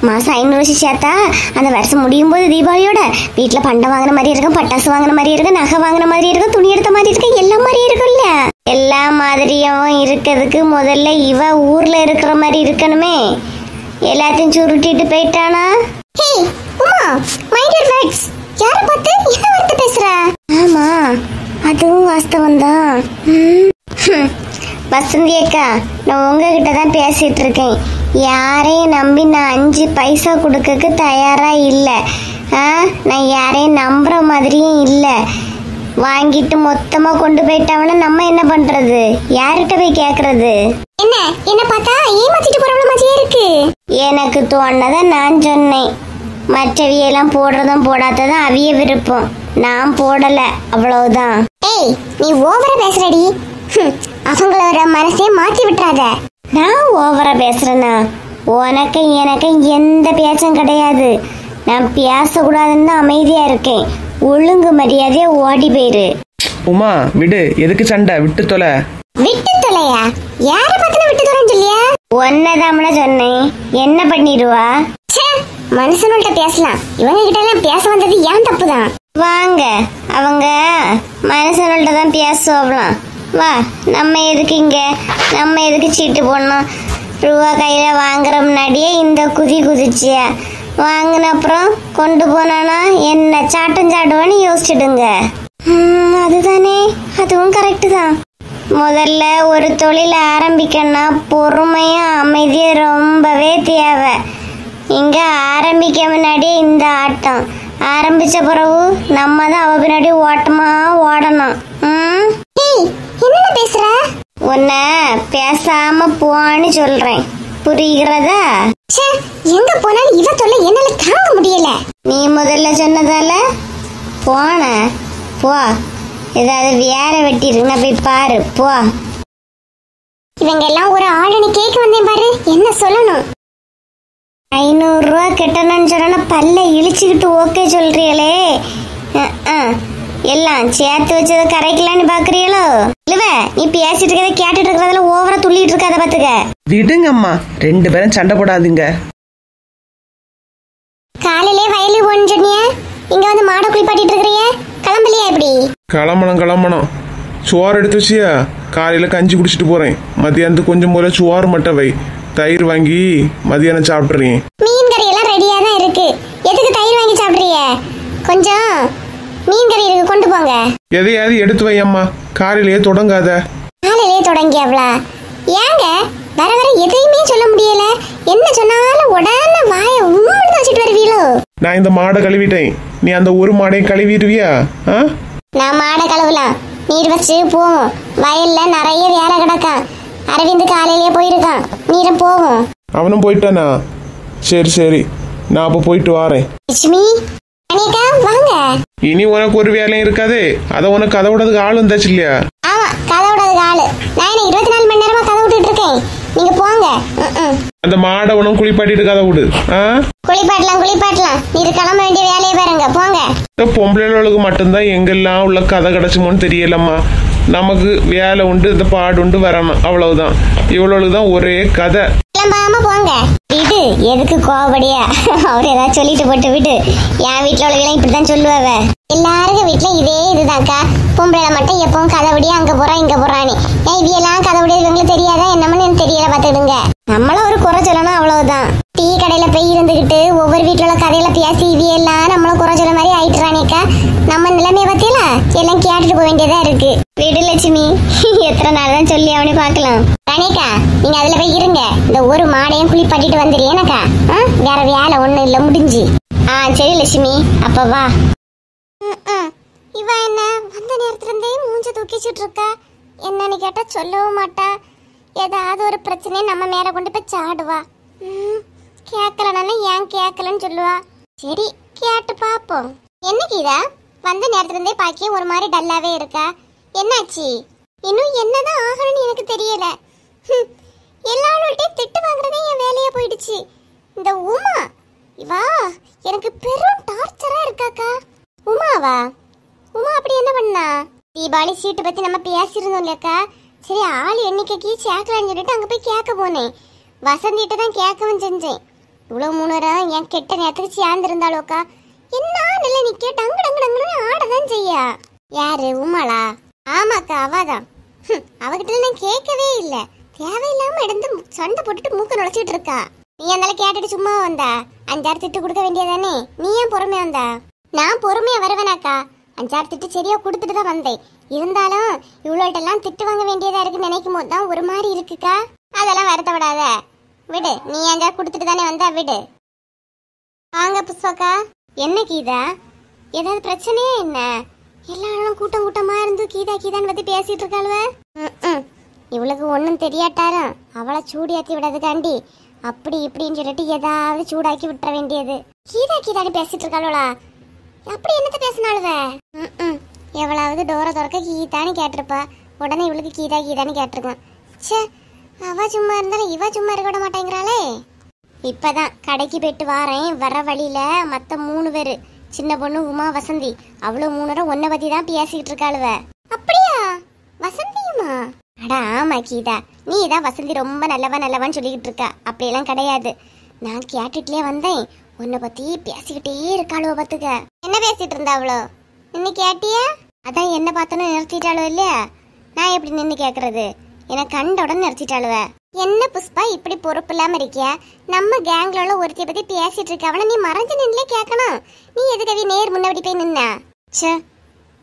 மாசம் 500 வச்சு சேர்த்தா அந்த வருஷம் முடியும் போது தீபாவளியோட வீட்டுல பண்டம் வாங்கின மாதிரி இருக்கும், பட்டாசு வாங்கின மாதிரி இருக்கும், நகை வாங்கின மாதிரி இருக்கும், துணி எடுத்த மாதிரி இருக்கு, எல்லா மாதிரி இருக்கும்ல. எல்லா மாதிரியும் இருக்கிறதுக்கு முதல்ல இவ ஊர்ல இருக்கிற மாதிரி இருக்கணுமே. எல்லாத்தையும் சுருட்டிட்டு போயிட்டானா? ஹே உமா, மைண்ட் யுவர் வேர்ட்ஸ். யாரை பார்த்து என்ன வார்த்தை பேசுற? ஆமா, அதுவும் வாஸ்தவம் தான். வசந்தி அக்கா, நான் உங்ககிட்ட தான் பேசிட்டு இருக்கேன். யாரையும் நம்பி நான் 5 பைசா கொடுக்கறதுக்கு தயாரா இல்லை. நான் யாரையும் நம்புற மாதிரியும் இல்லை. வாங்கிட்டு மொத்தமா கொண்டு போயிட்டாங்கன்னா நம்ம என்ன பண்றது? யார்கிட்ட போய் கேக்குறது? என்ன பார்த்தா ஏமாத்திட்டு போறவள மாதிரியே இருக்கு. எனக்கு தோணதை நான் சொன்னேன். மற்றவியெல்லாம் போடுறதும் போடாததும் அவிய விருப்பம். நான் போடல, அவ்வளவுதான். ஏய், நீ ஓவரா பேசுறடி. அவங்களோட மனசே மாத்தி விட்டுறாத. நான் ஓவரா பேசுறேனா? உனக்கு எனக்கு எந்த பேச்சும் கிடையாது. நான் பேசக்கூடாதுன்னு தான் அமைதியா இருக்கேன். ஒழுங்கு மரியாதையா ஓடி போயிரு. உமா விடு, எதுக்கு சண்டை? விட்டு தொலை. விட்டு தொலையா? யார பத்தின விட்டு தொலைன்னு சொல்லியா? ஒன்னதாமல சொன்னேன். என்ன பண்ணிடுவா? மனுஷனோட பேசலாம், இவங்க கிட்ட எல்லாம் பேச வந்தது ஏன் தப்புதான். வாங்க, அவங்க மனுஷனோட தான் பேசுவோம்லாம். வா, நம்ம எதுக்கு இங்க, நம்ம எதுக்கு சீட்டு போடணும்? ரூபா கையில வாங்குற முன்னாடியே இந்த குதி குதிச்சியா? வாங்கின அப்புறம் கொண்டு போனானா என்ன சாட்டம் சாடுவான்னு யோசிச்சுடுங்க. அதுதானே, அதுவும் கரெக்டு தான். முதல்ல ஒரு தொழில் ஆரம்பிக்கணும்னா பொறுமையும் அமைதியும் ரொம்பவே தேவை. இங்க ஆரம்பிக்க முன்னாடியே இந்த ஆட்டம் ஆரம்பிச்ச பிறகு நம்ம தான் அவ பின்னாடி ஓட்டமா ஓடணும். என்ன பேசுற? உன்னை பேசாம போன்னு சொல்றேன், புரிகிறதா? எங்க போனாலும் இவ தொல்லை என்னால தாங்க முடியல. நீ முதல்ல சொன்னதால போன போ. ஏதாவது வேற வெட்டி இருக்குன்னா போய் பாரு, போ. இவங்க எல்லாம் ஒரு ஆளுன்னு கேட்க வந்தேன் பாரு, என்ன சொல்லணும்? 500 ரூபா கட்டணும்னு சொன்னா பல்ல இழிச்சுக்கிட்டு ஓகே சொல்றீங்களே. எல்லாம் சேர்த்து வச்சதை கரைக்கலான்னு பாக்குறீங்களோ? இல்லவ, நீ பேசிட்டு இருக்கத கேட்டுட்டு இருக்கிறதுல ஓவரா துள்ளிட்டு இருக்காத பாத்துக்க. விடுங்கம்மா, 2 பேரும் சண்டை போடாதீங்க. காலையிலே வயலுக்கு போன்னு சொன்னிய, இங்க வந்து மாடை குளிப்பாட்டிட்டு இருக்கிறிய, கிளம்பலையா? எப்படி கிளம்பணும். சோறு எடுத்து வச்சியா? காலையில கஞ்சி குடிச்சிட்டு போறேன். மத்தியானத்துக்கு கொஞ்சம் போல சோறு மட்டும் வை. தயிர் வாங்கி மதியானம் சாப்பிட்றீங்க. மீன் கறி எல்லாம் ரெடியா தான் இருக்கு. எதுக்கு தயிர் வாங்கி சாப்பிடுறீங்க? கொஞ்சம் மீன் கறி இருக்கு, கொண்டு போங்க. எதையாவது எடுத்து வையம்மா, காலையிலேயே தொடங்காத. காலையிலே தொடங்கியாவளா? ஏங்க வர வர எதையுமே சொல்ல முடியல. என்ன சொன்னாலும் உடனே வாயை உம்முன்னு வச்சுட்டு வருவீங்களோ? நான் இந்த மாடை கழுவிட்டேன், நீ அந்த ஒரு மாடையும் கழுவிடுவியா? நான் மாடை கழுவலாம், நீர் வச்சு போவோம். வயல்ல நிறைய வேலை கிடக்கான். அரவிந்த் காலையிலேயே போயிருக்கான், நீரும் போவோம். அவனும் போயிட்டானா? சரி, நான் அப்ப போயிட்டு வாரேன். லட்சுமி, அனிகா வாங்க. இனி உனக்கு ஒரு வேலையும் இருக்காதே, அத உனக்கு கதை விடறதுக்கு ஆள் வந்தாச்சு இல்லையா? ஆமா, கதை விடாதுக்கு ஆளு. நான் 24 மணி நேரமா கதை விட்டுட்டு இருக்கேன். நீங்க போங்க. அந்த மாடை உனக்கு குளிப்பாட்டிட்டு கதை விடு. குளிப்பாட்டலாம். நீர் கிளம்ப வேண்டிய வேலையை பாருங்க, போங்க. இந்த பொம்பளைகளுக்கு மட்டும்தான் எங்கெல்லாம் உள்ள கதை கிடைச்சுமோன்னு தெரியலம்மா. நமக்கு வேலை உண்டு, இந்த பாடு உண்டு, வரணும், அவ்வளவுதான். இவ்வளவு தான் ஒரே கதை. கிளம்பாம போங்க. விடு, எதுக்கு கோவப்படியா? அவர் ஏதாவது சொல்லிட்டு போட்டு விடு. என் வீட்டுல உள்ளவங்க இப்படித்தான் சொல்லுவாவ. எல்லாருக்கும் வீட்டுல இதே இதுதான்க்கா. பொம்பளை மட்டும் எப்பவும் கதைபடியா அங்க போறா இங்க போறானே. இவையெல்லாம் கதைபடியா இவங்களுக்கு தெரியாதா என்னமன்னு எனக்கு தெரியல, பாத்துடுங்க. நம்மள ஒரு குறை சொல்லணும், அவ்வளவுதான். டீ கடையில போய் இருந்துகிட்டு ஒவ்வொரு வீட்டுல உள்ள கதையில பேசி இவையெல்லாம் நம்மள குறை சொல்ல மாதிரி ஆயிட்டுறானேக்கா. நம்ம நிலைமைய பத்தியில எல்லாம் கேட்டுட்டு போக வேண்டியதா இருக்கு. விடு லட்சுமி, எத்தனை நாள் தான் சொல்லி அவனே பாக்கலாம். ராணிக்கா, நீங்க அதுல போய் இருங்க. இந்த ஒரு மாடையும் குளிப்பாட்டிட்டு வந்துடுறேனக்கா. வேற வேலை ஒண்ணும் இல்ல, முடிஞ்சு. சரி லட்சுமி, அப்ப வா. இவ என்ன வந்த நேரத்துல இருந்தே மூஞ்ச தூக்கிச்சுட்டு இருக்கா? என்னன்னு கேட்டா சொல்லவும் மாட்டா. ஏதாவது ஒரு பிரச்சனையை நம்ம மேல கொண்டு போய் சாடுவா. கேட்கலன்னா ஏன் கேட்கலன்னு சொல்லுவா. சரி, கேட்டு பாப்போம். என்ன கீதா, வந்த நேரத்துல இருந்தே பாக்கிய ஒரு மாதிரி டல்லாவே இருக்கா? என்னாச்சு? இன்னும் என்னதான் ஆகணும்னு எனக்கு தெரியல. எல்லாரோட்டையும் திட்டு வாங்குறதே என் வேலையா போயிடுச்சு. இந்த உமா இவா எனக்கு பெரும் டார்ச்சரா இருக்காக்கா. உமாவா? உமா அப்படி என்ன பண்ணா? தீபாவளி சீட்டு பத்தி நம்ம பேசியிருந்தோம் இல்லக்கா. சரி ஆள் எண்ணிக்கைக்கு சேர்க்கலான்னு சொல்லிட்டு அங்க போய் கேட்க போனேன். வசந்திட்ட தான் கேட்கவும் செஞ்சேன். இவ்வளவு 3 நேரம் என் கெட்ட நேரத்துக்கு சேர்ந்திருந்தாளோக்கா. என்ன நிலை நிக்க டங்கு டங்கு டங்குன்னு ஆடதான் செய்யா. யாரு? உமாளா? ஆமாக்கா அவதான். அவகிட்ட நான் கேட்கவே இல்லை. தேவையில்லாம இடந்து சண்டை போட்டுட்டு மூக்க நுழைச்சிட்டு இருக்கா. நீ அந்தால கேட்டுட்டு சும்மா வந்தா 5-6 திட்டு கொடுக்க வேண்டியதானே? நீ ஏன் பொறுமையா வந்தா? நான் பொறுமையா வருவேனாக்கா. 5-6 திட்டு சரியா கொடுத்துட்டு தான் வந்தேன். இருந்தாலும் இவ்வளோட்டெல்லாம் திட்டு வாங்க வேண்டியதா இருக்குன்னு நினைக்கும் போது தான் ஒரு மாதிரி இருக்குக்கா. அதெல்லாம் வருத்தப்படாத, விடு. நீ 5-6 கொடுத்துட்டு தானே வந்தா, விடு. வாங்க புஷ்பாக்கா. என்ன கீதா, ஏதாவது பிரச்சனையா என்ன? எல்லாரும் கூட்டம் கூட்டமா இருந்து கீதா கீதான்னு பத்தி பேசிட்டு இருக்காளுவ. இவளுக்கு ஒன்றும் தெரியாட்டாரும். அவளை சூடியாக்கி விடாதுக்காண்டி அப்படி இப்படின்னு சொல்லிட்டு ஏதாவது சூடாக்கி விட்டுற வேண்டியது. கீதா கீதான்னு பேசிட்டு இருக்காளுவளா? அப்படி என்னத்த பேசினாளுவ? எவ்வளவு டோரை திறக்க கீதான்னு கேட்டிருப்பா. உடனே இவளுக்கு கீதா கீதான்னு கேட்டிருக்கான். சே, அவ சும்மா இருந்தாலும் இவ சும்மா இருக்க விட மாட்டேங்கிறாளே. இப்பதான் கடைக்கு போயிட்டு வாரேன். வர வழியில மத்த 3 பேரு, சின்ன பொண்ணு உமா, வசந்தி, அவ்வளவு 3 பேரும் ஒன்ன பத்தி தான் பேசிக்கிட்டு இருக்காளுவ. அப்படியா? வசந்தியுமா? அட ஆமா கீதா, நீ தான் வசந்தி ரொம்ப நல்லவான்னு சொல்லிக்கிட்டு இருக்கா. அப்படியெல்லாம் கிடையாது. நான் கேட்டுட்டே வந்தேன். உன்னை பத்தி பேசிக்கிட்டே இருக்காளோ பாத்துக்க. என்ன பேசிட்டு இருந்தா அவ்வளோ? நின்னு கேட்டியா? அதான் என்ன பார்த்தோன்னு நிறுத்திட்டாளோ இல்லையா? நான் எப்படி நின்று கேட்கறது? எனக்கு கண்ட உடனே நிறுத்திட்டாளுவ. என்ன புஷ்பா இப்படி பொறுப்பு இல்லாம இருக்கியா? நம்ம கேங்ல ஒருத்திய பத்தி பேசிட்டு இருக்க. அவளை நீ மறைஞ்சு நின்னுலே கேட்கணும். நீ எதுக்கவி நேர் முன்னாடி போய் நின்னா? சே,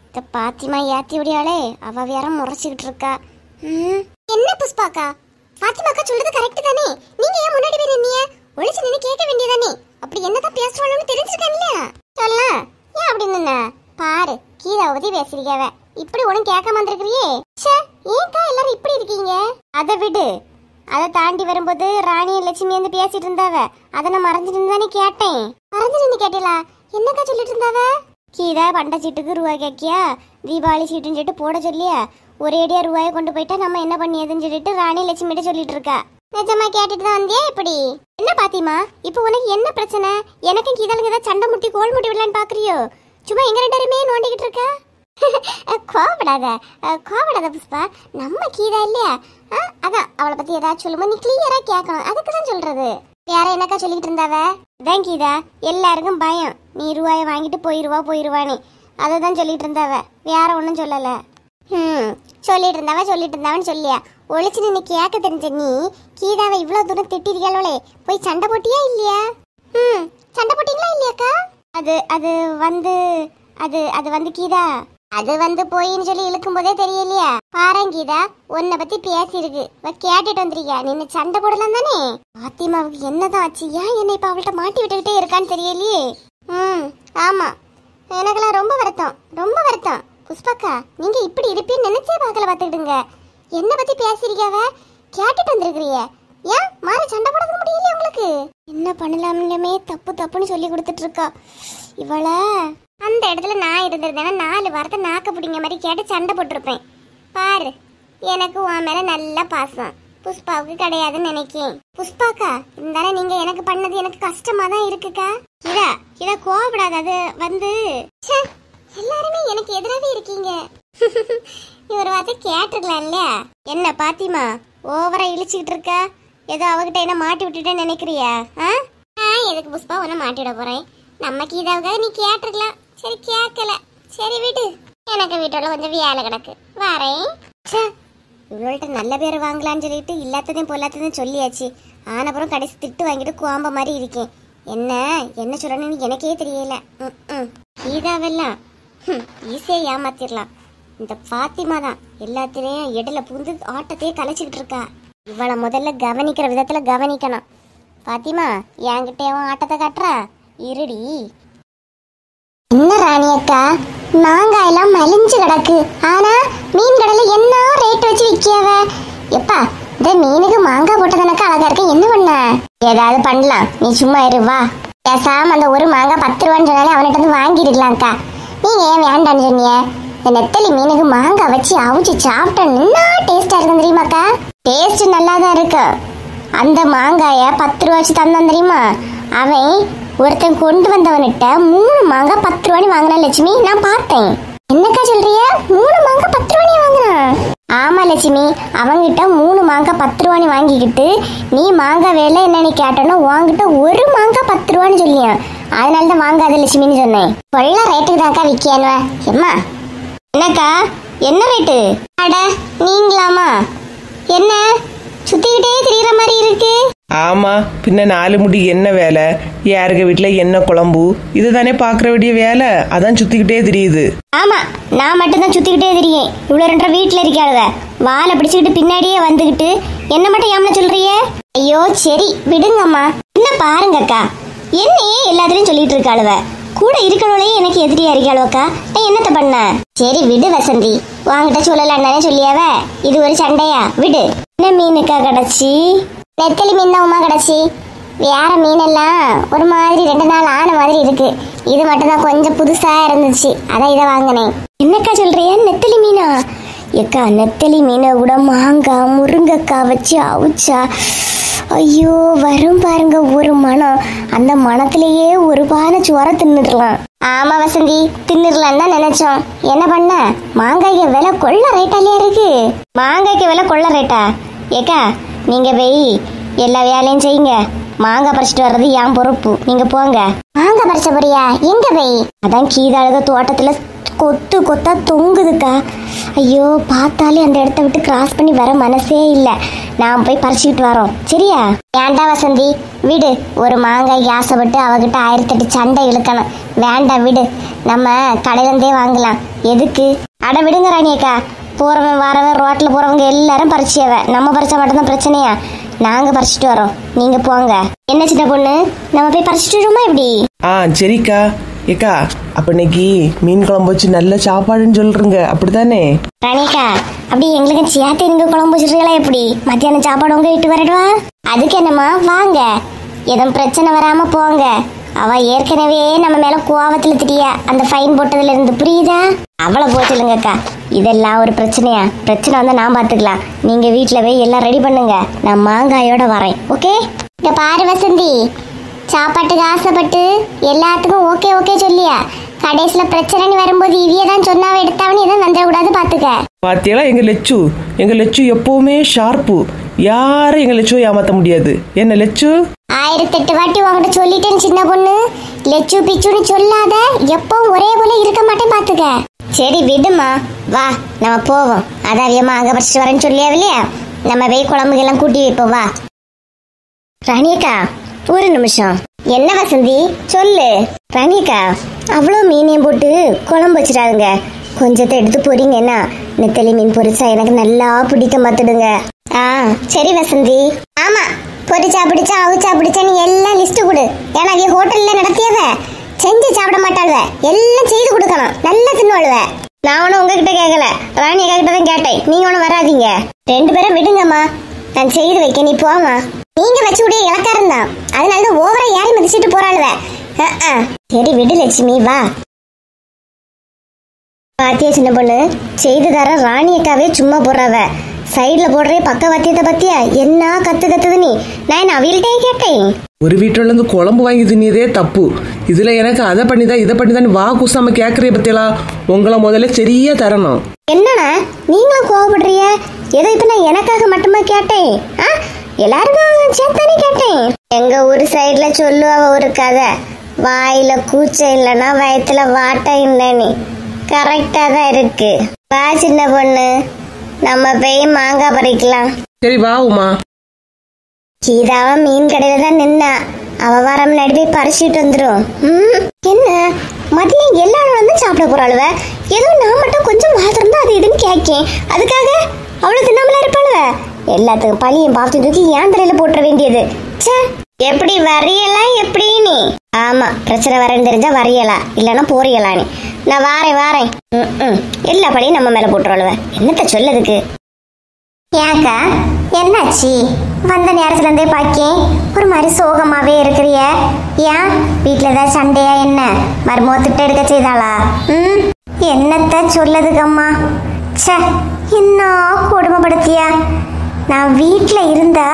இந்த பாத்திமா ஏத்தி விடியாளே, அவ வேற முறைச்சிக்கிட்டு இருக்கா. என்ன புஷ்பாக்கா, பாத்திமாக்கா சொல்றது கரெக்ட் தானே? நீங்க ஏன் முன்னாடி போய் நின்னீங்க? ஒளிச்சு நின்று கேட்க வேண்டியதானே? அப்படி என்னதான் பேசுறாளுன்னு தெரிஞ்சிருக்கேன் இல்லையா? சொல்ல ஏன் அப்படி நின்ன? பாரு, கீதாவை பத்தி பேசிருக்காவ. இப்படி ஒன்னும் கேட்காம வந்திருக்கிறியே. சே, ஏன்க்கா எல்லாரும் இப்படி இருக்கீங்க? அதை விடு. அதை தாண்டி வரும்போது ராணி லட்சுமி வந்து பேசிட்டு இருந்தாவ. அதை நான் மறைஞ்சிட்டு இருந்தானே கேட்டேன். மறைஞ்சு நின்று கேட்டீங்களா? என்னக்கா சொல்லிட்டு இருந்தாவ? கீதா பண்ட சீட்டுக்கு ரூபாய் கேட்கியா, தீபாவளி சீட்டுன்னு சொல்லிட்டு போட சொல்லியா, ஒரேடியா ரூபாயை கொண்டு போயிட்டா நம்ம என்ன பண்ணியதுன்னு சொல்லிட்டு ராணி லட்சுமிட்ட சொல்லிட்டு இருக்கா. நிஜமா கேட்டுட்டு தான் வந்தியா இப்படி? என்ன பாத்திமா, இப்போ உனக்கு என்ன பிரச்சனை? எனக்கும் கீதாளுக்கு ஏதாவது சண்டை முட்டி கோல் முட்டி விடலான்னு பாக்குறியோ? சும்மா எங்க 2 பேருமே நோண்டிக்கிட்டு இருக்க. கோவப்படாத புஷ்பா, நம்ம கீதா இல்லையா? அதான் அவளை பத்தி ஏதாவது சொல்லும்போது நீ கிளியரா கேட்கணும். அதுக்கு தான் சொல்றது. வேற என்னக்கா சொல்லிட்டு இருந்தாவ? அதான் கீதா, எல்லாருக்கும் பயம் நீ ரூபாயை வாங்கிட்டு போயிருவான்னு. அதை தான் சொல்லிட்டு இருந்தாவ, வேற ஒன்றும் சொல்லல. சொல்லிட்டு இருந்தாவன்னு சொல்லியா? ஒளிச்சு நின்று கேட்க தெரிஞ்ச நீ கீதாவை இவ்வளவு தூரம் திட்டிருக்காளே, போய் சண்டை போட்டியா இல்லையா? சண்டை போட்டீங்களா இல்லையாக்கா? அது வந்து கீதா, அது வந்து போயின்னு சொல்லி இழுக்கும் போதே தெரியலையா? பாரங்கீதா, உன்னை பத்தி பேசிருக்கு, கேட்டுட்டு வந்திருக்கியா? நின்று சண்டை போடலாம் தானே? பாத்திமாவுக்கு என்னதான் ஆச்சு? ஏன் என்ன இப்ப அவள்கிட்ட மாட்டி விட்டுக்கிட்டே இருக்கான்னு தெரியலையே. ஆமா, எனக்கெல்லாம் ரொம்ப வருத்தம். புஷ்பாக்கா, நீங்க இப்படி இருப்பீன்னு நினைச்சே பார்க்கல. பாத்துக்கிடுங்க, என்ன பத்தி பேசிருக்காவ, கேட்டுட்டு வந்திருக்கிறிய. ஏன் மாறி சண்டை போடுறது முடியல உங்களுக்கு? என்ன பண்ணலாமே, தப்புன்னு சொல்லி கொடுத்துட்டு இருக்கா இவள. அந்த இடத்துல நான் இருந்திருந்தேன்னா 4 வாரத்தை நாக்க பிடிங்க மாதிரி கேட்டு சண்டை போட்டிருப்பேன். பாரு, எனக்கு உன் மேல நல்ல பாசம், புஷ்பாவுக்கு கிடையாதுன்னு நினைக்கேன். புஷ்பாக்கா, இருந்தாலும் நீங்க எனக்கு பண்ணது எனக்கு கஷ்டமா தான் இருக்குக்கா. இத கோவப்படாத. அது வந்து எல்லாருமே எனக்கு எதிராவே இருக்கீங்க. ஒரு வார்த்தை கேட்டுருக்கலாம் இல்லையா? என்ன பாத்திமா, ஓவரா இழிச்சுக்கிட்டு இருக்கா? ஏதோ அவகிட்ட என்ன மாட்டி விட்டுட்டேன்னு நினைக்கிறியா? எதுக்கு புஷ்பா உன்னை மாட்டிவிட போறேன்? நம்ம கீதாவுக்காக நீ கேட்டுருக்கலாம். சரி, கேட்கல, சரி விடு. எனக்கு வீட்டோட கொஞ்சம் வேலை கிடக்கு, வரேன். இவள்கிட்ட நல்ல பேர் வாங்கலான்னு சொல்லிட்டு இல்லாததையும் பொல்லாததையும் சொல்லியாச்சு. ஆனப்புறம் கடைசி திட்டு வாங்கிட்டு கோம்ப மாதிரி இருக்கேன். என்ன சொல்லணும்னு எனக்கே தெரியல. கீதாவெல்லாம் ஈஸியா ஏமாத்திரலாம். இந்த பாத்திமா தான் எல்லாத்திலையும் இடையில புகுந்து ஆட்டத்தையே கலைச்சிக்கிட்டு இருக்கா. இவளை முதல்ல கவனிக்கிற விதத்துல கவனிக்கணும். பாத்திமா, என்கிட்டயும் ஆட்டத்தை காட்டுறா, இருடி. என்ன ராணி அக்கா, மாங்காய் எல்லாம் மலிஞ்சு கிடக்கு. ஆனா மீன் கடையில என்ன ரேட் வச்சு விக்கியாவ? எப்பா, இந்த மீனுக்கு மாங்காய் போட்டதனக்கா அழகா இருக்க. என்ன பண்ண? ஏதாவது பண்ணலாம், நீ சும்மா இரு வா. பேசாம அந்த ஒரு மாங்காய் 10 ரூபான்னு சொன்னாலே அவன்கிட்ட வந்து வாங்கிருக்கலாம்க்கா. நீங்க ஏன் வேண்டான்னு சொன்னீங்க? இந்த நெத்தலி மீனுக்கு மாங்காய் வச்சு அவிச்சு சாப்பிட்டா நல்லா டேஸ்டா இருக்கும் தெரியுமாக்கா? டேஸ்ட் நல்லா தான் இருக்கு. அந்த மாங்காய 10 ரூபா வச்சு தந்தான் தெரியுமா? அவன் ஒருத்தன் கொண்டு வந்தவன்கிட்ட 3 மாங்காய் 10 ரூபான்னு வாங்கினான் லட்சுமி. நான் பார்த்தேன். என்னக்கா சொல்றிய? 3 மாங்காய் 10 ரூபான்னு வாங்கினான்? ஆமா லட்சுமி, அவங்கிட்ட 3 மாங்காய் 10 ரூபான்னு வாங்கிக்கிட்டு நீ மாங்காய் வேலை என்னன்னு கேட்டோன்னா உங்ககிட்ட ஒரு மாங்காய் 10 ரூபான்னு சொல்லியான். அதனால தான் வாங்காத லட்சுமின்னு சொன்னேன். கொள்ள ரேட்டுக்கு தான்க்கா விற்கியானுவ. எம்மா என்னக்கா என்ன ரேட்டு? அட நீங்களாமா? என்ன சுத்திக்கிட்டே திரிகிற மாதிரி இருக்கு? ஆமா, பின்ன 4 முடி என்ன வேலை? யாருக்க வீட்டுல என்ன குழம்பு இதுதானே பாக்குற வேண்டிய வேலை. அதான் சுத்திக்கிட்டே தெரியுது. ஆமா, நான் மட்டும்தான் சுத்திக்கிட்டே தெரியும். இவ்வளவு 2 வீட்டுல இருக்காளுவ வாழை பிடிச்சுக்கிட்டு பின்னாடியே வந்துகிட்டு என்ன மட்டும் ஏம்ல சொல்றிய? ஐயோ சரி விடுங்கம்மா. என்ன பாருங்கக்கா, என்னையே எல்லாத்துலயும் சொல்லிட்டு இருக்காளுவ. கூட இருக்கணும்லயே எனக்கு எதிரியா இருக்காளுவக்கா. நான் என்னத்த பண்ண? சரி விடு வசந்தி, வாங்கிட்ட சொல்லலான்னு சொல்லியாவ. இது ஒரு சண்டையா? விடு. என்ன மீனுக்கா கிடைச்சி? நெத்தலி மீன் தான் உமா கிடைச்சி. வேற மீனெல்லாம் ஒரு மாதிரி 2 நாள் ஆன மாதிரி இருக்கு. இது மட்டும் தான் கொஞ்சம் புதுசா இருந்துச்சு. அதான் இதை வாங்கினேன். என்னக்கா சொல்றிய? நெத்தலி மீனா? ஏக்கா நெத்தலி மீனை கூட மாங்காய் முருங்கைக்காய் வச்சு அவிச்சா ஐயோ வரும் பாருங்க ஒரு மனம். அந்த மனத்திலேயே ஒரு பானை சோற தின்னுடலாம். ஆமா வசந்தி, தின்னுடலாம் தான் நினைச்சோம். என்ன பண்ண? மாங்காய்க்கு விலை கொள்ள ரேட்டாலியா இருக்கு. மாங்காய்க்கு விலை கொள்ள ரேட்டா? ஏக்கா நீங்க போய் எல்லா வேலையும் செய்யுங்க. மாங்காய் பறிச்சுட்டு வர்றது என் பொறுப்பு. நீங்க போங்க. மாங்காய் பறிச்ச போறியா? எங்க போய்? அதான் கீதாளுக தோட்டத்துல கொத்து கொத்தா தொங்குதுக்கா. ஐயோ பார்த்தாலே அந்த இடத்த விட்டு கிராஸ் பண்ணி வர மனசே இல்லை. நான் போய் பறிச்சுக்கிட்டு வரோம். சரியா? வேண்டாம் வசந்தி, விடு. ஒரு மாங்காய்க்கு ஆசைப்பட்டு அவகிட்ட 1008 சண்டை இழுக்கணும். வேண்டாம் விடு. நம்ம கடையிலேருந்தே வாங்கலாம். எதுக்கு? அட விடுங்க ராணியக்கா. போறவன் வரவன் ரோட்ல போறவங்க எல்லாரும் பறிச்சியவ. நம்ம பறிச்சா மட்டும்தான் பிரச்சனையா? நாங்க பறிச்சுட்டு வரோம், நீங்க போங்க. என்ன சின்ன பொண்ணு, நம்ம போய் பறிச்சுட்டு வருமா எப்படி? சரிக்கா. ஏக்கா அப்ப இன்னைக்கு மீன் குழம்பு வச்சு நல்ல சாப்பாடுன்னு சொல்றீங்க, அப்படித்தானே? ராணியக்கா அப்படி எங்களுக்கு சேர்த்து நீங்க குழம்பு வச்சிருக்கீங்களா எப்படி? மத்தியானம் சாப்பாடு உங்க வீட்டு வரடுவா? அதுக்கு என்னம்மா வாங்க, எதுவும் பிரச்சனை வராம போங்க. அவ ஏற்கனவே நம்ம மேல கோவத்துல திட்டியா அந்த ஃபைன் போட்டதுல இருந்து, புரியுதா? அவளை போச்சுலுங்கக்கா. இதெல்லாம் ஒரு பிரச்சனையா? பிரச்சனை வந்தா நான் பாத்துக்கலாம். நீங்க வீட்டுல போய் எல்லாம் ரெடி பண்ணுங்க. நான் மாங்காயோட வரேன். ஓகே? இங்க பாரு வசந்தி, சாப்பாட்டுக்கு ஆசைப்பட்டு எல்லாத்துக்கும் ஓகே ஓகே சொல்லியா கடைசியில பிரச்சனைன்னு வரும்போது இவிய தான் சொன்னாவ எடுத்தாவன்னு எதுவும் வந்துடக்கூடாது பாத்துக்க. பாத்தியெல்லாம் எங்க லெச்சு எப்பவுமே ஷார்ப்பு. யாரும் எங்க லெச்சுவை ஏமாத்த முடியாது. என்ன லெச்சு? 1008 வாட்டி உங்ககிட்ட சொல்லிட்டேன் சின்ன பொண்ணு. லெச்சு பிச்சுன்னு சொல்லாத. எப்பவும் ஒரே போல இருக்க மாட்டேன் பாத்துக்க. சரி விடுமா, வா நம்ம போவோம். அதாவியம்மா அங்க பறிச்சுட்டு வரேன்னு சொல்லியாவ இல்லையா? நம்ம போய் குழம்புகெல்லாம் கூட்டி வைப்போம். வா ராணியக்கா ஒரு நிமிஷம். என்ன வசந்தி சொல்லு. ராணியக்கா அவ்வளோ மீனையும் போட்டு குழம்பு வச்சிடாதுங்க. கொஞ்சத்தை எடுத்து பொரிங்கன்னா நெத்தலி மீன் பொரிச்சா எனக்கு நல்லா பிடிக்க மாத்துடுங்க. சரி வசந்தி. ஆமா, பொரிச்சா பிடிச்சா அவிச்சா பிடிச்சான்னு எல்லாம் லிஸ்ட் கொடு. ஏன்னா அவைய ஹோட்டல்ல நடத்தியவ செஞ்சு சாப்பிட மாட்டாள்வ. எல்லாம் செய்து கொடுக்கணும். நல்லா தின்னுவாளுவ. நான் ஒன்னும் உங்ககிட்ட கேட்கல, ராணியக்கா கிட்ட தான் கேட்டேன். நீங்க ஒன்னும் வராதீங்க. 2 பேரும் விடுங்கம்மா, நான் செய்து வைக்க. நீ போமா. நீங்க வச்சு விட இலக்காரம் தான். அதனாலதான் ஓவரா யாரி மதிச்சுட்டு போறாளுவ. சரி விடு லட்சுமி, வா. பாத்தியா சின்ன பொண்ணு, செய்து தர ராணியக்காவே சும்மா போடுறவ. சைட்ல போடுறே பக்க வாத்தியத்தை பத்தியா என்ன கத்துது நீ? நான் அவியல்கிட்டே கேட்டேன். ஒரு வீட்டுல இருந்து குழம்பு வாங்கி தின்னதே தப்பு. இதுல எனக்கு அதை பண்ணிதான் இதை பண்ணிதான் வா கூசாம கேக்குறே பத்தியலா? உங்களை முதல்ல சரியா தரணும். என்னண்ணா நீங்களும் கோவப்படுறிய? ஏதோ இப்ப நான் எனக்காக மட்டுமா கேட்டேன்? எல்லாருக்கும் சேர்த்தானே கேட்டேன். எங்க ஊர் சைட்ல சொல்லுவா ஒரு கதை, வாயில கூச்சம் இல்லைன்னா வயத்துல வாட்டம் இல்லைன்னு. கரெக்டா தான் இருக்கு. வா சின்ன பொண்ணு, நம்ம போய் மாங்காய் பறிக்கலாம். சரி வா உமா. கீதாவ மீன் கடையில தான் நின்னா. அவ வர முன்னாடி போய் பறிச்சுட்டு வந்துடும். என்ன மதியம் எல்லாரும் வந்து சாப்பிட போறாளுவ. ஏதோ நான் மட்டும் கொஞ்சம் மாத்திரம் தான் அது இதுன்னு கேட்கேன். அதுக்காக அவ்வளவு தின்னாமல இருப்பாளுவ. எல்லாத்துக்கும் பழியும் பார்த்து தூக்கி ஏன் தலையில போட்டுற வேண்டியது. எப்படி வரையலாம் எப்படி நீ? ஆமா, பிரச்சனை வரேன்னு தெரிஞ்சா வரையலா, இல்லன்னா போறியலா நீ. நான் வாரேன் எல்லா பழியும் நம்ம மேல போட்டுருவாளுவ. என்னத்த சொல்லதுக்கு? ஏக்கா என்னாச்சு? வந்த நேரத்துல இருந்தே பாக்கேன் ஒரு மாதிரி சோகமாவே இருக்கிறிய. ஏன் வீட்டுல ஏதாவது சண்டையா என்ன? மருமக திட்ட எடுக்க செய்தாளா? என்னத்த சொல்லதுக்கம்மா? சே, என்ன கொடுமைப்படுத்தியா? நான் வீட்டுல இருந்தா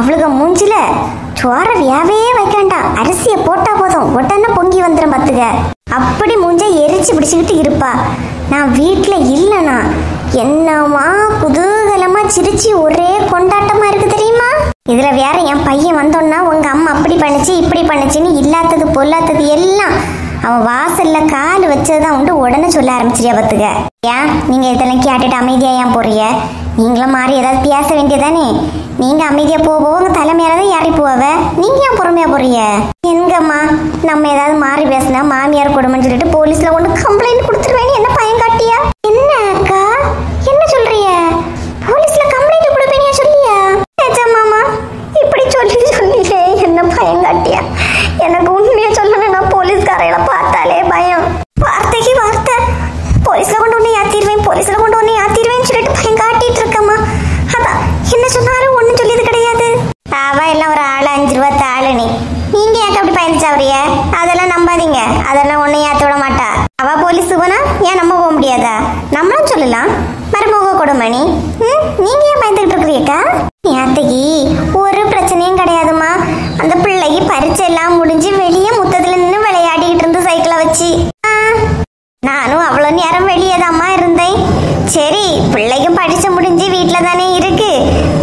அவளுக்கு மூஞ்சில சோற வியாவே வைக்காண்டாம். அரிசியை போட்டா போதும் உடனே பொங்கி வந்துடும் பத்துக்க. அப்படி மூஞ்ச எரிச்சு பிடிச்சுக்கிட்டு இருப்பா. நான் வீட்டுல இல்லைனா என்னமா குதூகலமா சிரிச்சு ஒரே கொண்டாட்டமா இருக்கு தெரியுமா? இதுல வேற என் பையன் வந்தோன்னா உங்க அம்மா அப்படி பண்ணுச்சு இப்படி பண்ணுச்சுன்னு இல்லாதது பொல்லாதது எல்லாம் அவன் வாசல்ல கால் வச்சதுதான் உண்டு உடனே சொல்ல ஆரம்பிச்சிரியா பத்துக்க. ஏன் நீங்க இதெல்லாம் கேட்டுட்டு அமைதியா ஏன் போறிய? நீங்களும் மாறி ஏதாவது பேச வேண்டியதானே? நீங்க அமைதியா போங்க தலைமையாலதான் ஏறி போவ. நீங்க ஏன் பொறுமையா போறீங்க? எங்கம்மா நம்ம ஏதாவது மாறி பேசினா மாமியார் கொடுமைன்னு சொல்லிட்டு போலீஸ்ல கொண்டு கம்ப்ளைண்ட் கொடுத்துருவேன்னு என்ன பயம் காட்டியா? என்ன அக்கா என்ன சொல்றிய? போலீஸ்ல கம்ப்ளைண்ட் கொடுப்பீங்க சொல்லியா? மாமா இப்படி சொல்லியே என்ன பயம் காட்டியா? எனக்கு உண்மையா சொல்லணும்னா போலீஸ்காரையில பார்த்தாலே பயம். வார்த்தைக்கு வார்த்தை போலீஸ்ல கொண்டு ஒண்ணு ஏத்திடுவேன் போலீஸ்ல கொண்டு ஒண்ணு ஏத்திடுவேன்னு சொல்லிட்டு பயம் காட்டிட்டு இருக்கம்மா. அதான் என்ன சொன்னாலும் ஒண்ணும் சொல்லியது கிடையாது. அவ எல்லாம் ஒரு ஆளு 5 ரூபா தாளுனி. நீங்க ஏன் அப்படி பயந்துச்சாவறிய? அதெல்லாம் நம்பாதீங்க. அதெல்லாம் ஒன்னும் ஏத்த விட மாட்டா. அவ போலீஸுக்கு போனா ஏன் நம்ம போக முடியாதா? நம்மளும் சொல்லலாம் மருமக கொடுமணி. நீங்க ஏன் பயந்துகிட்டு இருக்கிறீக்கா? நேத்தைக்கு ஒரு பிரச்சனையும் கிடையாதுமா. அந்த பிள்ளைக்கு பரீட்சை எல்லாம் முடிஞ்சு வெளியே முத்தத்துல நின்று விளையாடிக்கிட்டு இருந்து சைக்கிளை வச்சு. நானும் அவ்வளவு நேரம் வெளியேதாம்மா இருந்தேன். சரி பிள்ளைக்கும் படிச்சு முடிஞ்சு வீட்டுல தானே இருக்கு,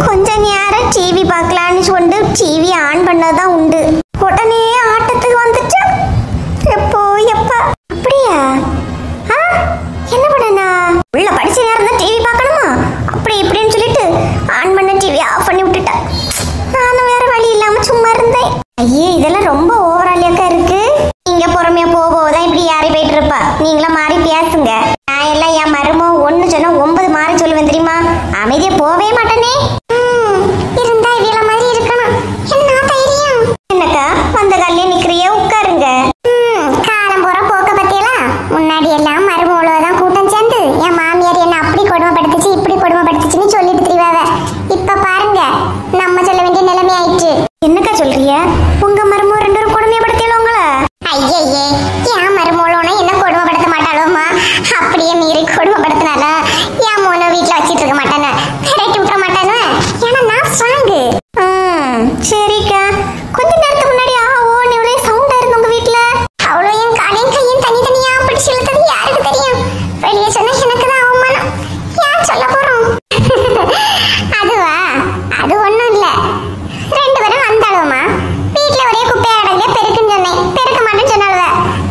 கொஞ்ச நேரம் டிவி பார்க்கலான்னு சொல்லிட்டு டிவி ஆன் பண்ணதான் உண்டு. உடனே ஆட்டத்துக்கு வந்துட்டு எப்போ எப்ப அப்படியா? என்ன பண்ணா? உள்ள படிச்ச நேரம் தான் டிவி பார்க்கணுமா அப்படி இப்படின்னு சொல்லிட்டு ஆன் பண்ண டிவி ஆஃப் பண்ணி விட்டுட்டேன். நானும் வேற வழி இல்லாம சும்மா இருந்தேன். ஐயே இதெல்லாம் ரொம்ப ஓவராலியாக்கா இருக்கு. நீங்க பொறுமையா போதான் இப்படி யாரி போயிட்டு இருப்பா. நீங்களா மாறி பேசுங்க. நான் எல்லாம் என் மருமோ ஒண்ணு சொன்னா 9 மாறி சொல்லுவேன் தெரியுமா? அமைதியா போவே மாட்டேனே. இருந்தா இவ்வளவு மாதிரி இருக்கணும். என்ன தைரியம்? என்னக்கா வந்த காலையே நிக்கிறிய? உட்காருங்க. காலம் போற போக்க பத்தியெல்லாம் முன்னாடி எல்லாம் மருமோளதான் கூட்டம் சேர்ந்து என் மாமியார் என்ன அப்படி கொடுமைப்படுத்துச்சு இப்படி கொடுமைப்படுத்துச்சுன்னு சொல்லிட்டு திரிவாவ. இப்ப பாருங்க நம்ம சொல்ல வேண்டிய நிலைமை ஆயிடுச்சு. என்னக்கா சொல்றிய? உங்க மருமோ 2 பேரும் கொடுமைப்படுத்தியல உங்களை? ஐயே என் மருமோளோனா என்ன கொடுமைப்படுத்த மாட்டாளோமா? அப்படியே மீறி கொடுமைப்படுத்தினால என் மோனை வீட்டுல வச்சிட்டு இருக்க மாட்டானு விரட்டி விட்டுற மாட்டானு. ஏன்னா நான் ஸ்ட்ராங்கு. சரிக்கா கொஞ்ச நேரத்துக்கு முன்னாடி ஓன்னு இவ்வளவு சவுண்டா இருந்து உங்க வீட்டுல அவ்வளோ என் காலையும் கையும் தனித்தனியா பிடிச்சு இழுத்தது யாருக்கு தெரியும்? வெளியே சொன்னா எனக்கு தான் அவமானம். ஏன் சொல்ல போறோம்? அதுவா அது ஒண்ணும் இல்ல. 2 பேரும் வந்தாலுமா வீட்டுல ஒரே குப்பையா அடங்க பெருக்குன்னு சொன்னேன். பெருக்க மாட்டேன்னு சொன்னாலுவ.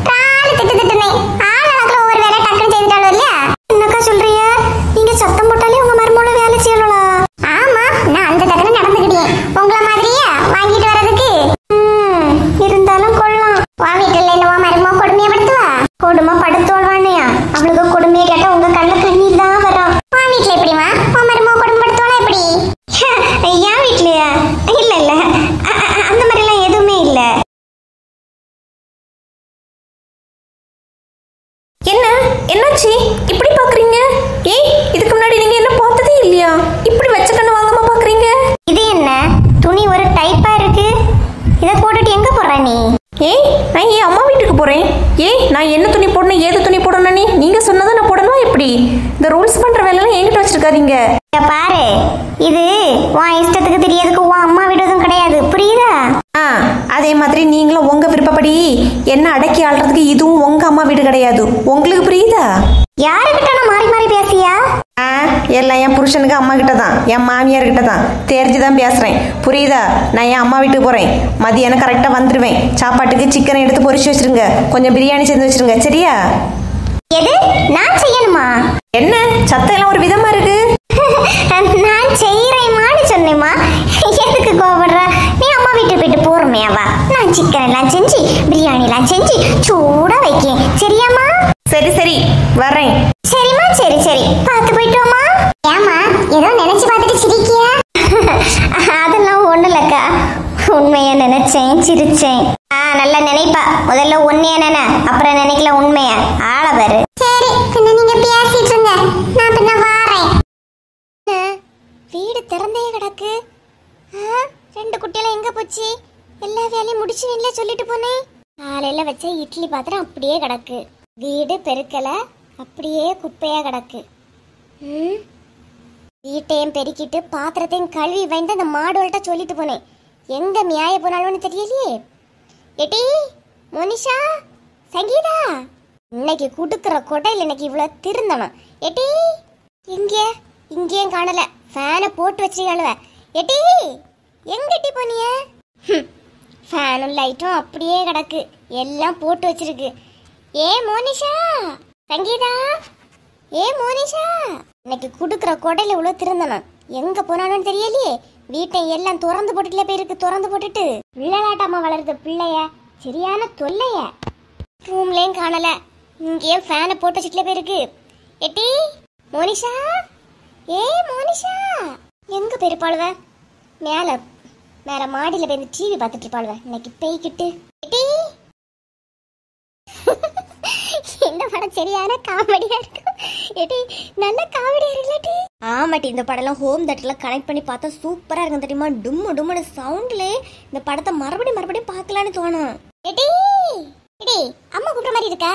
காலு திட்டுனே ஆளுக்கு ஒவ்வொரு வேலை டக்குன்னு செய்துட்டாலும் இல்லையா? என்னக்கா சொல்றீங்க? நீங்க சத்தம் போட்டாலே உங்க மருமோட வேலை செய்யலா? ஆமா நான் அந்த தடவை நடந்துக்கிட்டேன் உங்களை மாதிரியா வாங்கிட்டு வர்றதுக்கு. இருந்தாலும் கொள்ளலாம். வா வீட்டுல என்னவா மருமோ கொடுமையப்படுத்துவா? கொடுமை படுத்துவாள்வானையா? அவளுக்கு கொடுமையை கேட்டா உங்க கண்ணு கண்ணீர் தான் வரும். வா வீட்டுல எப்படிமா உன் மருமோ கொடுமைப்படுத்துவாளா எப்படி? என் வீட்லயா? இல்ல இல்ல அந்த மாதிரி எல்லாம் எதுவுமே இல்ல. என்ன என்னாச்சு இப்படி பாக்குறீங்க? ஏய் இதுக்கு முன்னாடி நீங்க என்ன பார்த்ததே இல்லையா? இப்படி வச்ச கண்ணு வாங்காம பாக்குறீங்க? இது என்ன துணி ஒரு டைப்பா இருக்கு? இத போட்டுட்டு எங்க போற நீ? ஏய் நான் என் அம்மா வீட்டுக்கு போறேன். ஏய் நான் என்ன துணி போடணும் ஏது துணி போடணும் நீங்க சொன்னதை நான் போடணும் எப்படி? இந்த ரூல்ஸ் பண்ற வேலையெல்லாம் என்கிட்ட வச்சிருக்காதீங்க. பாரு இது உன் இஷ்டத்துக்கு தெரியறதுக்கு உன் அம்மா வீடுதும் கிடையாது, புரியுதா? அதே மாதிரி நீங்களும் உங்க விருப்பப்படி என்ன அடக்கி ஆள்றதுக்கு இதுவும் உங்க அம்மா வீடு கிடையாது. உங்களுக்கு புரியுதா? யாருக்கிட்ட நான் மாறி மாறி பேசியா? எல்லாம் என் புருஷனுக்கு அம்மா கிட்ட தான், என் மாமியார் கிட்ட தான் தெரிஞ்சுதான் பேசுறேன். புரியுதா? நான் என் அம்மா வீட்டுக்கு போறேன். மதியானம் கரெக்டா வந்துருவேன். சாப்பாட்டுக்கு சிக்கனை எடுத்து பொரிச்சு வச்சிருங்க, கொஞ்சம் பிரியாணி செஞ்சு வச்சிருங்க, சரியா? எது நான் செய்யணுமா? என்ன சத்தம் எல்லாம் ஒரு விதமா இருக்கு? நான் செய்யறேம்மான்னு சொன்னேம்மா. எதுக்கு கோபப்படுற? நீ அம்மா வீட்டுக்கு போயிட்டு போறமையாவா? நான் சிக்கன் எல்லாம் செஞ்சு பிரியாணி எல்லாம் செஞ்சு சூடா வைக்கேன், சரியாம்மா? சரி சரி வரேன். சரிம்மா சரி சரி பார்த்து போயிட்டோமா? ஏமா ஏதோ நினைச்சு பார்த்துட்டு சிரிக்கியா? அதெல்லாம் ஒண்ணு இல்லக்கா, உண்மைய நினைச்சேன் சிரிச்சேன். நல்லா நினைப்பா. முதல்ல உண்மையா நினை, அப்புறம் நினைக்கல உண்மையா. ஆள பாரு. சரி பின்ன நீங்க பேசிட்டு இருங்க, நான் பின்ன வாரேன். திறந்தே கிடக்கு. ரெண்டு குட்டியெல்லாம் எங்க போச்சு? எல்லா வேலையும் முடிச்சு வீட்டிலே சொல்லிட்டு போனேன். காலையில வச்ச இட்லி பாத்திரம் அப்படியே கிடக்கு. வீடு பெருக்கல, அப்படியே குப்பையா கிடக்கு. வீட்டையும் பெருக்கிட்டு பாத்திரத்தையும் கழுவி வைந்து அந்த மாடுகள்கிட்ட சொல்லிட்டு போனேன். எங்க மியாய போனாலும்னு தெரியலையே. எட்டி மோனிஷா, சங்கீதா, இன்னைக்கு குடுக்கிற கொடையில் இன்னைக்கு இவ்வளவு திருந்தணும். எட்டி இங்கேயும் காணல. ஃபேனை போட்டு வச்சிருக்காளுவ. எட்டி எங்கட்டி போனிய? ஃபேனும் லைட்டும் அப்படியே கிடக்கு, எல்லாம் போட்டு வச்சிருக்கு. ஏ மோனிஷா, சங்கீதா, ஏ மோனிஷா, இன்னைக்கு குடுக்கிற கொடையில இவ்வளவு திருந்தணும். எங்க போனாலும் தெரியலையே. வீட்டை எல்லாம் திறந்து போட்டுட்டுல போயிருக்கு. திறந்து போட்டுட்டு விளையாட்டாம வளருது பிள்ளைய, சரியான தொல்லைய. ரூம்லயும் காணல, இங்கேயும் ஃபேனை போட்டு வச்சுட்டுல போயிருக்கு. எட்டி மோனிஷா, ஏ மோனிஷா, எங்க போயிருப்பாளுவ? மேல மாடியில போய் டிவி பார்த்துட்டு இருப்பாளுவ. இன்னைக்கு பேய்கிட்டு. எட்டி இந்த படம் சரியான காமெடியா இருக்கும். எட்டி நல்ல காமெடியா இருக்குல்லடி. ஆமாட்டி, இந்த படம்லாம் ஹோம் தியேட்டர்ல கனெக்ட் பண்ணி பார்த்தா சூப்பரா இருக்கும் தெரியுமா? டும்மு டும்முன்னு சவுண்ட்ல இந்த படத்தை மறுபடியும் பார்க்கலான்னு தோணும். எட்டி எட்டி அம்மா கூப்பிட்ட மாதிரி இருக்கா?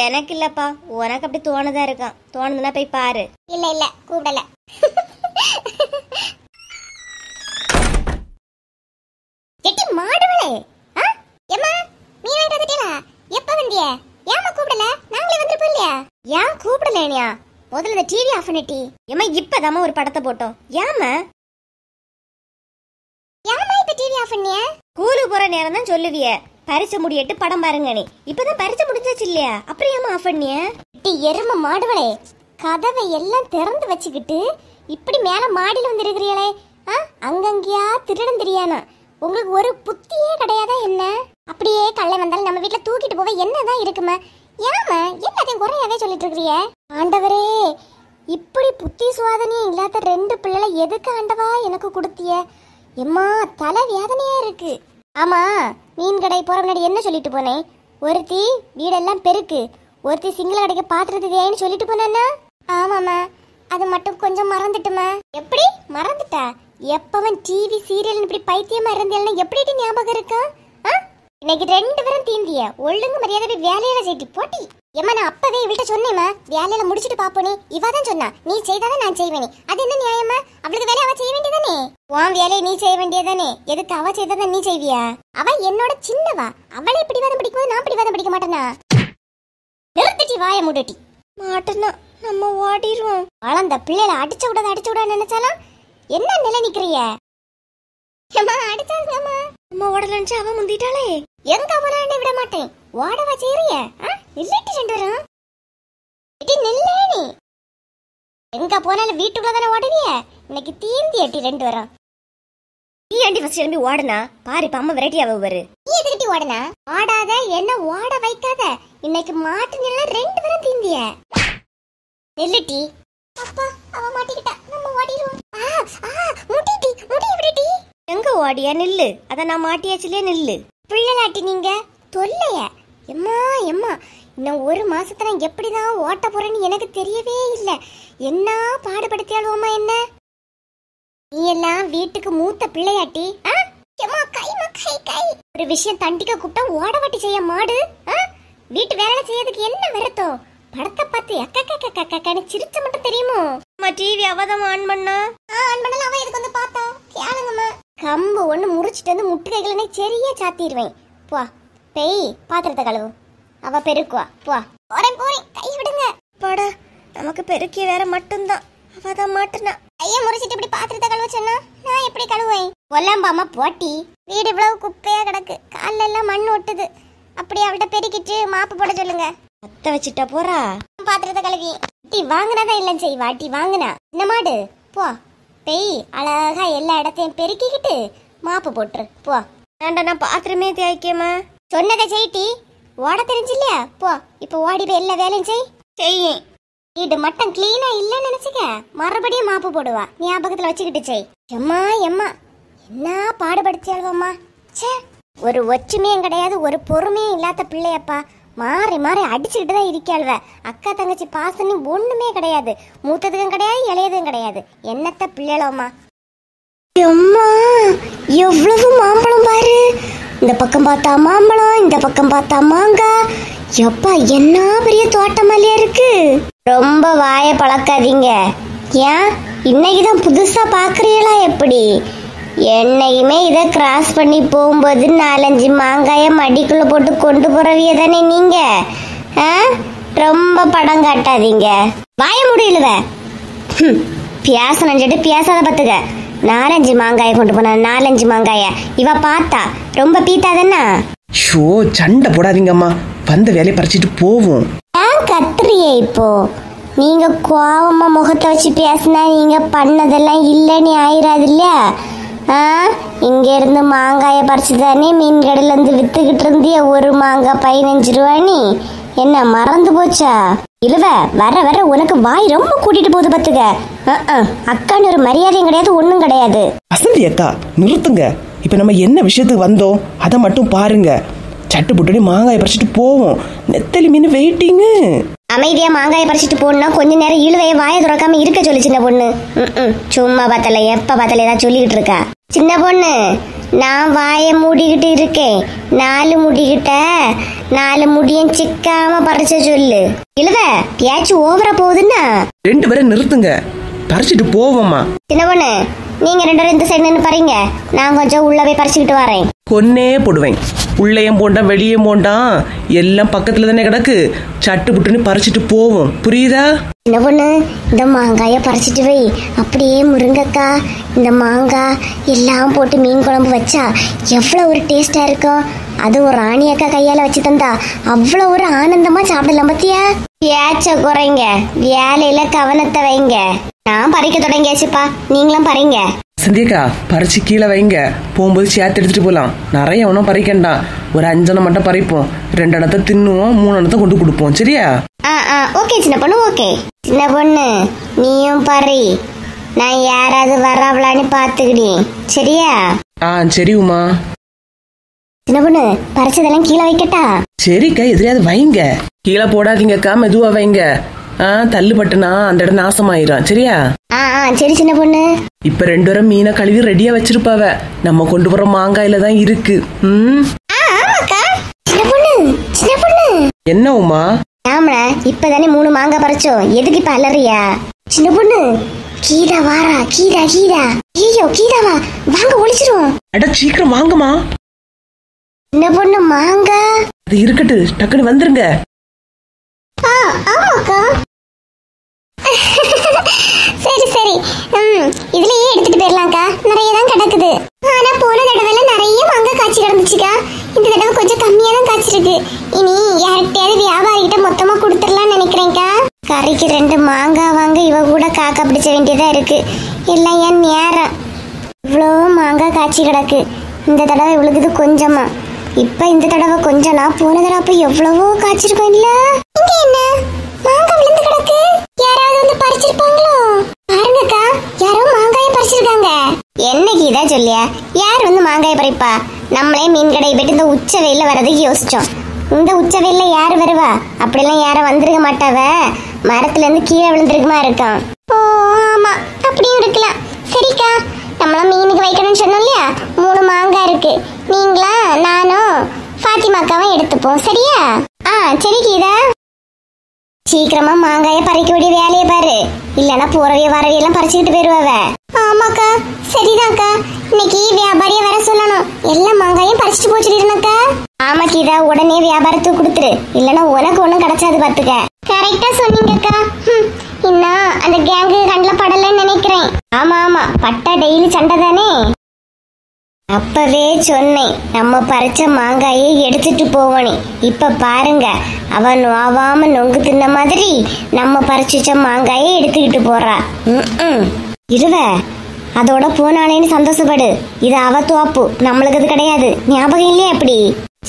எனக்கு இல்லப்பா, உனக்கு அப்படி தோணுதா இருக்கான். தோணுதுன்னா போய் பாரு. இல்ல கூப்பிடல. எட்டி மாடுவளே, ஏம்மா நீ வாங்கிட்டு வந்துட்டீங்களா? எப்ப வந்திய? ஏம்மா கூப்பிடல? நாங்களே வந்துருப்போம் இல்லையா? ஏன் கூப்பிடலையா? முதல்ல இந்த டிவி ஆஃப் பண்ணிட்டி. ஏம்மா இப்பதாம்மா ஒரு படத்தை போட்டோம். ஏம்மா இப்ப டிவி ஆஃப் பண்ணிய? ஸ்கூலுக்கு போற நேரம் தான் சொல்லுவிய, பரிச்சை முடியட்டு படம் பாருங்க. நீ இப்பதான் பரிச்சை முடிஞ்சாச்சு இல்லையா? அப்புறம் ஏமா ஆஃப் பண்ணிய? எரும மாடுவளே, கதவை எல்லாம் திறந்து வச்சுக்கிட்டு இப்படி மேல மாடியில வந்து இருக்கிறீங்களே. அங்கங்கயா திருடன் தெரியானா? உங்களுக்கு ஒரு புத்தியே கிடையாதா என்ன? அப்படியே கள்ள வந்தாலும் நம்ம வீட்டுல தூக்கிட்டு போக என்னதான் இருக்குமா? ஏமா எல்லாத்தையும் குறையாவே சொல்லிட்டு இருக்கிறிய? ஆண்டவரே, இப்படி புத்தி சுவாதனையே இல்லாத ரெண்டு பிள்ளைகளை எதுக்கு ஆண்டவா எனக்கு கொடுத்திய? எம்மா தலை வேதனையா இருக்கு. ஆமா, மீன் கடை போற முன்னாடி என்ன சொல்லிட்டு போனேன்? ஒருத்தி வீடெல்லாம் பெருக்கு, ஒருத்தி சிங்கள கடைக்கு பாத்துறதுக்கு ஏன்னு சொல்லிட்டு போனா? ஆமாமா, அது மட்டும் கொஞ்சம் மறந்துட்டுமா. எப்படி மறந்துட்டா? எப்பவன் டிவி சீரியல் இப்படி பைத்தியமா இருந்தேன்னா எப்படி ஞாபகம் இருக்கா? இன்னைக்கு ரெண்டு பேரும் தீந்திய. ஒழுங்கு மரியாதை வேலையில செய்தி போட்டி. ஏமா நான் அப்பவே இவள்கிட்ட சொன்னேம்மா, வேலையில முடிச்சுட்டு பாப்போனே. இவதான் சொன்னா நீ செய்தாதான் நான் செய்வேனே. அது என்ன நியாயமா? அவளுக்கு வேலை அவ செய்ய வேண்டியதானே. உன் வேலையை நீ செய்ய வேண்டியதானே. எதுக்கு அவ செய்தாதான் நீ செய்வியா? அவ என்னோட சின்னவா. அவளை பிடிவாதம் பிடிக்கும்போது நான் பிடிவாதம் பிடிக்க மாட்டேனா? நிறுத்திட்டி வாய முடட்டி. மாட்டேன்னா நம்ம ஓடிடுவோம். வளர்ந்த பிள்ளைகளை அடிச்ச விடாத நினைச்சாலும் என்ன நிலை நிக்கிறிய? அடிச்சாமா அம்மா ஓடலன்னு அவ முந்திட்டாளே. எங்க அவனாண்ட விட மாட்டேன். ஓடவா செய்றிய? இல்லட்டி ரெண்டு வரும். நில்லே நீ. எங்க போனாலும் வீட்டுக்குள்ளதானே ஓடுவிய. இன்னைக்கு தீந்தி எட்டி ரெண்டு வரும். நீ ஏண்டி ஃபர்ஸ்ட் எழும்பி ஓடுனா? பாரு இப்ப அம்மா வெரைட்டி ஆக வரு. நீ எதுக்கிட்டி ஓடுனா? ஓடாத, என்ன ஓட வைக்காத. இன்னைக்கு மாட்டு நில ரெண்டு வரும் தீந்திய. நெல்லுட்டி. அப்பா அவ மாட்டிக்கிட்டா. நம்ம ஓடிடுவோம். முடி விடுடி. எங்க ஓடியா? நில்லு. அத நான் மாட்டியாச்சுலே, நில்லு. பிள்ளைலாட்டி நீங்க தொல்லைய. எம்மா இன்னும் ஒரு மாசத்துல எப்படிதான் ஓட்ட போறேன்னு எனக்கு தெரியவே இல்லை. என்ன பாடுபடுத்தியாளுவோமா என்ன? நீ எல்லாம் வீட்டுக்கு மூத்த பிள்ளையாட்டி. கை ஒரு விஷயம் தண்டிக்க கூப்பிட்டா ஓட வாட்டி செய்ய மாடு. வீட்டு வேலை செய்யறதுக்கு என்ன வருத்தம்? படத்தை பார்த்து அக்கன்னு சிரிச்ச மட்டும் தெரியுமோ? டிவி அவதான் ஆன் பண்ணா. அவ எதுக்கு வந்து பார்த்தா? கேளுங்கம்மா. கம்பு ஒண்ணு முறிச்சிட்டு வந்து முட்டு கைகளை சரியா சாத்திடுவேன். போ பெய் பாத்திரத்தை கழுவு. அவ பெருக்குவா. போறேன் கை விடுங்க. போட நமக்கு பெருக்கிய வேற மட்டும்தான். அவதான் மாட்டுனா. கைய முறிச்சிட்டு இப்படி பாத்திரத்தை கழுவ சொன்னா நான் எப்படி கழுவேன்? கொல்லாம்பாமா போட்டி. வீடு இவ்வளவு குப்பையா கிடக்கு, கால்ல எல்லாம் மண் ஒட்டுது. அப்படி அவள்கிட்ட பெருக்கிட்டு மாப்பு போட சொல்லுங்க. அத்தை வச்சுட்டா போறா. பாத்திரத்தை கழுவி டீ வாங்கினாதான் இல்லைன்னு செய்வா. டீ வாங்கினா இந்த மாடு. போ பெய் அழகா எல்லா இடத்தையும் பெருக்கிக்கிட்டு மாப்பு போட்டுரு. போ. நான் பாத்திரமே தேய்க்கமா சொன்னதை செய்டி. ஓட தெரிஞ்சு இல்லையா? போ இப்ப ஓடி போய் எல்லா வேலையும் செய்யும். வீடு மட்டும் கிளீனா இல்லன்னு நினைச்சுக்க, மறுபடியும் மாப்பு போடுவா. ஞாபகத்துல வச்சுக்கிட்டு செய். எம்மா என்ன பாடுபடுத்தியாள்வம்மா. சே, ஒரு ஒற்றுமையும் கிடையாது, ஒரு பொறுமையும் இல்லாத பிள்ளையப்பா. மாறி அடிச்சுக்கிட்டு தான் இருக்காள்வ. அக்கா தங்கச்சி பாசன்னு ஒண்ணுமே கிடையாது. மூத்ததுக்கும் கிடையாது, இளையதும் கிடையாது. என்னத்த பிள்ளைகளோமா. அம்மா எவ்வளவு மாம்பழம் பாரு. இந்த பக்கம் பார்த்தா மாம்பழம், இந்த பக்கம் பார்த்தா மாங்காய். எப்பா என்ன பெரிய தோட்டமாலியா இருக்கு. ரொம்ப வாயை பழக்காதீங்க. ஏன் இன்னைக்குதான் புதுசா பாக்குறீங்களா எப்படி? என்னைக்குமே இதை கிராஸ் பண்ணி போகும்போது 4-5 மாங்காய மடிக்குள்ள போட்டு கொண்டு போறவிய தானே நீங்க. ரொம்ப படம் காட்டாதீங்க. வாய முடியலவ பேசணும் பேசாத பத்துக்க. 4-5 மாங்காய கொண்டு போன 4-5 மாங்காய இவ பார்த்தா ரொம்ப பீத்தாதன்னா. ஷோ சண்டை போடாதீங்கம்மா, வந்த வேலையை பறிச்சிட்டு போவோம். ஏன் கத்துறியே இப்போ? நீங்க கோவமா முகத்தை வச்சு பேசினா நீங்க பண்ணதெல்லாம் இல்லைன்னு ஆயிராது இல்லையா? இங்க இருந்து மாங்காய பறிச்சு தானே மீன் கடையில இருந்து வித்துக்கிட்டு இருந்திய. ஒரு மாங்காய் 15 ரூபானி என்ன மறந்து போச்சா? இல்லவ வர வர உனக்கு வாய் ரொம்ப கூட்டிட்டு போகுது பத்துக்க. அக்கான்னு ஒரு மரியாதையும் கிடையாது, ஒண்ணும் கிடையாது. வசந்தி அக்கா நிறுத்துங்க. இப்ப நம்ம என்ன விஷயத்துக்கு வந்தோம் அதை மட்டும் பாருங்க. சட்டு புட்டடி மாங்காயை பறிச்சிட்டு போவோம். நெத்தலி மீன் வெயிட்டிங்கு. அமைதியா மாங்காயை பறிச்சிட்டு போனா கொஞ்ச நேரம் இழுவைய வாயை துறக்காம இருக்க சொல்லு சின்ன பொண்ணு. சும்மா பார்த்தல எப்ப பார்த்தல ஏதாவது சொல்லிக்கிட்டு இருக்கா சின்ன பொண்ணு. நான் வாயை மூடிக்கிட்டு இருக்கேன். 4 முடிக்கிட்ட 4 முடியும் சிக்காம பறிச்ச சொல்லு. இழுவ பேச்சு ஓவரா போகுதுன்னா 2 பேரும் நிறுத்துங்க, பறிச்சிட்டு போவோம்மா. சின்ன பொண்ணு நீங்க 2 பேரும் இந்த சைடு நின்று பாருங்க, நான் கொஞ்சம் உள்ள போய் பறிச்சுக்கிட்டு வரேன். கொன்னே போடுவேன். உள்ளேயும் போண்டான் வெளியே போண்டான் எல்லாம் பக்கத்துல தானே கிடக்கு. சட்டு புட்டுன்னு பறிச்சிட்டு போவோம், புரியுதா? சின்ன பொண்ணு இந்த மாங்காய பறிச்சிட்டு வை. அப்படியே முருங்கக்காய் இந்த மாங்காய் எல்லாம் போட்டு மீன் குழம்பு வச்சா எவ்வளவு ஒரு டேஸ்டா இருக்கும். அது ஒரு ராணியக்கா கையால வச்சு தந்தா அவ்வளவு ஒரு ஆனந்தமா சாப்பிடலாம். பத்தியா பேச்ச குறைங்க, வேலையில கவனத்தை வைங்க. நான் பறிக்க தொடங்கியாச்சுப்பா, நீங்களும் பறிங்க. சந்தியக்கா பறிச்சு கீழே வைங்க, போகும்போது சேர்த்து எடுத்துட்டு போகலாம். நிறைய ஒன்றும் பறிக்கண்டாம், ஒரு 5 மட்டும் பறிப்போம். 2 அணத்தை தின்னுவோம், 3 அணத்தை கொண்டு கொடுப்போம், சரியா? ஓகே சின்ன பொண்ணு, ஓகே. சின்ன பொண்ணு நீயும் பறி, நான் யாராவது வர்றாவளான்னு பாத்துக்கிடி, சரியா? சரி உமா. சின்ன பொண்ணு பறிச்சதெல்லாம் கீழே வைக்கட்டா? சரிக்கா, எதிரியாவது வைங்க. கீழே போடாதீங்கக்கா, மெதுவா வைங்க. தள்ளு பட்டுனா அந்த இடம் நாசமாயிரும், சரியா? சரி சின்ன பொண்ணு. இப்ப 2 பேரும் மீனை கழுவி ரெடியா வச்சிருப்பாவ. நம்ம கொண்டு போற மாங்காயில தான் இருக்கு. சின்ன பொண்ணு என்ன உமா? ஆமா இப்பதானே 3 மாங்காய் பறிச்சோம், எதுக்கு இப்ப அலறியா? சின்ன பொண்ணு கீதா வாரா, கீதா கீதா. ஐயோ கீதாவா, வாங்க ஒளிச்சிரும். அட சீக்கிரம் வாங்கம்மா. சின்ன பொண்ணு மாங்காய் அது இருக்கட்டு, டக்குன்னு வந்துருங்க. ஆமாக்கா. சரி சரி, இதுலயே எடுத்துட்டு போயிடலாம்க்கா, நிறைய தான் கிடக்குது. ஆனா போன தடவை நிறைய மாங்காய் காய்ச்சி கிடந்துச்சுக்கா, இந்த தடவை கொஞ்சம் கம்மியா தான் காய்ச்சிருக்கு. இனி யார்கிட்டயாவது வியாபாரிகிட்ட மொத்தமா கொடுத்துடலாம்னு நினைக்கிறேன்க்கா. கறிக்கு 2 மாங்காய் வாங்க இவ கூட காக்கா பிடிச்ச வேண்டியதா இருக்கு. எல்லாம் என் நேரம். இவ்வளோ மாங்காய் காய்ச்சி கிடக்கு, இந்த தடவை இவ்வளவுது கொஞ்சமா. இப்ப இந்த தடவை கொஞ்சம், நான் போன தடவை எவ்வளவோ காய்ச்சிருக்கோம் இல்ல. இங்க என்ன மாங்காய் விழுந்து கிடக்கு, யாராவது வந்து பறிச்சிருப்பாங்களோ? பாருங்கக்கா, யாரோ மாங்காயை பறிச்சிருக்காங்க. என்னைக்கு இதா சொல்லியா, யார் வந்து மாங்காயை பறிப்பா? நம்மளே மீன் கடையை போயிட்டு இந்த உச்ச வெயில வரதுக்கு யோசிச்சோம். இந்த உச்ச வெயில யாரு வருவா? அப்படிலாம் யாரும் வந்திருக்க மாட்டாவ. மரத்துல இருந்து கீழே விழுந்திருக்குமா இருக்கான். ஓ ஆமா, அப்படியும் இருக்கலாம். சரிக்கா, நம்மளாம் மீனுக்கு வைக்கணும்னு சொன்னோம் இல்லையா, 3 மாங்காய் இருக்கு. நீங்களா நானும் ஃபாத்திமாக்காவும் எடுத்துப்போம், சரியா? சரி கீதா, சீக்கிரமா மாங்காய பறிக்க வேண்டிய வேலையை பாரு, இல்லன்னா போறவைய வரவையெல்லாம் பறிச்சுக்கிட்டு போயிருவாவ. ஆமாக்கா சரிதான்க்கா, இன்னைக்கு வியாபாரியை வர சொல்லணும், எல்லா மாங்காயும் பறிச்சுட்டு போச்சுருக்கா. ஆமா கீதா, உடனே வியாபாரத்துக்கு கொடுத்துரு, இல்லன்னா உனக்கு ஒண்ணும் கிடைச்சாது பாத்துக்க. கரெக்டா சொன்னீங்கக்கா. இன்னும் அந்த கேங்கு கண்ணில் படலன்னு நினைக்கிறேன். ஆமா ஆமா, பட்டா டெய்லி சண்டை தானே. அப்பவே சொன்னேன் நம்ம பறிச்ச மாங்காயை எடுத்துட்டு போவணும். இப்ப பாருங்க, அவன் நோவாம நொங்கு தின்ன மாதிரி நம்ம பறிச்சு வச்ச மாங்காயை எடுத்துக்கிட்டு போறா. இருவ அதோட போனாலேன்னு சந்தோஷப்படு. இது அவ தோப்பு, நம்மளுக்கு அது கிடையாது. ஞாபகம் இல்லையா எப்படி?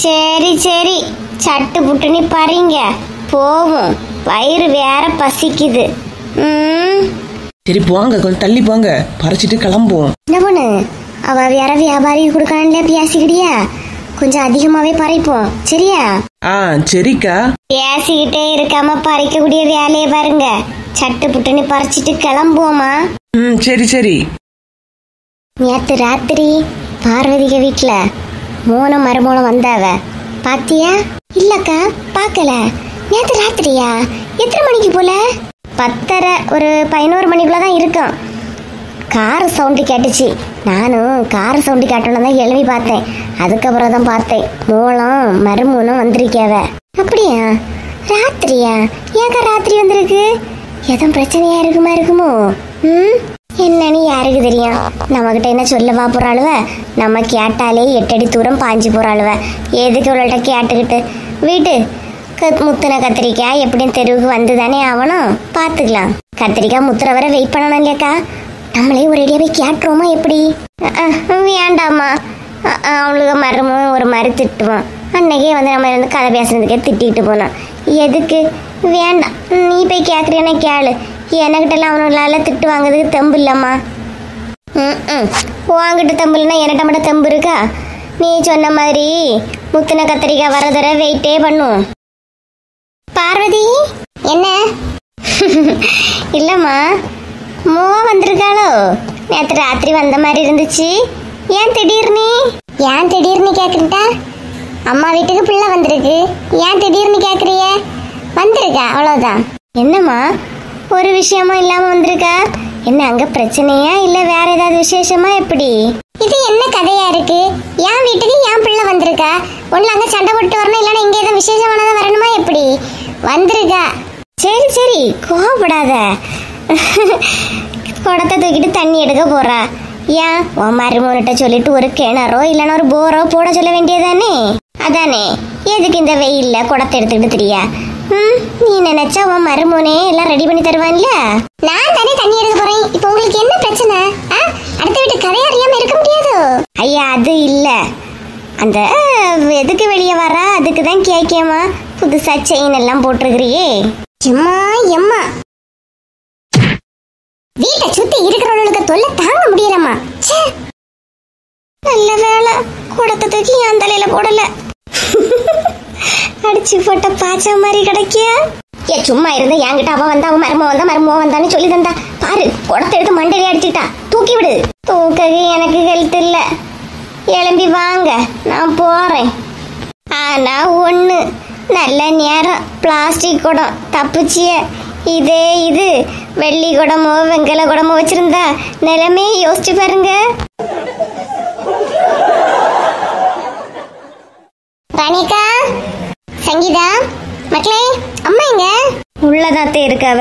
சரி சரி, சட்டு புட்டுன்னு பாருங்க, போவோம். வயிறு வேற பசிக்குது. சரி போங்க, கொஞ்சம் தள்ளி போங்க, பறிச்சிட்டு கிளம்புவோம். என்ன பொண்ணு, அவ வேற வியாபாரி கொடுக்கணும்ல, பேசிக்கிட்டியா? கொஞ்சம் அதிகமாவே பறிப்போம், சரியா? சரிக்கா. பேசிக்கிட்டே இருக்காம பறிக்கக்கூடிய வேலையை பாருங்க. சட்டு புட்டுன்னு பறிச்சிட்டு கிளம்புவோமா? சரி சரி. நேற்று ராத்திரி பார்வதிக வீட்டுல மோனம் மருமூலம் வந்தாவ பாத்தியா? இல்லக்கா பார்க்கல. நேற்று ராத்திரியா? எத்தனை மணிக்கு போல? 10:30 ஒரு 11 மணிக்குள்ளதான் இருக்கும். கார் சவுண்டு கேட்டுச்சு. நானும் கார் சவுண்டு கேட்டோன்னு தான் எழுப்பி பார்த்தேன். அதுக்கப்புறம் தான் பார்த்தேன் மூலம் மருமூலம் வந்திருக்காவ. அப்படியா? ராத்திரியா? ஏக்கா ராத்திரி வந்திருக்கு? எதுவும் பிரச்சனையா இருக்குமோ? என்னன்னு யாருக்கு தெரியும்? நம்மகிட்ட என்ன சொல்லவா போறாளுவ? நம்ம கேட்டாலே 8 அடி தூரம் பாஞ்சு போறாளுவ. எதுக்கு இவள்கிட்ட கேட்டுக்கிட்டு? வீட்டு முத்துன கத்திரிக்காய் எப்படியும் தெருவுக்கு வந்து தானே ஆகணும். பார்த்துக்கலாம். கத்திரிக்காய் முத்துற வரை வெயிட் பண்ணணும் இல்லையாக்கா? நம்மளே ஒரு அடியா போய் கேட்டுருவோமா எப்படி? வேண்டாமா. அவளுக்கு மரமும் ஒரு மாதிரி திட்டுவான். அன்னைக்கே வந்து நம்ம வந்து கதை பேசுறதுக்கே திட்டிட்டு போனோம். எதுக்கு? வேண்டாம். நீ போய் கேட்குறேன்னா கேளு. எனக்கிட்டலாம் அவனுங்களால திட்டு வாங்குறதுக்கு தெம்பு இல்லம்மா. வாங்கிட்டு தெம்பு இல்லைன்னா என்கிட்ட மட்டும் தெம்பு இருக்கா? நீ சொன்ன மாதிரி முத்துன கத்திரிக்காய் வர தர வெயிட்டே பண்ணும். பார்வதி என்ன? இல்லம்மா, மூவா வந்திருக்காளோ? நேற்று ராத்திரி வந்த மாதிரி இருந்துச்சு. ஏன் திடீர்னு கேக்குறா? அம்மா வீட்டுக்கு பிள்ளை வந்திருக்கு. ஏன் திடீர்னு கேக்குறிய? வந்திருக்கா, அவ்வளவுதான். என்னம்மா, ஒரு விஷயமா இல்லாம வந்திருக்கா? என்ன அங்க பிரச்சனையா இல்ல வேற ஏதாவது விசேஷமா எப்படி? இது என்ன கதையா இருக்கு? என் வீட்டுக்கு என் பிள்ளை வந்திருக்கா. ஒண்ணு அங்க சண்டை போட்டு வரணும், இல்லைன்னா இங்க ஏதோ விசேஷமானதா வரணுமா எப்படி? வந்திருக்கா. சரி கோவப்படாத. குடத்தை தூக்கிட்டு தண்ணி எடுக்க போறா. ஏன் உன் மருமகன்கிட்ட சொல்லிட்டு ஒரு கிணறோ இல்லைன்னா ஒரு போரோ போட சொல்ல வேண்டியதானே? அதானே. எதுக்கு இந்த வெயில்ல குடத்தை எடுத்துக்கிட்டு தெரியா? நீ நினைச்சா உன் மருமகனே எல்லாம் ரெடி பண்ணி தருவான்ல. நான் தானே தண்ணி எடுக்க போறேன். இப்போ உங்களுக்கு என்ன பிரச்சனை? அடுத்த வீட்டு கதையை அறியாம இருக்க முடியாது. ஐயா, அது இல்ல. அந்த எதுக்கு வெளியே வரா அதுக்கு தான் கேக்கேமா. புதுசா செயின் எல்லாம் போட்டிருக்கிறியே. எம்மா வீட்டை சுத்தி இருக்கிறவங்களுக்கு தொல்லை தாங்க முடியலம்மா. நல்ல வேலை குடத்தை தூக்கி என் தலையில போடல. அடிச்சு போட்ட பாச்சா மாதிரி கிடைக்கியா? சும்மா இருந்த என்கிட்ட அவன் வந்தா அவன் மருமோ வந்தான்னு சொல்லி தந்தா பாரு. குடத்தை எடுத்து மண்டையில அடிச்சுட்டா. தூக்கி விடு. தூக்கவே எனக்கு ஹெல்த் இல்ல. எழும்பி வாங்க, நான் போறேன். ஆனா ஒண்ணு, நல்ல நேரம் பிளாஸ்டிக் குடம் தப்புச்சிய. இதே இது வெள்ளி குடமோ வெங்கல குடமோ வச்சிருந்தா நிலைமே யோசிச்சு பாருங்க. ராணிகா, சங்கீதா, மக்களே, அம்மா எங்க? உள்ளதாத்தே இருக்காவ.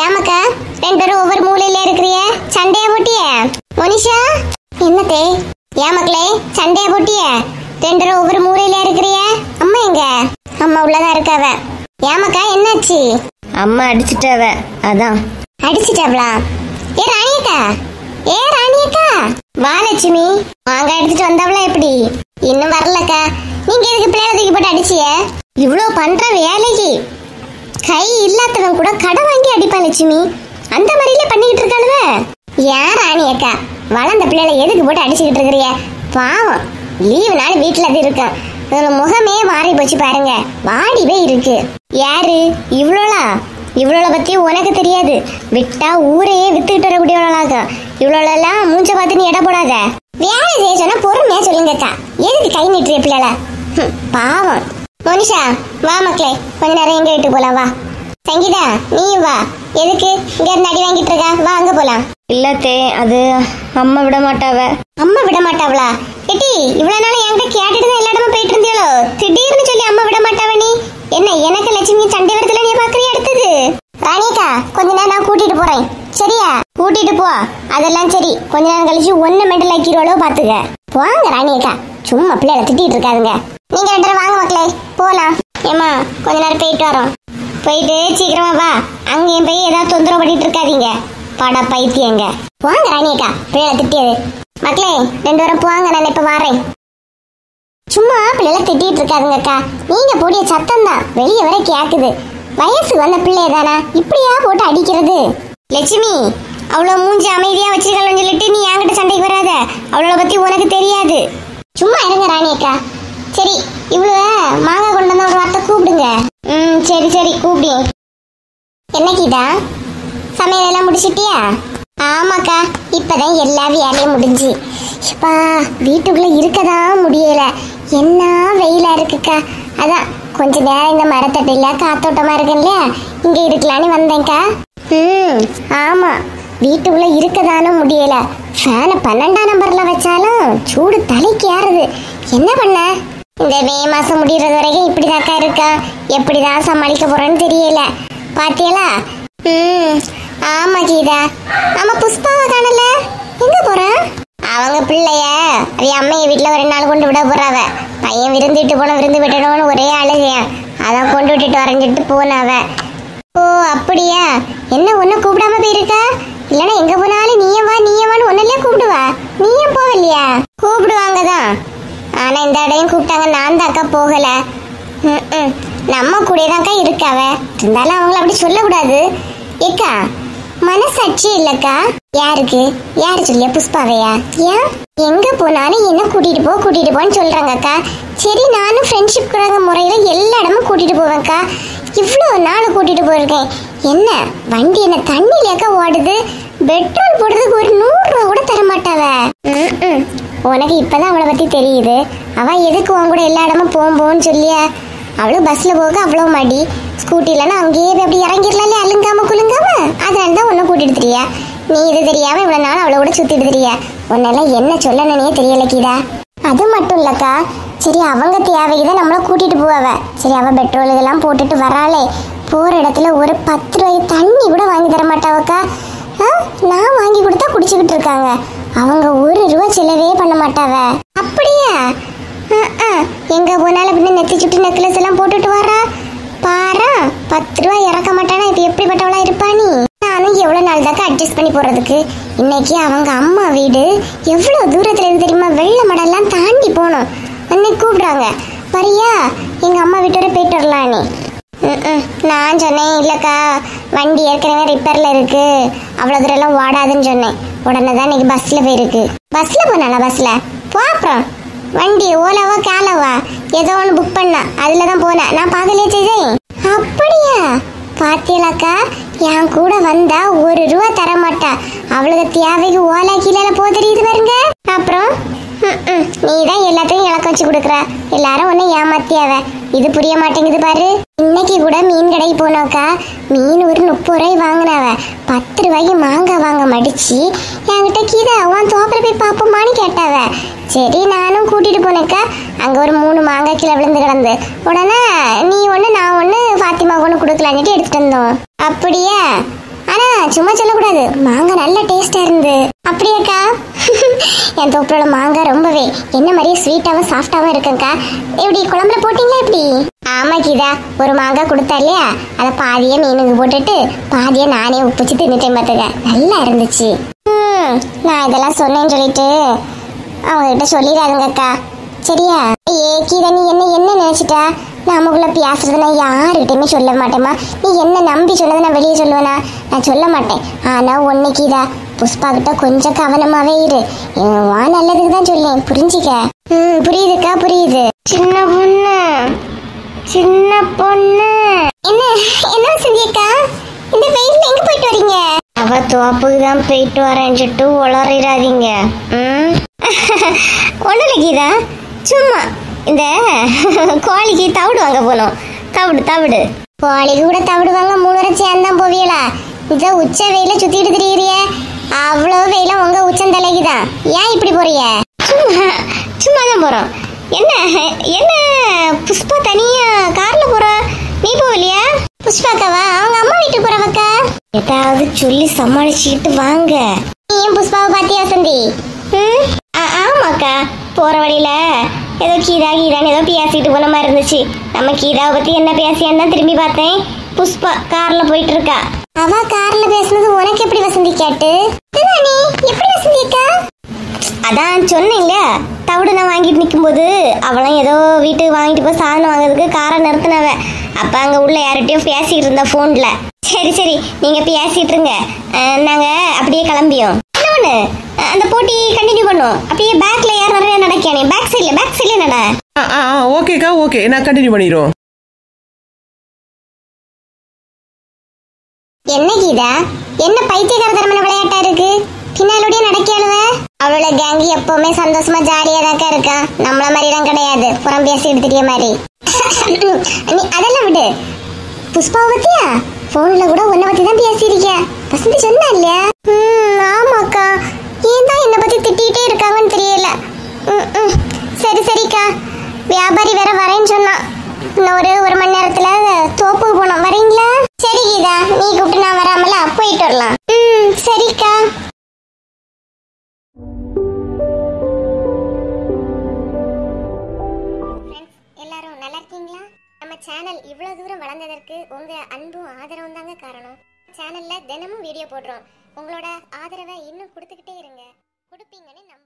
ஏமாக்கா 2 பேரும் ஒவ்வொரு மூலையில இருக்கிறிய? சண்டையா போட்டிய? மோனிஷா, என்னத்தே? ஏன் மக்களே சண்டையா போட்டிய? 2 பேரும் ஒவ்வொரு மூலையில இருக்கிறிய? அம்மா எங்க? அம்மா உள்ளதான் இருக்காவ. ஏமாக்கா என்னாச்சு? அம்மா அடிச்சுட்டாவ. அதான். அடிச்சுட்டாவளா? ஏ ராணியக்கா, வா லட்சுமி. மாங்காய் எடுத்துட்டு வந்தாவளா எப்படி? இன்னும் வரலக்கா. நீங்க எதுக்கு பிள்ளைய தூக்கி போட்டு அடிச்சிய? இவ்வளவு பண்ற வேலைக்கு கை இல்லாதவன் கூட கடன் வாங்கி அடிப்பா லட்சுமி. அந்த மாதிரில பண்ணிக்கிட்டு இருக்காளுவ. ஏன் ராணியக்கா, வளர்ந்த பிள்ளைகளை எதுக்கு போட்டு அடிச்சுக்கிட்டு இருக்கிறிய? பாவம், லீவு நாள் வீட்டுல அது இருக்கும். முகமே மாறி போச்சு பாருங்க. வாடிவே இருக்கு. யாரு இவ்வளோல பத்தி உனக்கு தெரியாது. விட்டா ஊரையே வித்துக்கிட்டு வரக்கூடியவளாக. இவ்வளோலாம் மூஞ்ச பார்த்து நீ எடை போடாத. வேலை செய்ய சொன்னா பொறுமையா சொல்லுங்கக்கா. எதுக்கு கை நீட்டுறிய பிள்ளைல? பாவம். மோனிஷா, வா மக்களே, கொஞ்ச நேரம் எங்க வீட்டுக்கு போலாம். வா சங்கீதா, நீயும் வா. எதுக்கு இங்க இருந்து அடி வாங்கிட்டு இருக்கா? வா அங்க போலாம். இல்லத்தே, அது அம்மா விட மாட்டாவ. அம்மா விட மாட்டாவளா? எட்டி, இவ்வளவு நாள் என்கிட்ட கேட்டுட்டு தான் எல்லா இடமும் போயிட்டு இருந்தியோ? திடீர்னு சொல்லி அம்மா விட மாட்டாவ. நீ என்ன எனக்கு லட்சுமி சண்டை வரத்துல நீ பாக்குறிய? அடுத்தது ராணிகா, கொஞ்ச நேரம் நான் கூட்டிட்டு போறேன். சரியா? கூட்டிட்டு போ. அதெல்லாம் சரி. கொஞ்ச நேரம் கழிச்சு ஒன்னு மெண்டல் ஆக்கிடுவாளோ பாத்துக்க. வாங்க ராணிகா, சும்மா பிள்ளைகளை திட்டிட்டு இருக்காதுங்க. நீங்க 2 பேரும் வாங்க மக்களே, போலாம். ஏமா, கொஞ்ச நேரம் போயிட்டு வரோம். போயிட்டு சீக்கிரமா வா. அங்கேயும் போய் ஏதாவது தொந்தரவு பண்ணிட்டு இருக்காதீங்க. பட பைத்தியங்க. வாங்க ராணியக்கா, பிள்ளைகளை திட்டியது. மக்களே 2 பேரும் போவாங்க, நான் இப்ப வாரேன். சும்மா பிள்ளைகளை திட்டிட்டு இருக்காதுங்கக்கா. நீங்க போடிய சத்தம் தான் வெளியே வரை கேக்குது. வயசு வந்த பிள்ளைய தானா இப்படியா போட்டு அடிக்கிறது? லட்சுமி, அவ்வளவு மூஞ்சி அமைதியா வச்சிருக்கலன்னு சொல்லிட்டு நீ என்கிட்ட சண்டைக்கு வராத. அவளை பத்தி உனக்கு தெரியாது. சும்மா இருங்க ராணியக்கா. சரி, இவ்வளவு மாங்காய் கொண்டு வந்த ஒரு வார்த்தை கூப்பிடுங்க. சரி கூப்பிடு. என்னைக்குதா சமையல் எல்லாம் முடிச்சிட்டியா? ஆமாக்கா, இப்பதான் எல்லா வேலையும் முடிஞ்சு. இப்பா வீட்டுக்குள்ள இருக்கதான் முடியல, என்ன வெயிலா இருக்குக்கா. அதான் கொஞ்ச நேரம் இந்த மரத்தட்டையில காத்தோட்டமா இருக்குல்ல, இங்க இருக்கலான்னு வந்தேன்க்கா. ஆமா, வீட்டுக்குள்ள இருக்கதானே முடியல. ஃபேனை 12ஆம் நம்பர்ல வச்சாலும் சூடு தலைக்கு ஏறுது. என்ன பண்ண? இந்த மே மாசம் முடியறது வரைக்கும் இப்படிதாக்கா இருக்கா. எப்படிதான் சமாளிக்க போறேன்னு தெரியல. பாத்தியலா? ஆமா கீதா. ஆமா, புஷ்பாவை காணல, எங்க போற? அவங்க பிள்ளைய அவ அம்மைய வீட்டுல ஒரு நாள் கொண்டு விட போறாவ. பையன் விருந்துட்டு போன, விருந்து விட்டணும்னு ஒரே அழுகையா, அதான் கொண்டு விட்டுட்டு வரைஞ்சிட்டு போனாவ. ஓ அப்படியா? என்ன ஒன்னும் கூப்பிடாம போயிருக்கா? இல்லனா எங்க போனாலும் நீயவான்னு ஒன்னே கூப்பிடுவா, நீயும் போகலையா? கூப்பிடுவாங்கதான், ஆனா இந்த இடையும் கூப்பிட்டாங்க, நான் தான் அக்கா போகல. நம்ம கூடதான்க்கா இருக்காவ, இருந்தாலும் அவங்கள அப்படி சொல்லக்கூடாது. ஏக்கா மனசாட்சி இல்லக்கா. யாருக்கு? யாரு சொல்லியா? புஷ்பாவையா? ஏன் எங்க போனாலும் என்ன கூட்டிட்டு போன்னு சொல்றாங்கக்கா. சரி, நானும் ஃப்ரெண்ட்ஷிப் முறையில எல்லா இடமும் கூட்டிட்டு போவேன்க்கா. இவ்வளவு நாள் கூட்டிட்டு போயிருக்கேன். என்ன வண்டி என்ன தண்ணியிலேக்கா ஓடுது? பெட்ரோல் போடுறதுக்கு ஒரு 100 ரூபா கூட தர மாட்டாவ. உனக்கு இப்பதான் அவளை பத்தி தெரியுது. அவ எதுக்கு உன் கூட எல்லா இடமும் போன்னு சொல்லியா? அவளும் பஸ்ல போக அவ்வளவு மாடி, ஸ்கூட்டிலன்னா அங்கேயே அப்படி இறங்கிடலாம்ல, அழுங்காம குலுங்காம. அதனாலதான் உன்னை கூட்டிட்டு தெரியா. நீ இது தெரியாம இவ்வளவு நாள் அவளை கூட சுத்திட்டு தெரியா. உன்னெல்லாம் என்ன சொல்லணும்னே தெரியல கீதா. அது மட்டும் இல்லக்கா, சரி அவங்க தேவைக்குதான் நம்மள கூட்டிட்டு போவாவ. சரி, அவ பெட்ரோல் இதெல்லாம் போட்டுட்டு வராளே, போற இடத்துல ஒரு 10 ரூபாய் தண்ணி கூட வாங்கி தர மாட்டாவக்கா. நான் வாங்கி கொடுத்தா குடிச்சுக்கிட்டு இருக்காங்க. அவங்க 1 ரூபா செலவே பண்ண மாட்டாவ. அப்படியா? எங்க போனாலும் பின்ன நெத்தி சுட்டு நெக்லஸ் எல்லாம் போட்டுட்டு வரா பாரா. 10 ரூபா இறக்க மாட்டானா இப்ப எப்படிப்பட்டவளா இருப்பா நீ? நானும் எவ்வளவு நாள் தாக்க அட்ஜஸ்ட் பண்ணி போறதுக்கு. இன்னைக்கு அவங்க அம்மா வீடு எவ்வளவு தூரத்துல இருக்கு தெரியுமா? வெள்ள மடெல்லாம் தாண்டி போனோம். அன்னைக்கு கூப்பிடுறாங்க, வரியா எங்க அம்மா வீட்டோட போயிட்டு வரலாம் நீ. நான் சொன்னேன், இல்லக்கா வண்டி ஏற்கனவே ரிப்பேர்ல இருக்கு, அவ்வளவு தூரம் எல்லாம் ஓடாதுன்னு சொன்னேன். உடனே தான் இன்னைக்கு பஸ்ல போயிருக்கு. பஸ்ல போனால? பஸ்ல போ. அப்புறம் வண்டி ஓலாவா கேலவா ஏதோ ஒன்று புக் பண்ணா, அதுலதான் போனேன். நான் பார்க்கலையே செய்தேன். அப்படியா? பாத்தியலாக்கா, என் கூட வந்தா 1 ரூபா தர மாட்டா. அவளுக்கு தேவைக்கு ஓலா கீழே போ தெரியுது பாருங்க. அப்புறம் நீதான் எல்லாத்தையும் இலக்க வச்சு கொடுக்குற. எல்லாரும் ஒன்னும் ஏமாத்தியாவ. இது புரிய மாட்டேங்குது பாரு. இன்னைக்கு கூட மீன் கடைக்கு போனாக்கா, மீன் ஒரு 30 ரூபாய் வாங்கினாவ. 10 ரூபாய்க்கு மாங்காய் வாங்க மடிச்சு என்கிட்ட கீதா அவன் தோப்பில் போய் பாப்போமான்னு கேட்டாவ. சரி, நானும் கூட்டிட்டு போனேக்கா. அங்க ஒரு 3 மாங்காய் கீழே விழுந்து கிடந்து. உடனே நீ ஒண்ணு நான் ஒண்ணு ஃபாத்திமா ஒண்ணு கொடுக்கலான்ட்டு எடுத்துட்டு வந்தோம். அப்படியா? ஆனா சும்மா சொல்லக்கூடாது, மாங்காய் நல்ல டேஸ்டா இருந்து. அப்படியாக்கா? என் தோப்போட மாங்காய் ரொம்பவே என்ன மாதிரியே ஸ்வீட்டாவும் சாஃப்டாவும் இருக்குங்கக்கா. எப்படி குழம்புல போட்டீங்களா எப்படி? ஆமா கீதா, ஒரு மாங்காய் கொடுத்தா இல்லையா, அதை பாதியை மீனுக்கு போட்டுட்டு பாதியை நானே உப்பிச்சு தின்னுட்டேன் பார்த்துக்க. நல்லா இருந்துச்சு. நான் இதெல்லாம் சொன்னேன்னு சொல்லிட்டு அவங்ககிட்ட சொல்லிடாதுங்கக்கா, சரியா? கீதா, நீ என்ன நினைச்சிட்டா? நமக்குள்ள பேசுறது நான் யாருக்கிட்டையுமே சொல்ல மாட்டேமா. நீ என்ன நம்பி சொன்னதை நான் வெளியே சொல்லுவேனா? நான் சொல்ல மாட்டேன். ஆனா ஒண்ணு கீதா, புஷ்பா கிட்ட கொஞ்சம் கவனமாவே இரு. வா, நல்லதுக்கு தான் சொல்லேன், புரிஞ்சிக்க. புரியுதுக்கா, புரியுது. சின்ன பொண்ணு என்ன செஞ்சியக்கா? இந்த வெயில்ல எங்க போயிட்டு வரீங்க? அவ தோப்புக்கு தான் போயிட்டு வரேன்னு சொல்லிட்டு உளறிடாதீங்க. ஒண்ணுல கீதா, சும்மா இந்த கோழிக்கு தவிடு வாங்க போனோம். தவிடு கோழிக்கு கூட தவிடு வாங்க 3 வரை சேர்ந்தான் போவியலா? இத உச்ச வெயில சுத்திட்டு திரியிறிய. அவ்வளவு வெயில உங்க உச்சந்தலைக்கு தான். ஏன் இப்படி போறிய? சும்மா தான் போறோம். என்ன புஷ்பா தனியா கார்ல போற, நீ போகலையா? புஷ்பாக்காவா? அவங்க அம்மா வீட்டுக்கு போறவக்கா. ஏதாவது சொல்லி சமாளிச்சுக்கிட்டு வாங்க. நீ ஏன் புஷ்பாவை பாத்தியா வசந்தி? ஆமாக்கா, போற வழியில ஏதோ கீதான்னு ஏதோ பேசிட்டு போன மாதிரி இருந்துச்சு. நம்ம கீதாவை பத்தி என்ன பேசியான்னு தான் திரும்பி பார்த்தேன். புஷ்பா கார்ல போயிட்டு இருக்கா. அவ கார்ல பேசுனது உனக்கு எப்படி வசந்தி கேட்டு? நீ எப்படி வசந்திக்கா? அதான் சொன்னேன்ல, தவிடு நான் வாங்கிட்டு நிற்கும் போது அவளும் ஏதோ வீட்டுக்கு வாங்கிட்டு போய் சாதனம் வாங்குறதுக்கு காரை நிறுத்தினவ. அப்ப அங்க உள்ள யார்கிட்டயும் பேசிட்டு இருந்தா போன்ல. சரி, நீங்க பேசிட்டு இருங்க, நாங்க அப்படியே கிளம்பியோம். அந்த போட்டி கண்டினியூ பண்ணும். அப்படியே பேக்ல யார் நிறைய நடக்கானே, பேக் சைட்ல நட. ஓகேக்கா, ஓகே, நான் கண்டினியூ பண்ணிடுவோம். என்ன கீதா, என்ன பைத்தியக்காரத்தனமான விளையாட்டா இருக்கு? பின்னாலோடய நடக்காளுவ. அவளோட கேங் எப்பவுமே சந்தோஷமா ஜாலியா தாக்கா இருக்கா. நம்மள மாதிரிலாம் கிடையாது, புறம் பேசிட்டு தெரிய மாதிரி. நீ அதெல்லாம் விடு. புஷ்பாவை பத்தியா போன்ல கூட உன்னை பத்தி தான் பேசியிருக்க. வசந்தி சொன்னா இல்லையா? ஆமாக்கா. ஏன் தான் என்னை பத்தி திட்டிகிட்டே இருக்காங்கன்னு தெரியல. சரி சரிக்கா, வியாபாரி வேற வரேன்னு சொன்னான். இன்னும் ஒரு மணி நேரத்துல தோப்புக்கு போனோம். வரீங்களா? சரி கீதா, நீ கூப்பிட்டு நான் வராமல போயிட்டு வரலாம். சரிக்கா. எல்லாரும் நல்லா இருக்கீங்களா? நம்ம சேனல் இவ்வளவு தூரம் வளர்ந்ததற்கு உங்க அன்பும் ஆதரவும் தாங்க காரணம். சேனல்ல தினமும் வீடியோ போடுறோம். உங்களோட ஆதரவை இன்னும் கொடுத்துக்கிட்டே இருங்க. கொடுப்பீங்கன்னு நம்ப